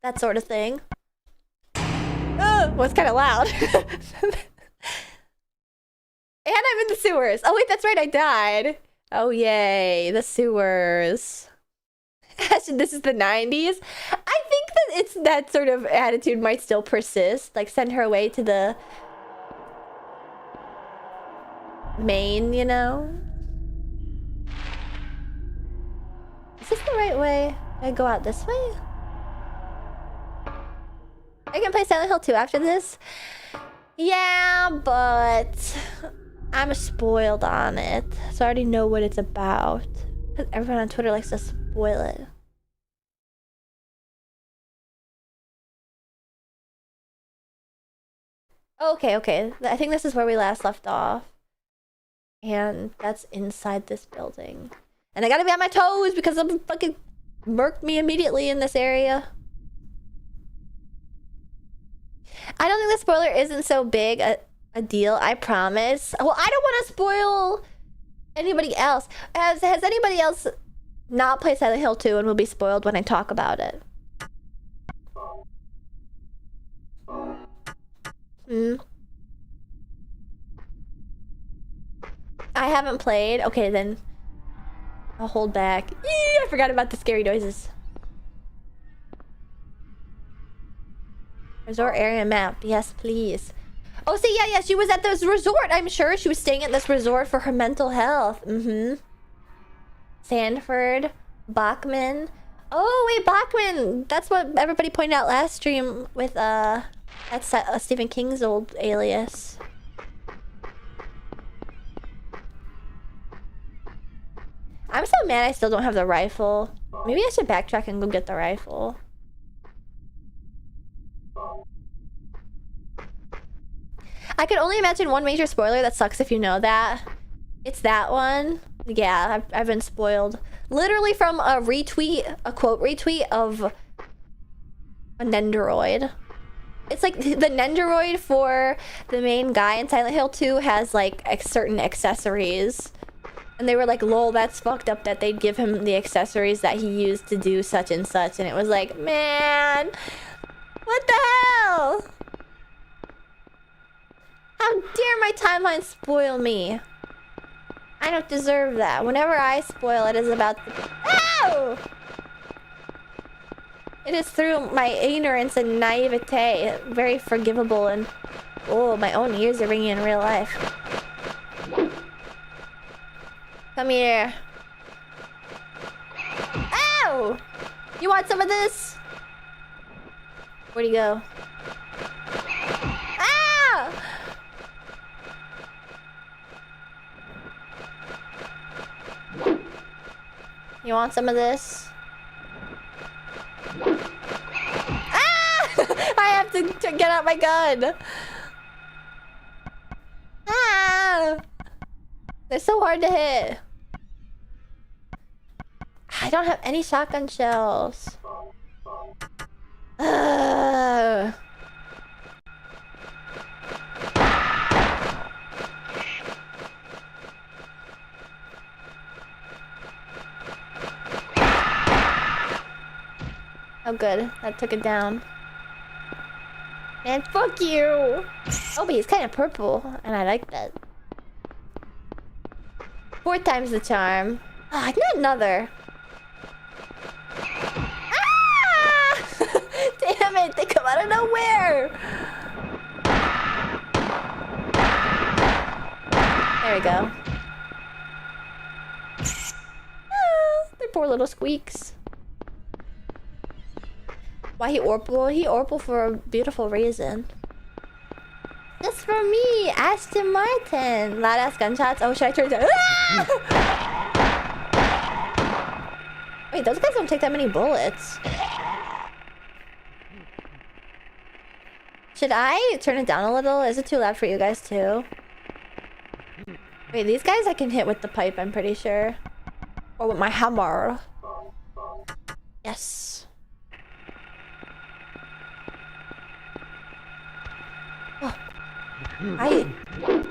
That sort of thing. Oh, well, it's kind of loud. And I'm in the sewers. Oh, wait, that's right, I died. Oh, yay, the sewers. This is the 90s. I think that it's that sort of attitude might still persist. Like, send her away to the main, you know? Is this the right way? I go out this way? I can play Silent Hill 2 after this? Yeah, but I'm spoiled on it. So I already know what it's about. Everyone on Twitter likes to spoil it. Okay. I think this is where we last left off. And that's inside this building. And I gotta be on my toes because someone fucking murked me immediately in this area. I don't think the spoiler isn't so big a deal, I promise. Well, I don't want to spoil anybody else. Has anybody else not played Silent Hill 2 and will be spoiled when I talk about it? I haven't played. Okay, then I'll hold back. Eee, I forgot about the scary noises. Resort area map. Yes, please. Oh, see, yeah, she was at this resort. I'm sure she was staying at this resort for her mental health. Sanford, Bachman. Oh, wait, Bachman. That's what everybody pointed out last stream with, that's Stephen King's old alias. I'm so mad I still don't have the rifle. Maybe I should backtrack and go get the rifle. I could only imagine one major spoiler that sucks if you know that. It's that one. Yeah, I've been spoiled. Literally from a retweet, a quote retweet of a Nendoroid. It's like the Nendoroid for the main guy in Silent Hill 2 has like certain accessories. And they were like, lol, that's fucked up that they'd give him the accessories that he used to do such and such. And it was like, man, what the hell? How dare my timeline spoil me? I don't deserve that. Whenever I spoil, it is about the... Ow! It is through my ignorance and naivete. Very forgivable and... Oh, my own ears are ringing in real life. Come here. Ow! You want some of this? Where'd he go? Ah! You want some of this? Ah! I have to get out my gun. Ah! They're so hard to hit. I don't have any shotgun shells. Ugh. Oh good, that took it down. Man, fuck you! Oh, but he's kind of purple, and I like that. 4 times the charm. Ah, not another. Ah! Damn it, they come out of nowhere! There we go. Ah, they're poor little squeaks. Why he Orple? He Orple for a beautiful reason. Just for me, Aston Martin. Loud ass gunshots. Oh, should I turn it? Ah! Wait, those guys don't take that many bullets. Should I turn it down a little? Is it too loud for you guys too? Wait, these guys I can hit with the pipe, I'm pretty sure. Or with my hammer. Yes. Oh. I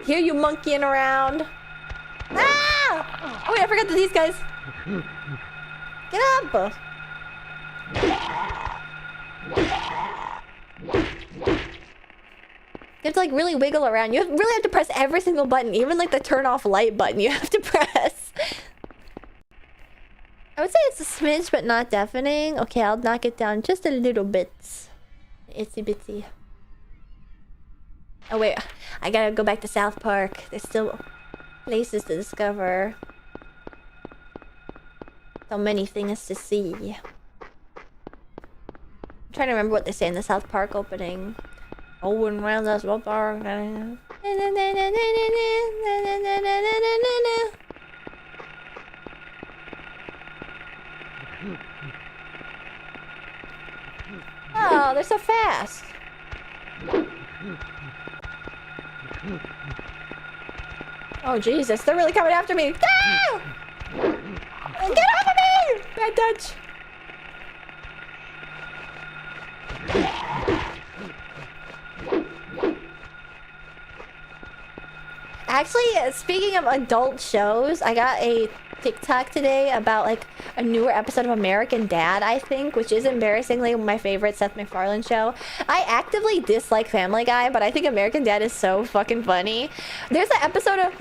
hear you monkeying around. Ah! Oh wait, I forgot that these guys. Get up! You have to like really wiggle around. You really have to press every single button, even like the turn off light button you have to press. I would say it's a smidge, but not deafening. Okay, I'll knock it down just a little bit. Itsy bitsy. Oh wait, I gotta go back to South Park. There's still places to discover. So many things to see. I'm trying to remember what they say in the South Park opening. Oh, and round us, what bar? Oh, they're so fast. Oh Jesus, they're really coming after me. Ah! Get off of me! Bad touch. Actually, speaking of adult shows, I got a TikTok today about like a newer episode of American Dad, I think, which is embarrassingly my favorite Seth MacFarlane show. I actively dislike Family Guy, but I think American Dad is so fucking funny. There's an episode of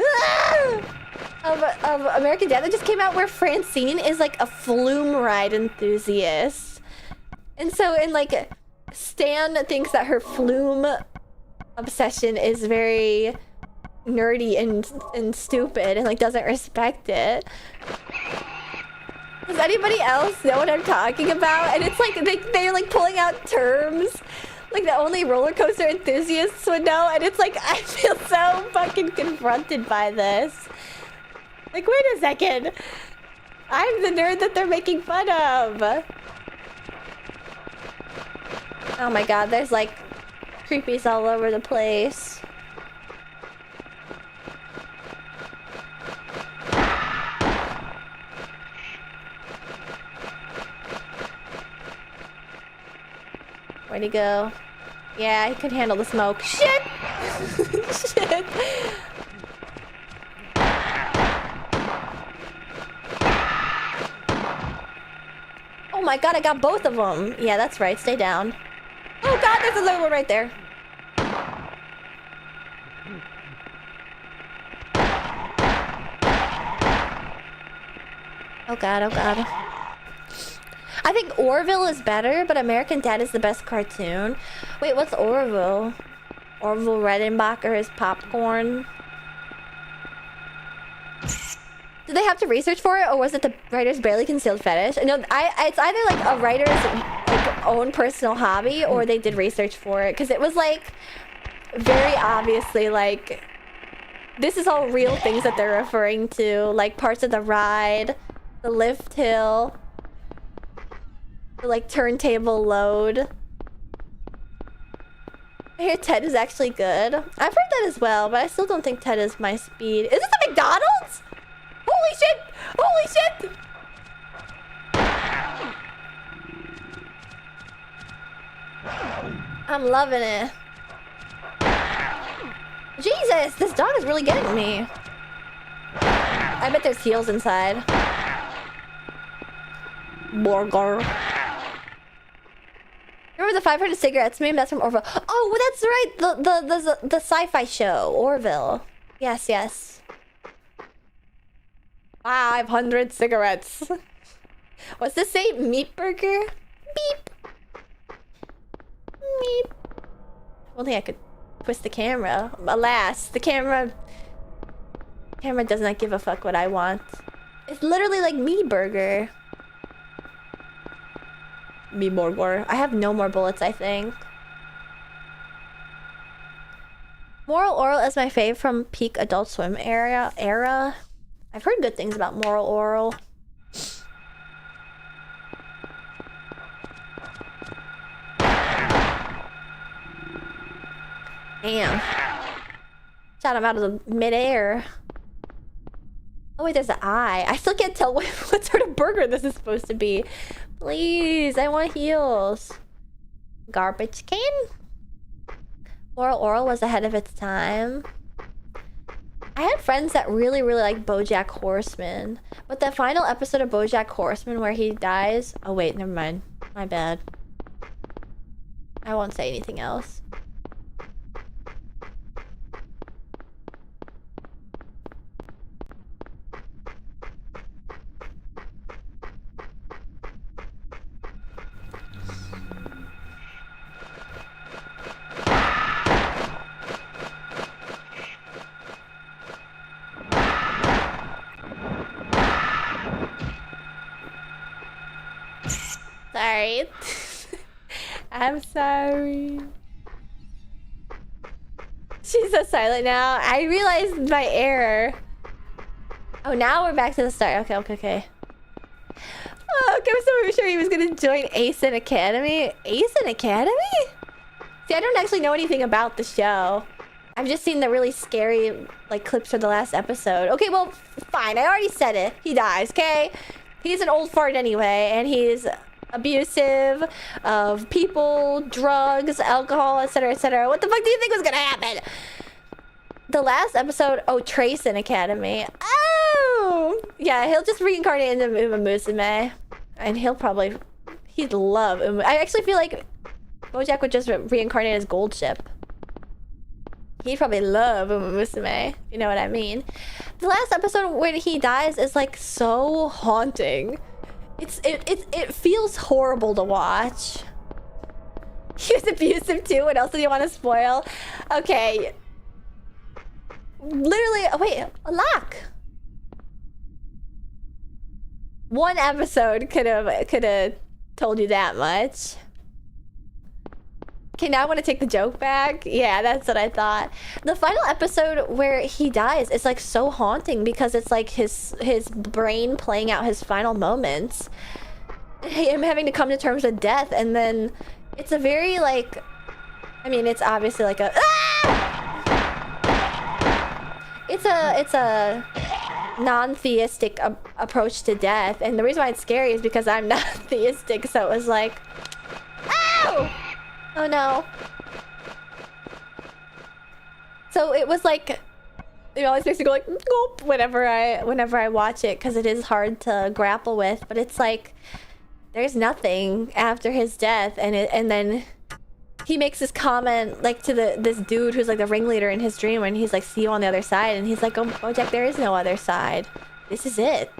American Dad that just came out where Francine is like a flume ride enthusiast. And so, and like, Stan thinks that her flume obsession is very nerdy and stupid and like doesn't respect it. Does anybody else know what I'm talking about? And it's like they're like pulling out terms like that only roller coaster enthusiasts would know, and it's like I feel so fucking confronted by this. Like, wait a second. I'm the nerd that they're making fun of. Oh my god, there's like creepies all over the place. Where'd he go? Yeah, he could handle the smoke. Shit! Shit! Oh my god, I got both of them. Yeah, that's right. Stay down. Oh god, there's another one right there. Oh god, oh god. I think Orville is better, but American Dad is the best cartoon. Wait, what's Orville? Orville Redenbacher is popcorn. Did they have to research for it, or was it the writer's barely concealed fetish? No, it's either like a writer's like own personal hobby, or they did research for it, because it was like very obviously like this is all real things that they're referring to, like parts of the ride, the lift hill. Like turntable load. I hear Ted is actually good. I've heard that as well, but I still don't think Ted is my speed. Is this a McDonald's? Holy shit! Holy shit! I'm loving it. Jesus, this dog is really getting me. I bet there's heels inside. Burger. Remember the 500 cigarettes meme? That's from Orville. Oh, well, that's right. The sci-fi show, Orville. Yes, yes. 500 cigarettes. What's this say? Meat burger? Beep. Meep. Only I could twist the camera. Alas, the camera does not give a fuck what I want. It's literally like me burger. Me burger. I have no more bullets, I think. Moral Oral is my fave from peak Adult Swim era. I've heard good things about Moral Oral. Damn. Shot him out of the midair. Oh wait, there's an eye. I still can't tell what sort of burger this is supposed to be. Please, I want heels. Garbage can? Moral Oral was ahead of its time. I had friends that really like BoJack Horseman. But the final episode of BoJack Horseman where he dies... Oh wait, never mind. My bad. I won't say anything else. Sorry. I'm sorry. She's so silent now. I realized my error. Oh, now we're back to the start. Okay. Oh, okay, I was so sure he was gonna join Ace in Academy. Ace in Academy? See, I don't actually know anything about the show. I've just seen the really scary, like, clips for the last episode. Okay, well, fine. I already said it. He dies, okay? He's an old fart anyway, and he's abusive of people, drugs, alcohol, etc., etc. What the fuck do you think was gonna happen? The last episode, oh, Trace in Academy. Oh! Yeah, he'll just reincarnate into Uma Musume. And he'd love Uma. I actually feel like BoJack would just reincarnate as Gold Ship. He'd probably love Uma Musume, if you know what I mean. The last episode when he dies is like so haunting. It feels horrible to watch. He was abusive too. What else did you want to spoil? Okay. Literally, oh wait, a lock. One episode could have told you that much. Okay, now I want to take the joke back. Yeah, that's what I thought. The final episode where he dies is like so haunting because it's like his brain playing out his final moments. Him having to come to terms with death, and then it's a very like, I mean, it's obviously like a it's a non-theistic approach to death, and the reason why it's scary is because I'm not theistic, so it was like, ow! Oh no. So it was like, it always makes me go like, gulp, whenever I watch it, because it is hard to grapple with, but it's like, there's nothing after his death, and then he makes this comment like to this dude who's like the ringleader in his dream, and he's like, see you on the other side, and he's like, oh Jack, there is no other side. This is it.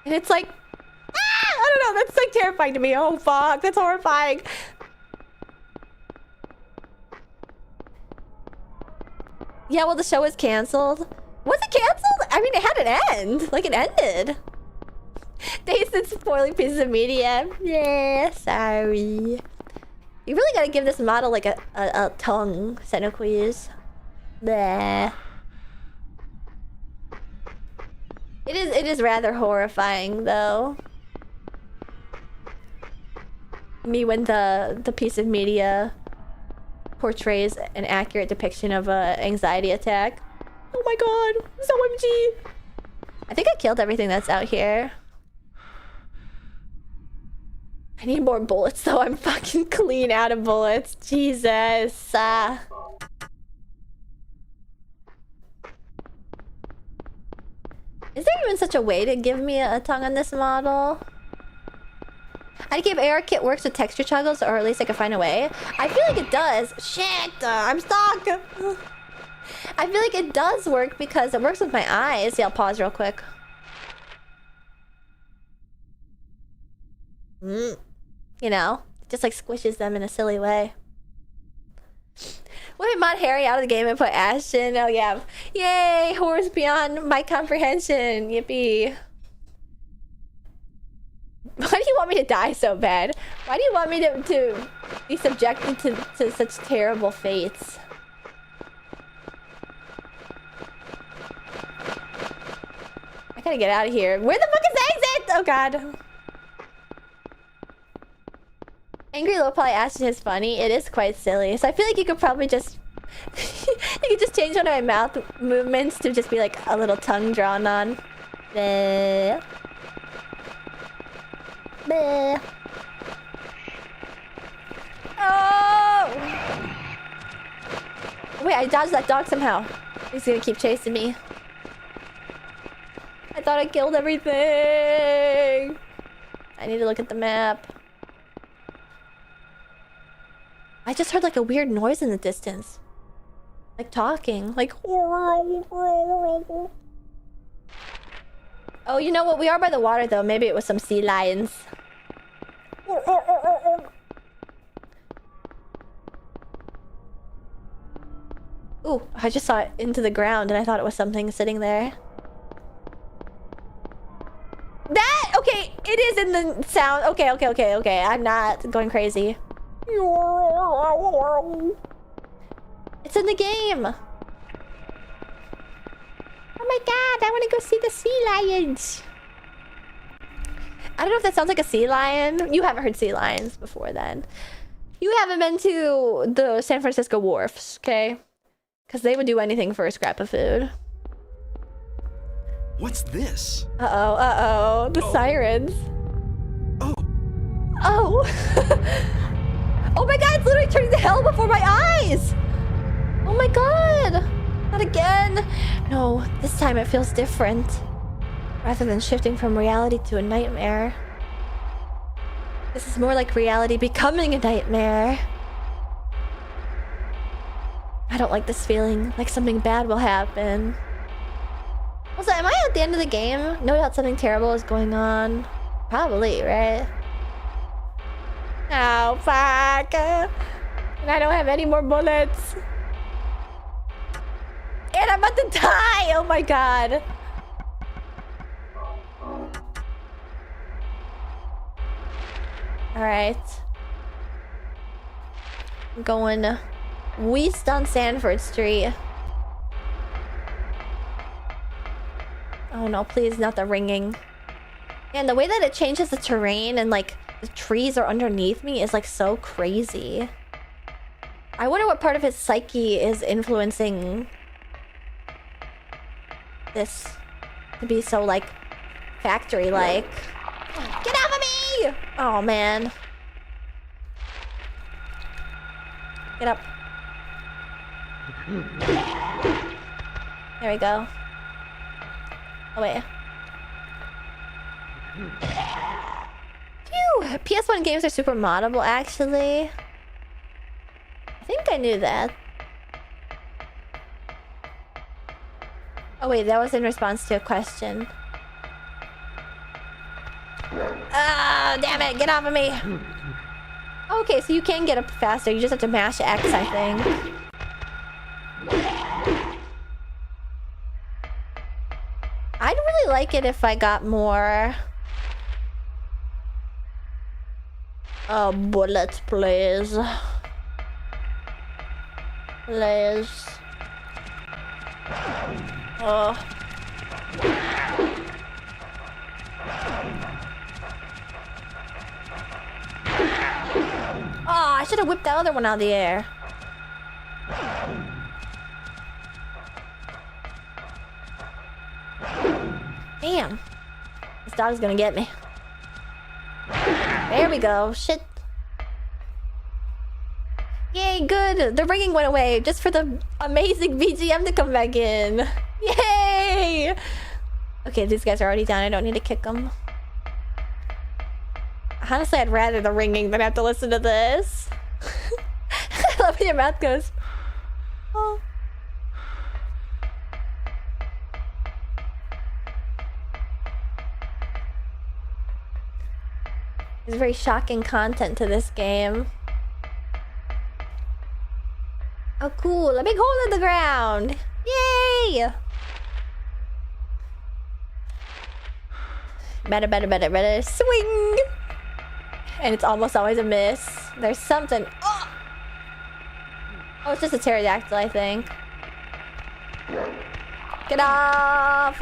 And it's like, I don't know, that's like terrifying to me. Oh fuck, that's horrifying. Yeah, well, the show was canceled. Was it canceled? I mean, it had an end. Like, it ended. Tasted spoiling pieces of media. Yeah, sorry. You really gotta give this model, like, a tongue, Xenoquiz. Bleh. It is rather horrifying, though. Me when the piece of media portrays an accurate depiction of a anxiety attack. Oh my god, it's OMG. I think I killed everything that's out here. I need more bullets though. I'm fucking clean out of bullets. Jesus. Is there even such a way to give me a tongue on this model? I'd give AR kit works with texture toggles, or at least I could find a way. I feel like it does. Shit, I'm stuck. I feel like it does work because it works with my eyes. Yeah, I'll pause real quick. You know, just like squishes them in a silly way. What if mod Harry out of the game and put Ashton? Oh yeah. Yay, horrors beyond my comprehension. Yippee. Why do you want me to die so bad? Why do you want me to be subjected to such terrible fates? I gotta get out of here. Where the fuck is the exit? Oh god. Angry Low probably Ashton is funny. It is quite silly. So I feel like you could probably just you could just change one of my mouth movements to just be like a little tongue drawn on. Bleh. Bleh. Oh! Wait, I dodged that dog somehow. He's gonna keep chasing me. I thought I killed everything. I need to look at the map. I just heard like a weird noise in the distance. Like talking. Like... Oh, you know what? We are by the water though. Maybe it was some sea lions. Ooh, I just saw it into the ground and I thought it was something sitting there. That! Okay, it is in the sound. Okay. I'm not going crazy. It's in the game. Oh my god, I want to go see the sea lions. I don't know if that sounds like a sea lion. You haven't heard sea lions before then. You haven't been to the San Francisco wharfs, okay? Because they would do anything for a scrap of food. What's this? Uh-oh. The sirens. Oh. Oh my god, it's literally turning to hell before my eyes! Oh my god! Not again! No, this time it feels different. Rather than shifting from reality to a nightmare. This is more like reality becoming a nightmare. I don't like this feeling, like something bad will happen. Also, am I at the end of the game? No doubt something terrible is going on. Probably, right? Oh, fuck. And I don't have any more bullets. And I'm about to die! Oh my god. Alright. I'm going west on Sanford Street. Oh no, please, not the ringing. And the way that it changes the terrain and like the trees are underneath me is like so crazy. I wonder what part of his psyche is influencing this to be so like factory-like. Get off of me! Oh man. Get up. There we go. Oh wait. Phew! PS1 games are super moddable actually. I think I knew that. Oh wait, that was in response to a question. Ah, damn it, get off of me! Okay, so you can get up faster, you just have to mash X, I think. I'd really like it if I got more... bullets, please. Please. Oh. Oh, I should have whipped that other one out of the air. Damn. This dog's gonna get me. There we go. Shit. Yay, good. The ringing went away just for the amazing BGM to come back in. Yay! Okay, these guys are already down. I don't need to kick them. Honestly, I'd rather the ringing than have to listen to this. I love when your mouth goes. Oh. There's very shocking content to this game. Oh cool, a big hole in the ground! Yay! Better, swing! And it's almost always a miss. There's something. Oh, it's just a pterodactyl, I think. Get off!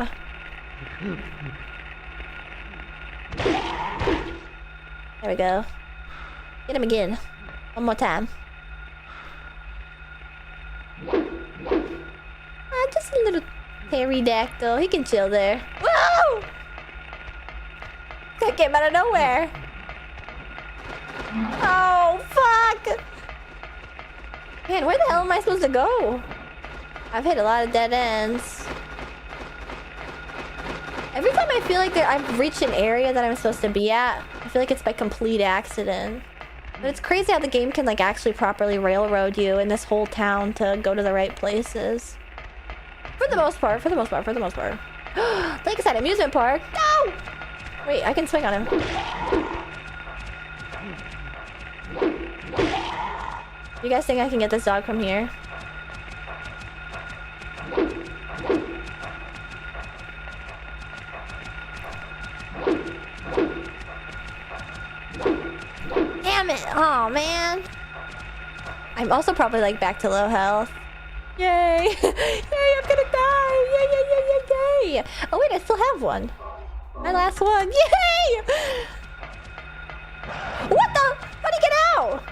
There we go. Get him again. One more time. Just a little pterodactyl. He can chill there. Whoa! That came out of nowhere. Oh, fuck! Man, where the hell am I supposed to go? I've hit a lot of dead ends. Every time I feel like I've reached an area that I'm supposed to be at, I feel like it's by complete accident. But it's crazy how the game can like actually properly railroad you in this whole town to go to the right places. For the most part. Lakeside amusement park. No! Wait, I can swing on him. You guys think I can get this dog from here? Damn it! Oh man! I'm also probably like back to low health. Yay! Yay! I'm gonna die! Yay! Oh wait, I still have one. My last one. Yay! What the? How'd he get out?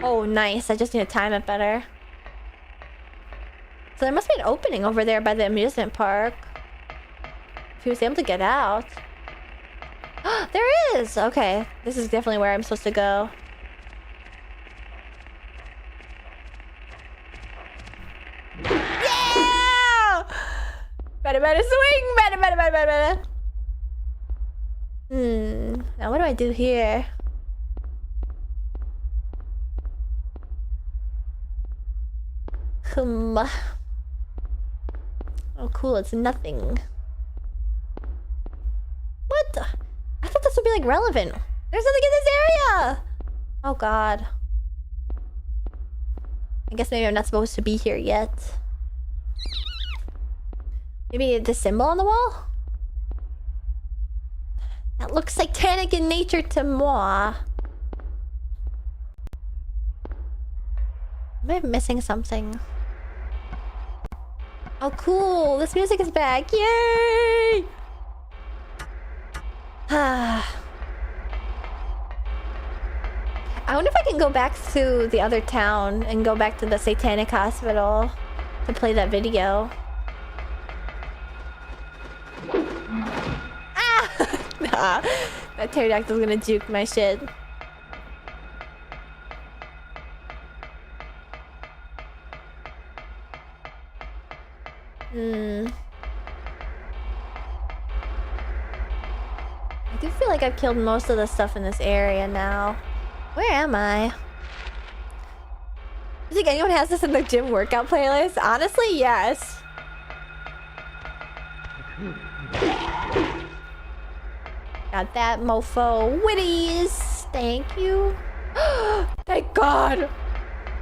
Oh, nice. I just need to time it better. So there must be an opening over there by the amusement park. If he was able to get out. There is! Okay. This is definitely where I'm supposed to go. Yeah! Better swing! Better. Now what do I do here? Oh cool, it's nothing. What the? I thought this would be like relevant. There's nothing in this area! Oh god. I guess maybe I'm not supposed to be here yet. Maybe the symbol on the wall? That looks satanic in nature to moi. Am I missing something? Oh, cool. This music is back. Yay! I wonder if I can go back to the other town and go back to the satanic hospital to play that video. Ah! Nah, that pterodactyl's gonna juke my shit. I do feel like I've killed most of the stuff in this area now. Where am I? Do you think anyone has this in their gym workout playlist? Honestly, yes. Got that mofo. Witties! Thank you. Thank God!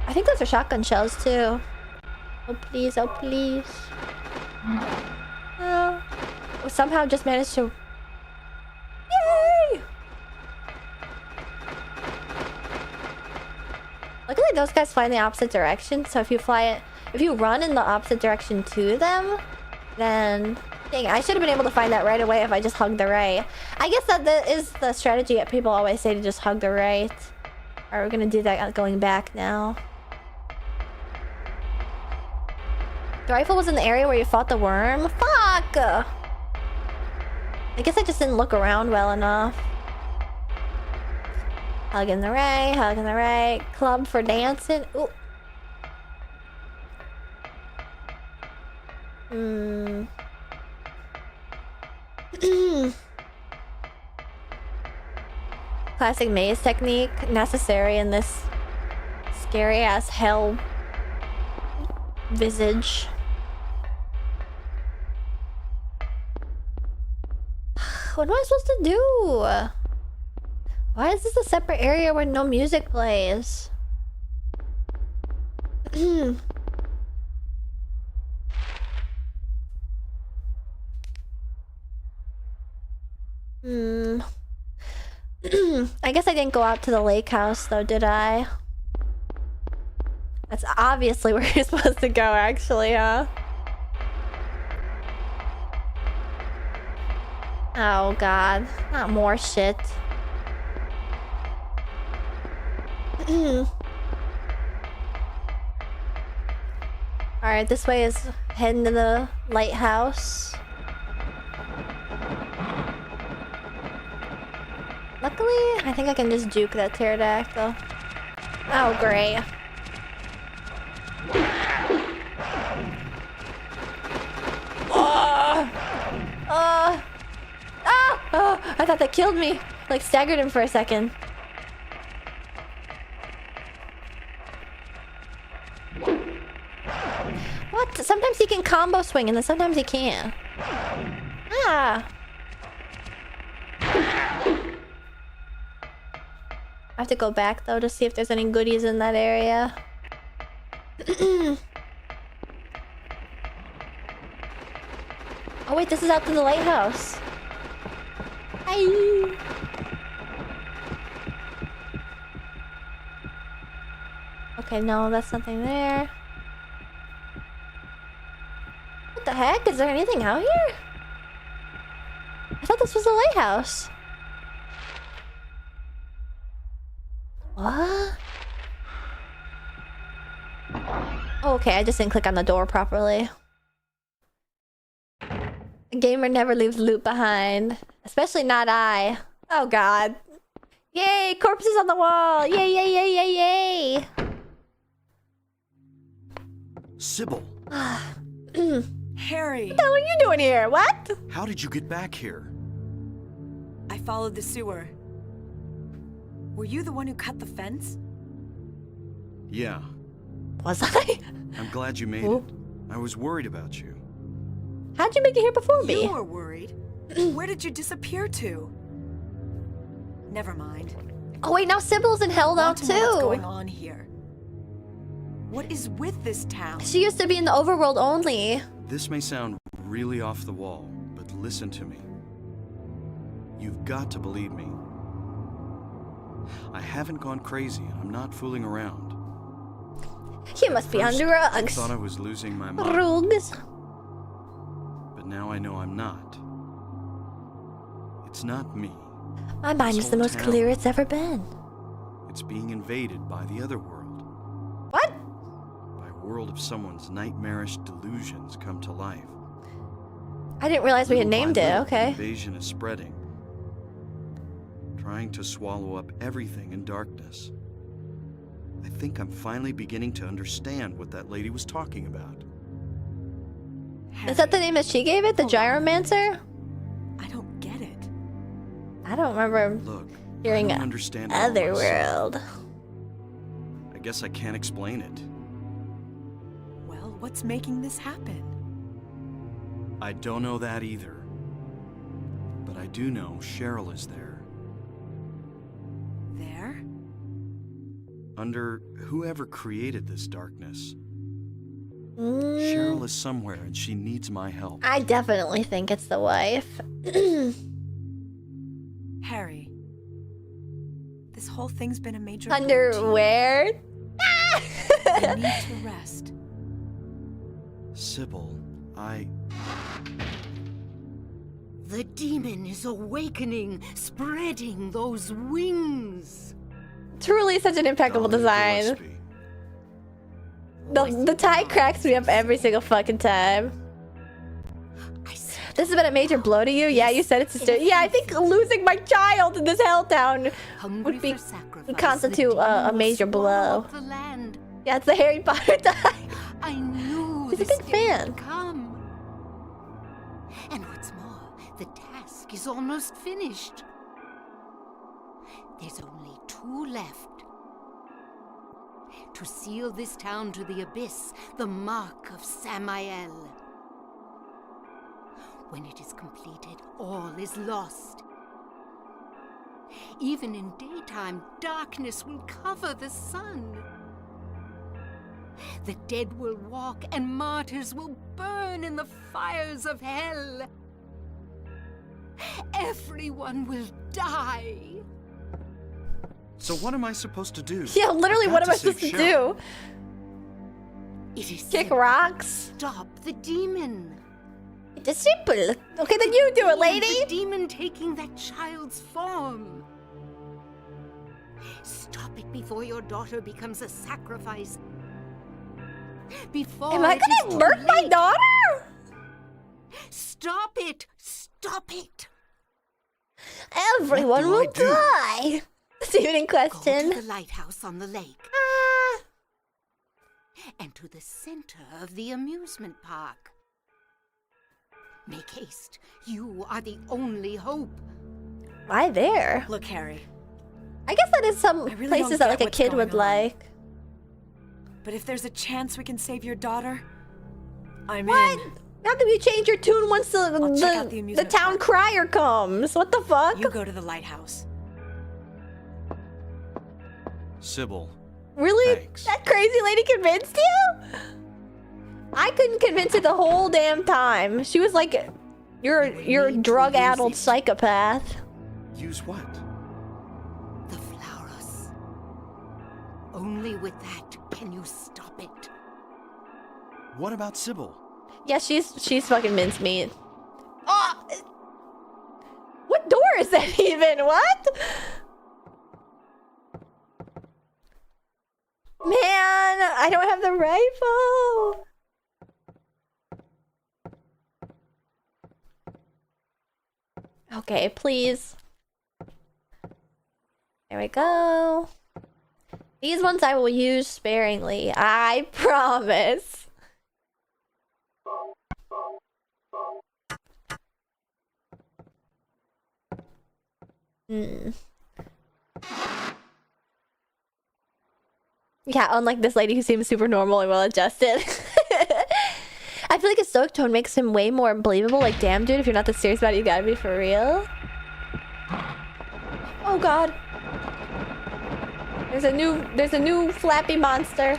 I think those are shotgun shells too. Oh please, oh please. Oh. We somehow just managed to... Yay! Luckily those guys fly in the opposite direction, so if you run in the opposite direction to them, then... Dang, I should have been able to find that right away if I just hugged the right. I guess that is the strategy that people always say, to just hug the right. Alright, we're gonna do that going back now. The rifle was in the area where you fought the worm? Fuck! I guess I just didn't look around well enough. Hugging the right, hugging the right. Club for dancing. Ooh. Classic maze technique. Necessary in this scary ass hell visage. What am I supposed to do? Why is this a separate area where no music plays? I guess I didn't go out to the lake house though, did I? That's obviously where you're supposed to go, actually, huh? Oh god, not more shit. Alright, this way is heading to the lighthouse. Luckily, I think I can just juke that pterodactyl. Oh, great. Oh, I thought that killed me. Like, staggered him for a second. What? Sometimes he can combo swing and then sometimes he can't. Ah. I have to go back though to see if there's any goodies in that area. Oh wait, this is out to the lighthouse. Hi. Okay, no, that's nothing there. What the heck? Is there anything out here? I thought this was a lighthouse. What? Oh, okay, I just didn't click on the door properly. A gamer never leaves loot behind. Especially not I. Oh god. Yay! Corpses on the wall! Yay, yay, yay, yay, yay! Sybil. Harry! What the hell are you doing here? What? How did you get back here? I followed the sewer. Were you the one who cut the fence? Yeah. Was I? I'm glad you made it. I was worried about you. How'd you make it here before me? You were worried. Where did you disappear to? Never mind. Oh wait, now Sybil's in hell now Want to know what's too. going on here? What is with this town? She used to be in the overworld only. This may sound really off the wall, but listen to me. You've got to believe me. I haven't gone crazy, and I'm not fooling around. You must be on First, I drugs. thought I was losing my mind, Drugs. but now I know I'm not. It's not me. My mind is the most town. clear it's ever been. It's being invaded by the other world. What? By a world of someone's nightmarish delusions come to life. I didn't realize we had Little by named it. little, Okay. The invasion is spreading, trying to swallow up everything in darkness. I think I'm finally beginning to understand what that lady was talking about. Is that the name that she gave it? The Gyromancer? I don't get it. I don't remember Look, hearing I don't understand it all myself. Otherworld. I guess I can't explain it. Well, what's making this happen? I don't know that either. But I do know Cheryl is there. There? Under whoever created this darkness. Mm, Cheryl is somewhere and she needs my help. I definitely think it's the wife. Harry. This whole thing's been a major Underwear? I need to rest. Sybil, The demon is awakening, spreading those wings. Truly such an impeccable Dr. design. Gillespie. The tie cracks me up every single fucking time. This has been a major blow to you? Yeah, you said it's a yeah, I think losing my child in this helltown would be constitute a major blow. The land. Yeah, it's the Harry Potter tie. I knew He's a this big day fan. would come. And what's more, the task is almost finished. There's only 2 left. To seal this town to the abyss, the mark of Samael. When it is completed, all is lost. Even in daytime, darkness will cover the sun. The dead will walk and martyrs will burn in the fires of hell. Everyone will die. So what am I supposed to do? Yeah, literally, I've what got am I save supposed to Cheryl. do? It is Kick simple. rocks? Stop the demon. It's simple. Okay, then you do it, The lady. demon taking that child's form. Stop it before your daughter becomes a sacrifice. Before Am I it is gonna too murk my late. daughter? Stop it! Stop it! Everyone do will I do? die. Steven Go question. to the lighthouse on the lake. And to the center of the amusement park. Make haste. You are the only hope. Why there? Look, Harry. I guess that is some I really places don't that get like a what's kid going would on. like. But if there's a chance we can save your daughter, I'm What? in. How come you change your tune once check out the the amusement town park. crier comes? What the fuck? You go to the lighthouse. Sybil, Really? Thanks. That crazy lady convinced you? I couldn't convince her the whole damn time. She was like, you're a need to drug-addled use it. psychopath. use what? The flowers. Only with that can you stop it. What about Sybil? Yeah, she's fucking mincemeat. Oh! What door is that even? What? Man, I don't have the rifle. Okay, please. There we go. These ones I will use sparingly. I promise. Yeah, unlike this lady who seems super normal and well adjusted. I feel like a stoic tone makes him way more believable. Like, damn, dude, if you're not this serious about it, you gotta be for real. Oh god. There's a new flappy monster.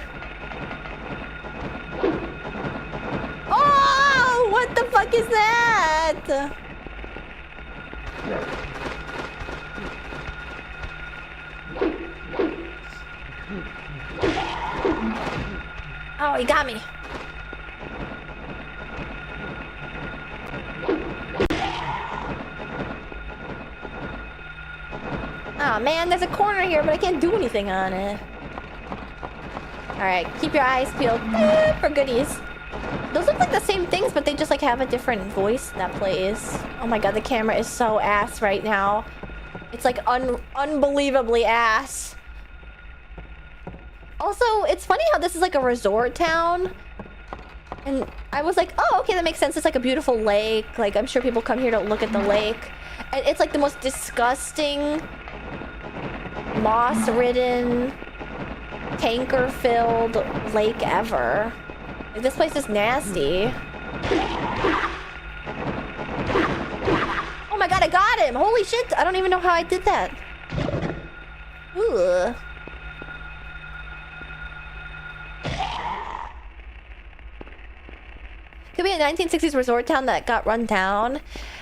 Oh, what the fuck is that? Oh, he got me. Oh man, there's a corner here, but I can't do anything on it. Alright, keep your eyes peeled for goodies. Those look like the same things, but they just like have a different voice that plays. Oh my god, the camera is so ass right now. It's like unbelievably ass. Also, it's funny how this is like a resort town. And I was like, oh, okay, that makes sense. It's like a beautiful lake. Like, I'm sure people come here to look at the lake. And it's like the most disgusting, moss-ridden, tanker-filled lake ever. Like, this place is nasty. Oh my god, I got him! Holy shit! I don't even know how I did that. Ugh. Could be a 1960s resort town that got run down.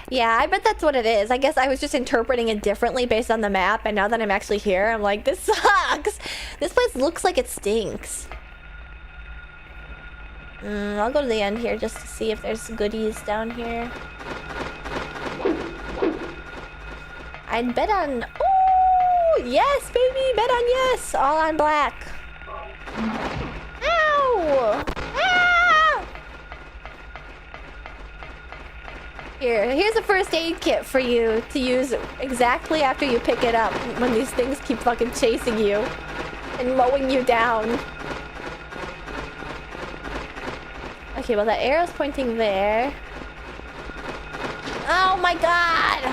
Yeah, I bet that's what it is. I guess I was just interpreting it differently based on the map, and now that I'm actually here, I'm like, this sucks! This place looks like it stinks. I'll go to the end here just to see if there's goodies down here. I'd bet on... Oh, yes, baby! Bet on yes! All on black. Ow! Ah! Here's a first aid kit for you to use exactly after you pick it up when these things keep fucking chasing you and mowing you down. Okay, well that arrow's pointing there. Oh my god!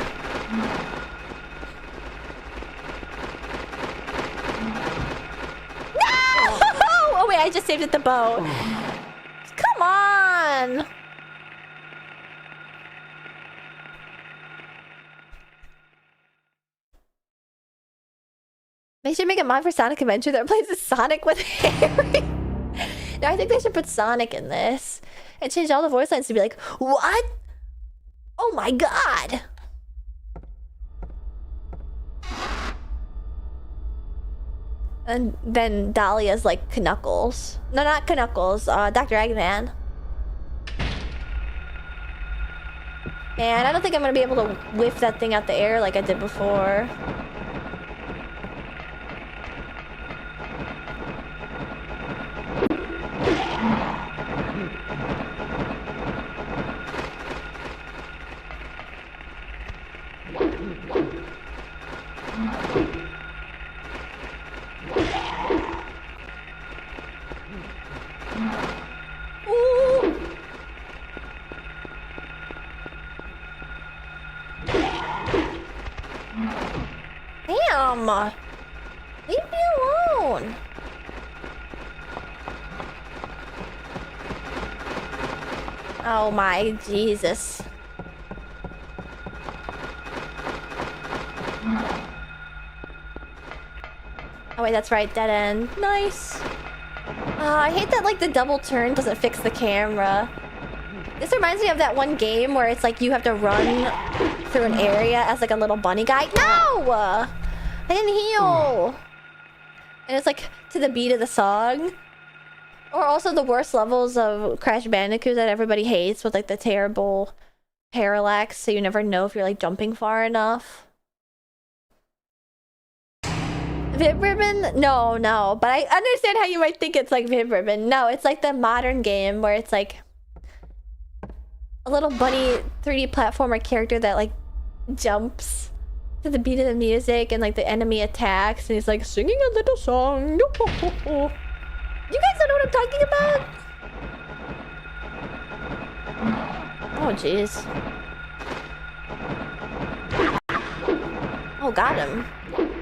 No! Oh wait, I just saved it the boat. Come on! They should make a mod for Sonic Adventure that replaces Sonic with Harry. No, I think they should put Sonic in this and change all the voice lines to be like, what? Oh my god! And then Dahlia's like Knuckles. No, not Knuckles. Dr. Eggman. And I don't think I'm gonna be able to whiff that thing out the air like I did before. Ooh. Damn! Leave me alone! Oh my Jesus. Oh wait, that's right, dead end. Nice! I hate that like the double turn doesn't fix the camera. This reminds me of that one game where it's like you have to run through an area as like a little bunny guy. No! I didn't heal! And it's like to the beat of the song. Or also the worst levels of Crash Bandicoot that everybody hates with like the terrible parallax, so you never know if you're like jumping far enough. Vib Ribbon? No, but I understand how you might think it's like Vib Ribbon. No, it's like the modern game where it's like a little bunny 3D platformer character that like jumps to the beat of the music and like the enemy attacks and he's like singing a little song. You guys don't know what I'm talking about? Oh, jeez. Oh, got him.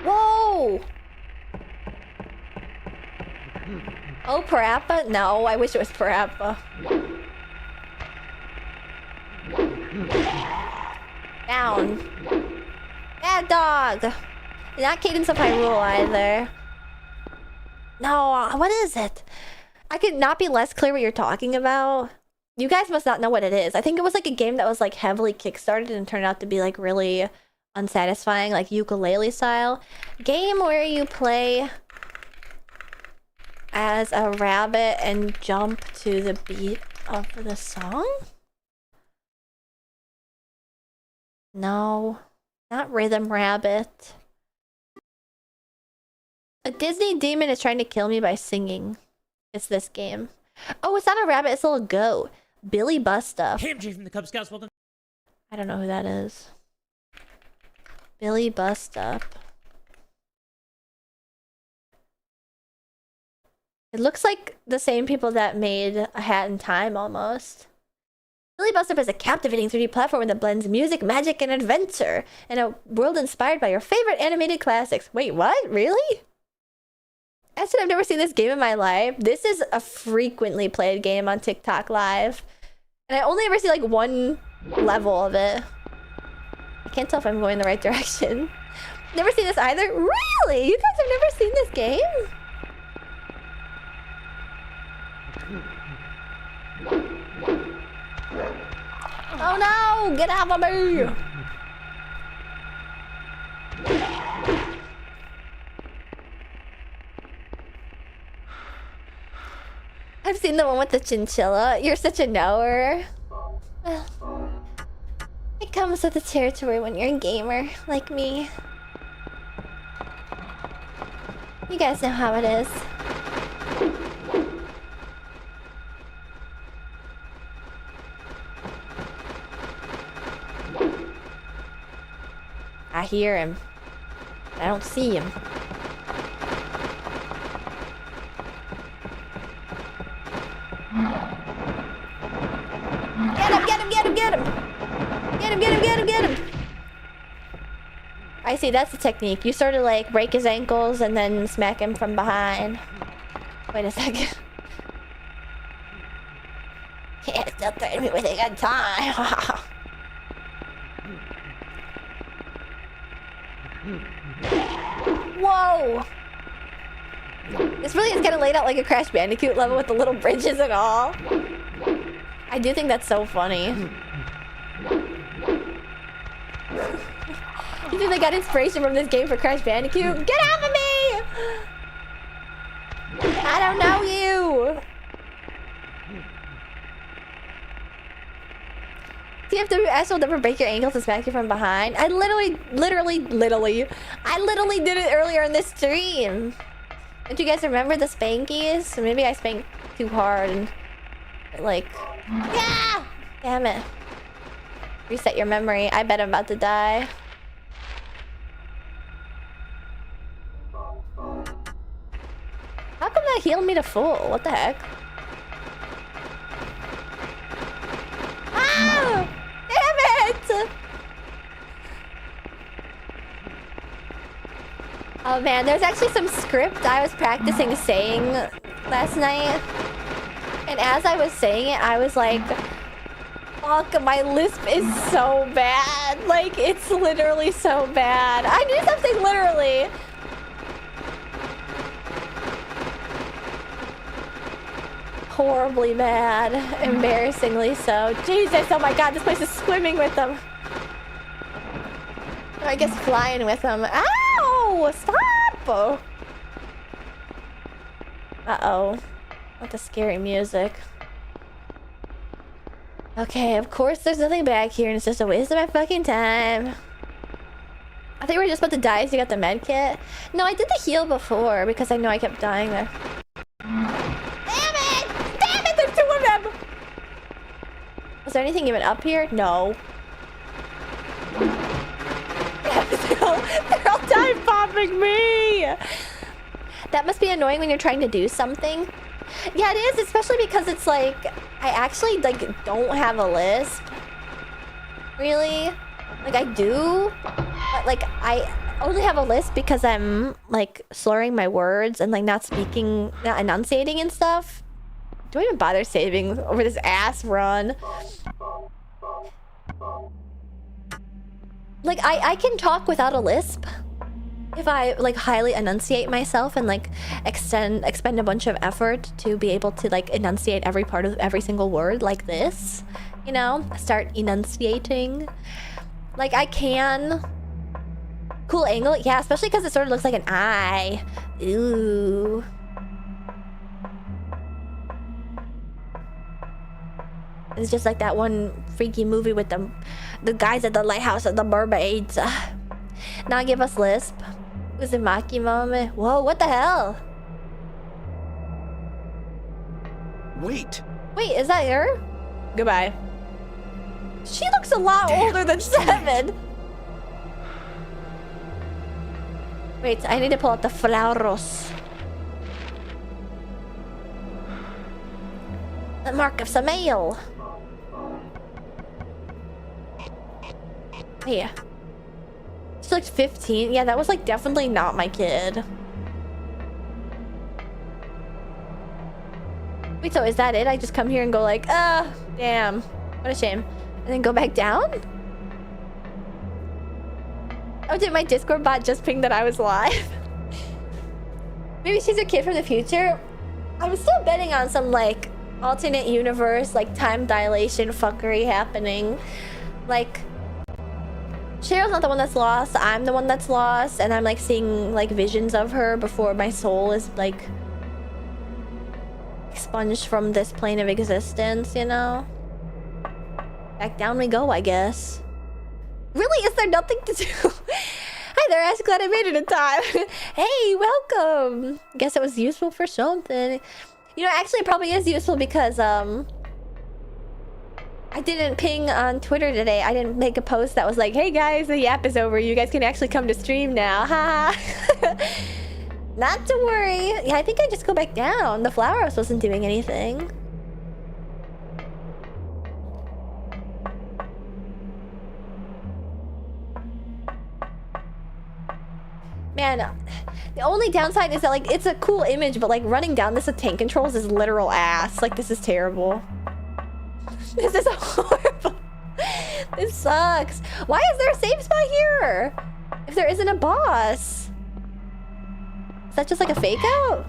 Whoa! Oh, Parappa? No, I wish it was Parappa. Down. Bad dog! Not Cadence of Hyrule either. No, what is it? I could not be less clear what you're talking about. You guys must not know what it is. I think it was like a game that was like heavily kickstarted and turned out to be like really unsatisfying, like ukulele style. Game where you play as a rabbit and jump to the beat of the song? No, not Rhythm Rabbit. A Disney demon is trying to kill me by singing. It's this game. Oh, it's not a rabbit, it's a little goat. Billy Bustup. Hey, I'm Jay from the Cub Scouts. Well done. I don't know who that is. Billy Bustup. It looks like the same people that made A Hat in Time, almost. Billy Bustup is a captivating 3D platform that blends music, magic, and adventure in a world inspired by your favorite animated classics. Wait, what? Really? I said I've never seen this game in my life. This is a frequently played game on TikTok Live. And I only ever see like one level of it. I can't tell if I'm going the right direction. Never seen this either? Really? You guys have never seen this game? Oh no! Get off of me! I've seen the one with the chinchilla. You're such a knower. Well, it comes with the territory when you're a gamer, like me. You guys know how it is. I hear him. I don't see him. Get him, get him, get him, get him! Get him, get him, get him, get him! I see, that's the technique. You sort of like break his ankles and then smack him from behind. Wait a second. Can't still threaten me with a good time. Whoa! This really is kind of laid out like a Crash Bandicoot level with the little bridges and all. I do think that's so funny. You think they got inspiration from this game for Crash Bandicoot? Get off of me! I don't know you! TFWS will never break your ankles and smack you from behind. I literally did it earlier in this stream. Don't you guys remember the spankies? Or maybe I spanked too hard and like, yeah! Damn it. Reset your memory. I bet I'm about to die. How come that healed me to full? What the heck? Ah! Damn it! Oh man, there's actually some script I was practicing saying last night. And as I was saying it, I was like, fuck, my lisp is so bad. Like, it's literally so bad. I knew something literally. Horribly bad. Embarrassingly so. Jesus, oh my god, this place is swimming with them. Or I guess flying with them. Ow! Stop! Uh-oh. What the scary music. Okay, of course there's nothing back here and it's just a waste of my fucking time. I think we were just about to die so you got the med kit. No, I did the heal before because I know I kept dying there. Damn it! Damn it! There's two of them! Was there anything even up here? No. They're all time bombing me! That must be annoying when you're trying to do something. Yeah, it is, especially because it's like, I actually like don't have a lisp. Really? Like I do, but like I only have a lisp because I'm like slurring my words and like not speaking, not enunciating and stuff. Don't even bother saving over this ass run. Like I can talk without a lisp if I like highly enunciate myself and like expend a bunch of effort to be able to like enunciate every part of every single word like this, you know, start enunciating. Like I can. Cool angle, yeah, especially because it sort of looks like an eye. Ooh. It's just like that one freaky movie with the guys at the lighthouse at the mermaids. Now give us Lisp. Uzumaki moment. Whoa, what the hell? Wait. Wait, is that her? Goodbye. She looks a lot older than 7. Wait, I need to pull out the flauros. The mark of Samael. Yeah. She looks 15. Yeah, that was like definitely not my kid. Wait, so is that it? I just come here and go like, damn. What a shame. And then go back down? Oh, did my Discord bot just ping that I was live? Maybe she's a kid from the future? I was still betting on some like alternate universe, like time dilation fuckery happening. Like, Cheryl's not the one that's lost, I'm the one that's lost, and I'm like seeing like visions of her before my soul is like expunged from this plane of existence, you know? Back down we go, I guess. Really? Is there nothing to do? Hi there, Ash. Glad I made it in time. Hey, welcome. Guess it was useful for something. You know, actually, it probably is useful because, I didn't ping on Twitter today. I didn't make a post that was like, hey guys, the yap is over. You guys can actually come to stream now. Ha! Not to worry. Yeah, I think I just go back down. The flower house wasn't doing anything. Man, the only downside is that, like, it's a cool image, but, like, running down this with tank controls is literal ass. Like, this is terrible. This is horrible. This sucks. Why is there a save spot here? If there isn't a boss. Is that just, like, a fake out?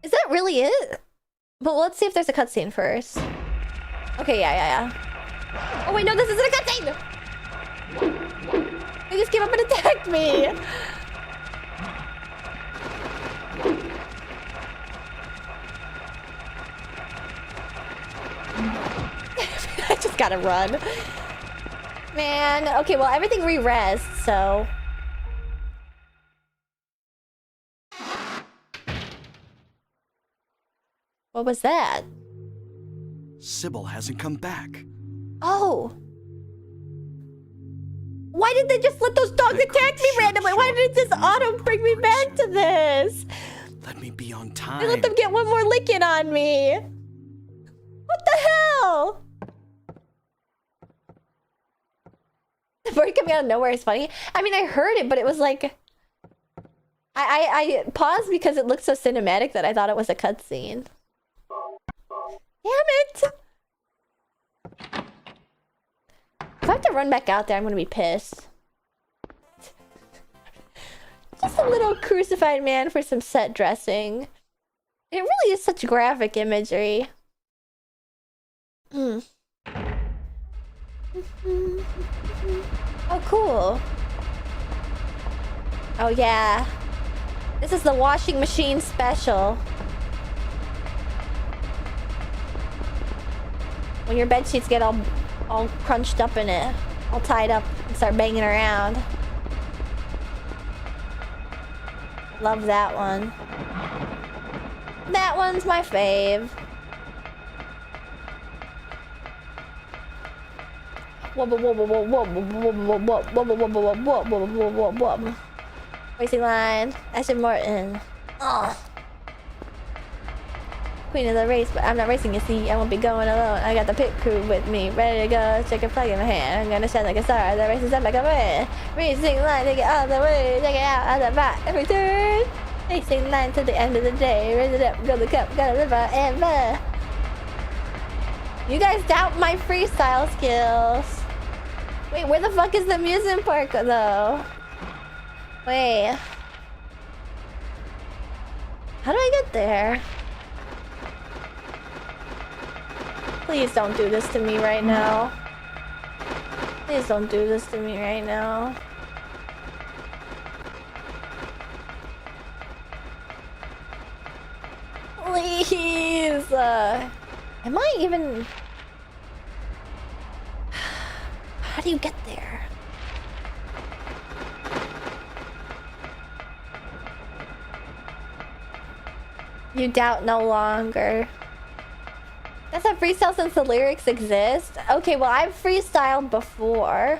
Is that really it? But let's see if there's a cutscene first. Okay, yeah. Oh wait, no, this isn't a cutscene! They just came up and attacked me! I just gotta run. Man, okay, well, everything re-rests, so... What was that? Sybil hasn't come back. Oh. Why did they just let those dogs attack me randomly? Why did it just auto bring me back to this? Let me be on time. They let them get one more licking on me. What the hell? The bird coming out of nowhere is funny. I mean, I heard it, but it was like... I paused because it looked so cinematic that I thought it was a cutscene. Damn it! If I have to run back out there, I'm gonna be pissed. Just a little crucified man for some set dressing. It really is such graphic imagery. Oh, cool. Oh, yeah. This is the washing machine special. When your bed sheets get all crunched up in it, all tied up, and start banging around. Love that one. That one's my fave. Racing line, Ashton Morton. Oh. Queen of the race, but I'm not racing, you see. I won't be going alone. I got the pit crew with me, ready to go. Check a flag in my hand. I'm gonna shine like a star. The race is up like a win. Racing line, take it all the way. Check it out, out the back, every turn. Racing line to the end of the day. Raise it up, go the cup, gotta live forever. You guys doubt my freestyle skills. Wait, where the fuck is the amusement park though? Wait. How do I get there? Please don't do this to me right now. Please don't do this to me right now. Am I even... How do you get there? You doubt no longer. That's a freestyle since the lyrics exist? Okay, well, I've freestyled before.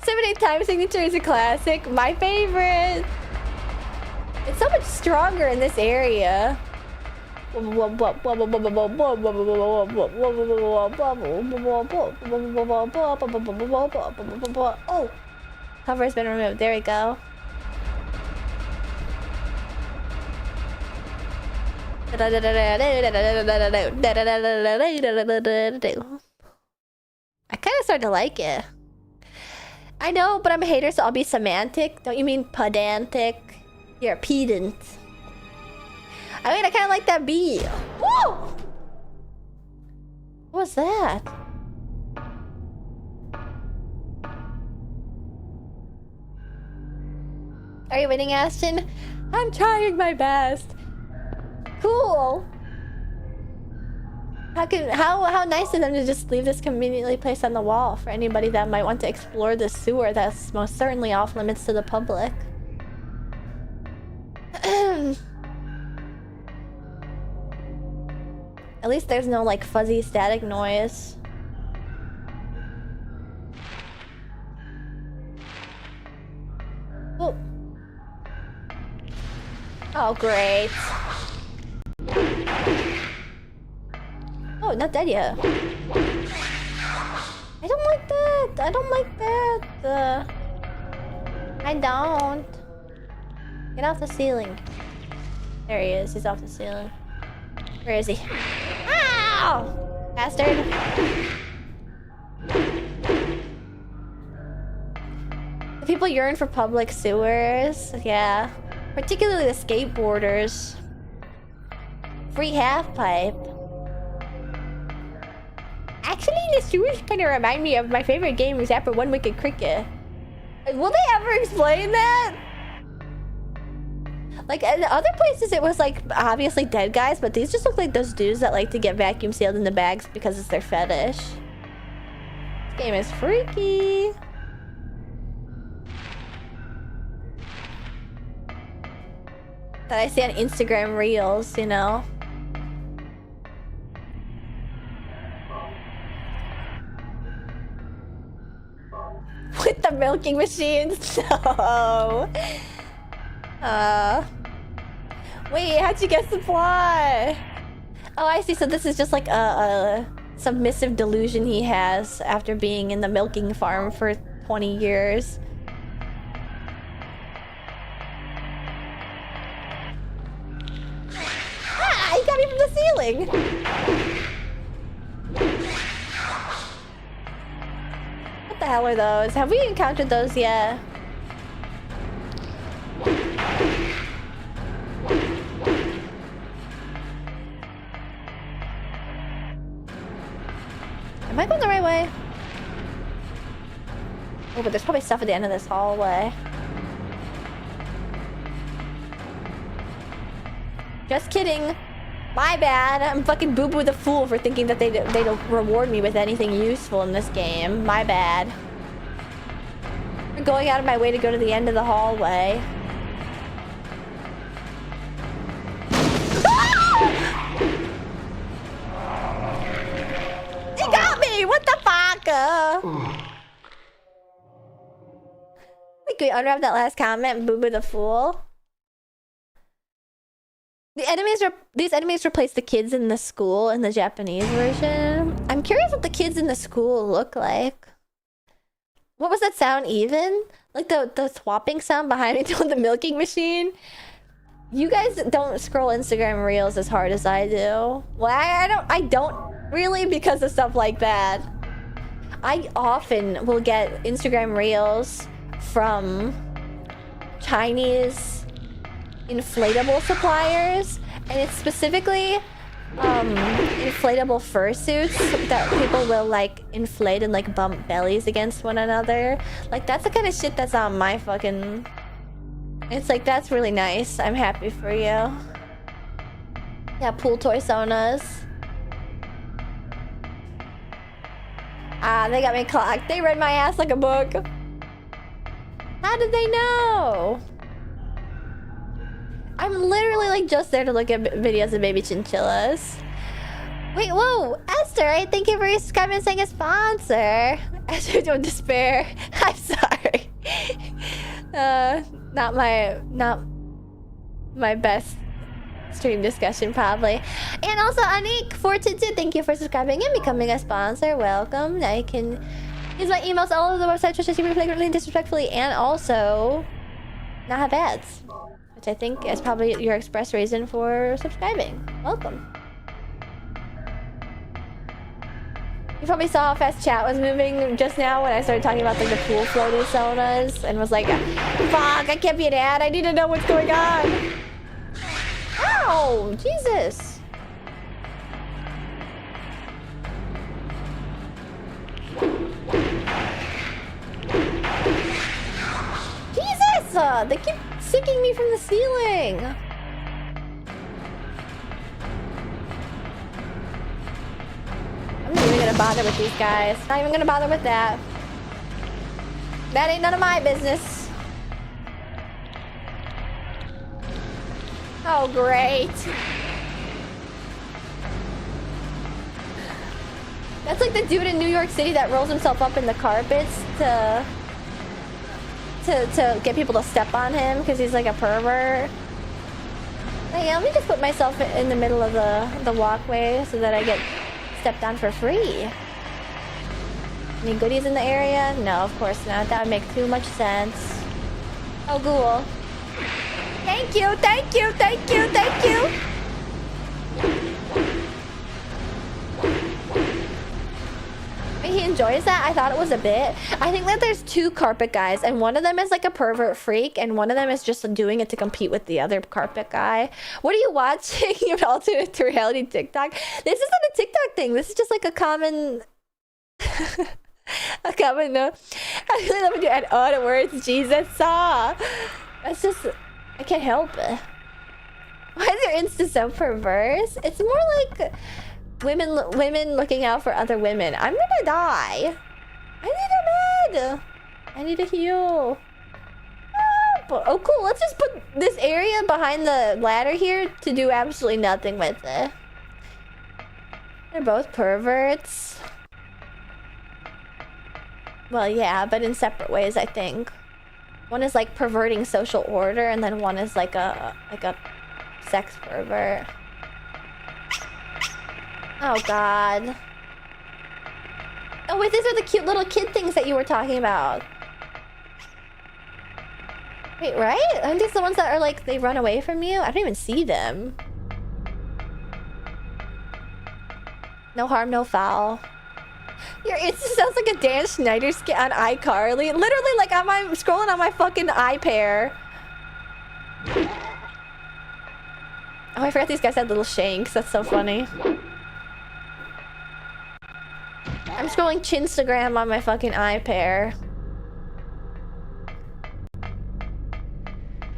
7 Time Signature is a classic. My favorite. It's so much stronger in this area. Oh! Cover has been removed. There we go. I kind of started to like it. I know, but I'm a hater, so I'll be semantic. Don't you mean pedantic? You're a pedant. I mean, I kind of like that beat. Whoa! What was that? Are you winning, Ashton? I'm trying my best. Cool. How nice of them to just leave this conveniently placed on the wall for anybody that might want to explore the sewer that's most certainly off limits to the public. At least there's no like fuzzy static noise. Oh. Oh, great. Oh, not dead yet. I don't like that. I don't like that. I don't. Get off the ceiling. There he is. He's off the ceiling. Where is he? Ow! Bastard. The people yearn for public sewers. Yeah. Particularly the skateboarders. Free half pipe. Actually, the sewers kind of remind me of my favorite game, Zapper One Wicked Cricket. Will they ever explain that? Like, in other places it was like, obviously dead guys, but these just look like those dudes that like to get vacuum sealed in the bags because it's their fetish. This game is freaky. That I see on Instagram Reels, you know? With the milking machines? No. Wait, how'd you guess the plot? Oh, I see. So this is just like a submissive delusion he has after being in the milking farm for 20 years. Ah, he got me from the ceiling. What the hell are those? Have we encountered those yet? Am I going the right way? Oh, but there's probably stuff at the end of this hallway. Just kidding. My bad. I'm fucking Boo-Boo the fool for thinking that they don't reward me with anything useful in this game. My bad. I'm going out of my way to go to the end of the hallway. He got me! What the fuck? Wait, can we unwrap that last comment? Boo-Boo the fool. These enemies replace the kids in the school in the Japanese version. I'm curious what the kids in the school look like. What was that sound even? Like the swapping sound behind me doing the milking machine? You guys don't scroll Instagram Reels as hard as I do. Well, I don't really, because of stuff like that. I often will get Instagram Reels from Chinese inflatable suppliers, and it's specifically inflatable fursuits that people will like inflate and like bump bellies against one another. Like, that's the kind of shit that's on my fucking... It's like, that's really nice. I'm happy for you. Yeah, pool toy sonas. Ah, they got me clocked. They read my ass like a book. How did they know? I'm literally like just there to look at videos of baby chinchillas. Wait, whoa, Esther, I thank you for subscribing and saying a sponsor. Esther, don't despair. I'm sorry. Not my best stream discussion probably. And also Anik Fortitude, thank you for subscribing and becoming a sponsor. Welcome. I can use my emails all over the website, Trisha, super flagrantly, disrespectfully, and also not have ads, which I think is probably your express reason for subscribing. Welcome. You probably saw how fast chat was moving just now when I started talking about like the pool floaty sonas and was like, fuck, I can't be an ad. I need to know what's going on. Ow! Jesus! Jesus! They keep sinking me from the ceiling! I'm not even gonna bother with these guys. Not even gonna bother with that. That ain't none of my business. Oh, great. That's like the dude in New York City that rolls himself up in the carpets to get people to step on him because he's like a pervert. Hey, let me just put myself in the middle of the walkway so that I get stepped on for free. Any goodies in the area? No, of course not. That would make too much sense. Oh, ghoul. Thank you, thank you, thank you, thank you. He enjoys that? I thought it was a bit. I think that there's two carpet guys, and one of them is like a pervert freak, and one of them is just doing it to compete with the other carpet guy. What are you watching? Your alternate reality TikTok? This isn't a TikTok thing. This is just like a common... a common... I really love when you add all the words Jesus saw. That's just... I can't help it. Why is your Insta so perverse? It's more like women looking out for other women. I'm gonna die. I need a med. I need a heal. Oh, cool. Let's just put this area behind the ladder here to do absolutely nothing with it. They're both perverts. Well, yeah, but in separate ways, I think. One is like perverting social order, and then one is like a sex pervert. Oh god. Oh wait, these are the cute little kid things that you were talking about. Wait, right? Aren't these the ones that are like they run away from you? I don't even see them. No harm, no foul. Your Insta sounds like a Dan Schneider skit on iCarly. Literally, like I'm scrolling on my fucking iPair. Oh, I forgot these guys had little shanks. That's so funny. I'm scrolling Chinstagram on my fucking iPair.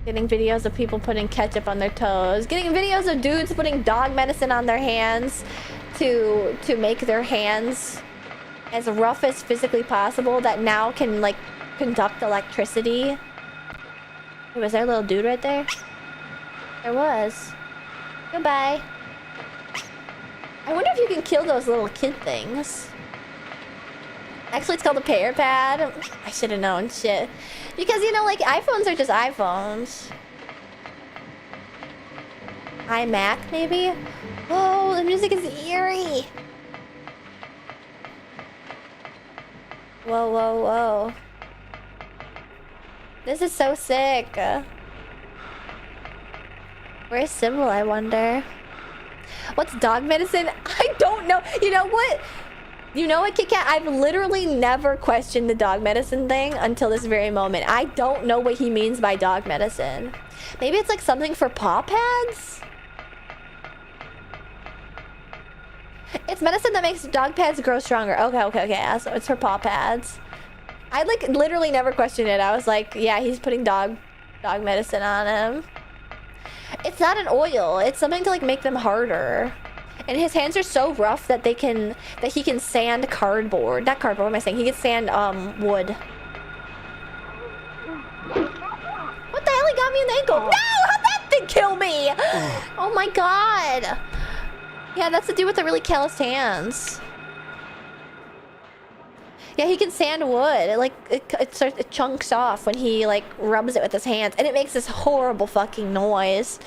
Getting videos of people putting ketchup on their toes. Getting videos of dudes putting dog medicine on their hands to make their hands as rough as physically possible that now can like conduct electricity. Hey, was there a little dude right there? There was. Goodbye. I wonder if you can kill those little kid things. Actually, it's called a pear pad. I should have known. Shit. Because, you know, like, iPhones are just iPhones. iMac, maybe? Oh, the music is eerie. Whoa, whoa, whoa. This is so sick. Where's Symbol, I wonder? What's dog medicine? I don't know. You know what? You know what, Kit Kat? I've literally never questioned the dog medicine thing until this very moment. I don't know what he means by dog medicine. Maybe it's like something for paw pads? It's medicine that makes dog pads grow stronger. Okay. So it's for paw pads. I like literally never questioned it. I was like, yeah, he's putting dog medicine on him. It's not an oil. It's something to like make them harder. And his hands are so rough that he can sand cardboard. Not cardboard, what am I saying? He can sand wood. What the hell? He got me in the ankle. No! How'd that thing kill me? Oh my god. Yeah, that's the dude with the really calloused hands. Yeah, he can sand wood. It chunks off when he like rubs it with his hands, and it makes this horrible fucking noise.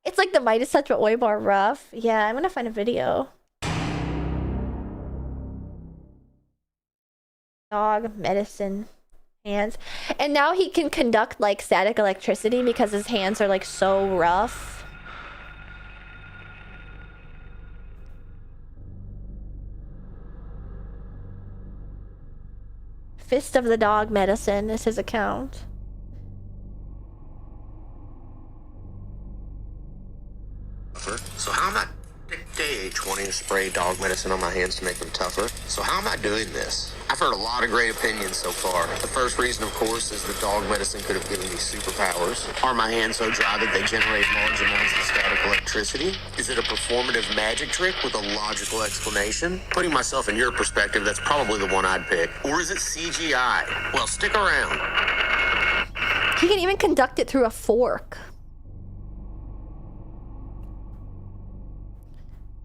It's like the Midas touch, but way more rough. Yeah, I'm gonna find a video. Dog medicine hands, and now he can conduct like static electricity because his hands are like so rough. Fist of the Dog Medicine is his account. So how am I day 20 to spray dog medicine on my hands to make them tougher? So how am I doing this? I've heard a lot of great opinions so far. The first reason, of course, is that dog medicine could have given me superpowers. Are my hands so dry that they generate large amounts of static electricity? Is it a performative magic trick with a logical explanation? Putting myself in your perspective, that's probably the one I'd pick. Or is it CGI? Well, stick around. He can even conduct it through a fork.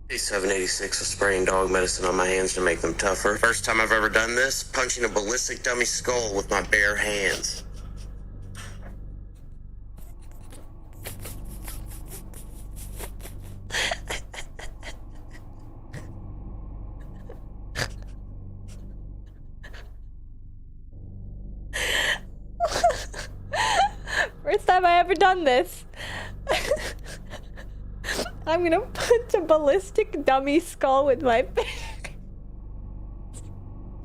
Day 786 of spraying dog medicine on my hands to make them tougher. First time I've ever done this, punching a ballistic dummy skull with my bare hands. First time I ever done this. I'm gonna punch a ballistic dummy skull with my bare.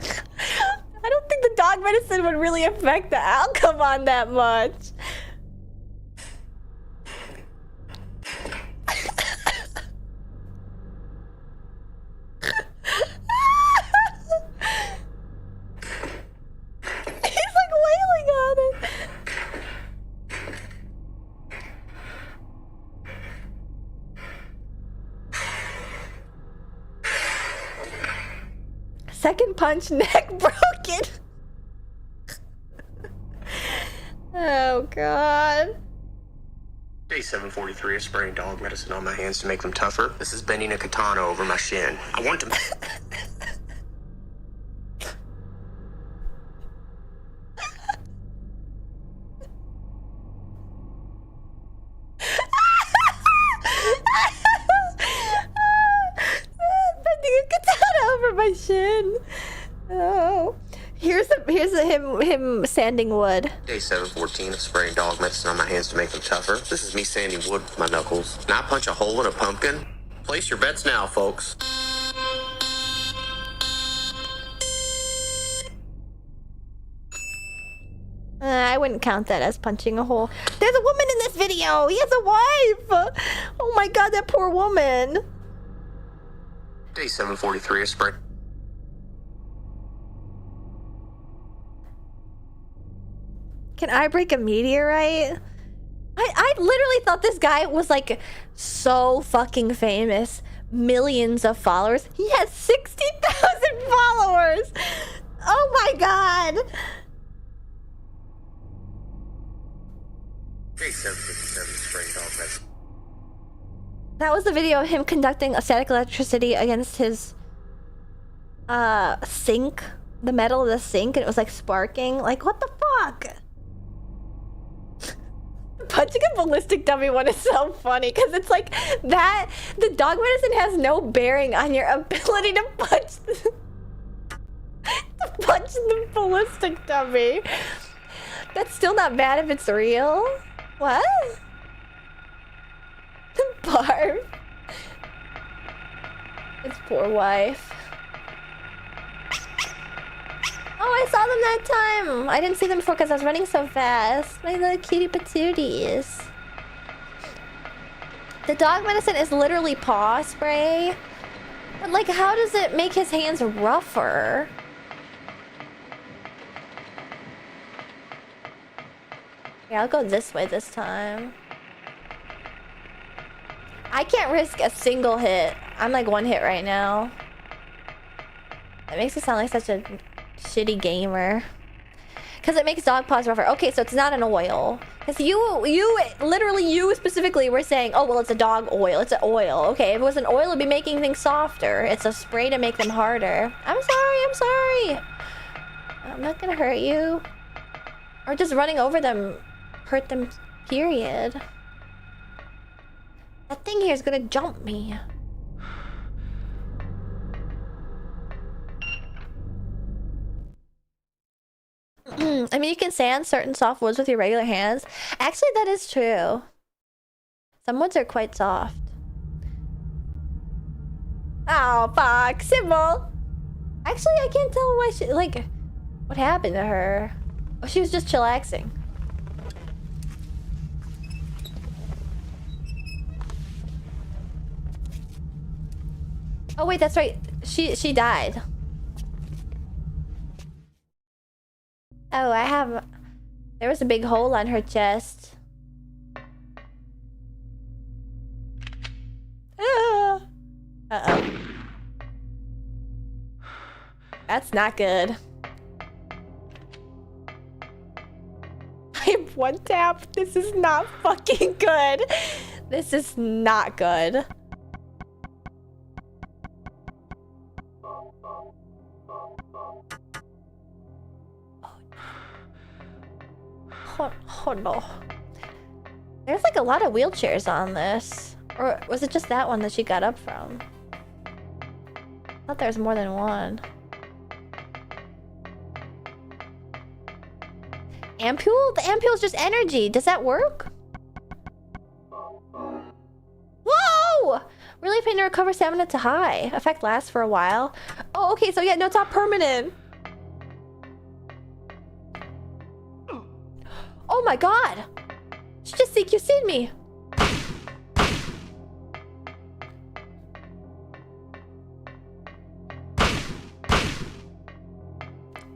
I don't think the dog medicine would really affect the outcome on that much. He's like wailing on it. Second punch, neck broken. Oh god. Day 743 of spraying dog medicine on my hands to make them tougher. This is bending a katana over my shin. I want to... Bending a katana over my shin. Oh. Here's him sanding wood. Day 714 of spraying dog medicine on my hands to make them tougher. This is me sanding wood with my knuckles. Can I punch a hole in a pumpkin? Place your bets now, folks. I wouldn't count that as punching a hole. There's a woman in this video! He has a wife! Oh my god, that poor woman. Day 743 of spraying... Can I break a meteorite? I literally thought this guy was like so fucking famous. Millions of followers. He has 60,000 followers! Oh my god! Day 757 spraying dog medicine. That was the video of him conducting a static electricity against his sink. The metal of the sink, and it was like sparking. Like, what the fuck? Punching a ballistic dummy one is so funny because it's like that the dog medicine has no bearing on your ability to punch the ballistic dummy. That's still not bad if it's real. What? Barb. His poor wife. Oh, I saw them that time. I didn't see them before because I was running so fast. My little cutie patooties. The dog medicine is literally paw spray. But like, how does it make his hands rougher? Yeah, I'll go this way this time. I can't risk a single hit. I'm like one hit right now. It makes me sound like such a shitty gamer. Because it makes dog paws rougher. Okay, so it's not an oil. Because literally you specifically were saying, oh, well, it's a dog oil. It's an oil. Okay, if it was an oil, it'd be making things softer. It's a spray to make them harder. I'm sorry. I'm not gonna hurt you. Or just running over them hurt them, period. That thing here is gonna jump me. I mean, you can sand certain soft woods with your regular hands. Actually, that is true. Some woods are quite soft. Oh, fuck. Sybil! Actually, I can't tell why she... Like, what happened to her? Oh, she was just chillaxing. Oh, wait, that's right. She died. Oh, I have... There was a big hole on her chest. Uh-oh. That's not good. I have one tap. This is not fucking good. This is not good. Oh no. There's like a lot of wheelchairs on this. Or was it just that one that she got up from? I thought there was more than one. Ampule? The ampule is just energy. Does that work? Whoa! Really pain to recover stamina to high. Effect lasts for a while. Oh, okay. So yeah, no, it's not permanent. Oh my god! She just CQC'd me!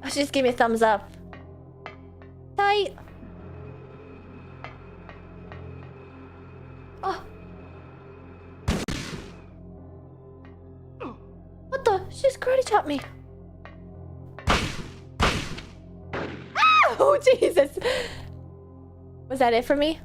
Oh, she just gave me a thumbs up. Tight! Oh! What the? She just karate chopped me! Oh, Jesus! Was that it for me?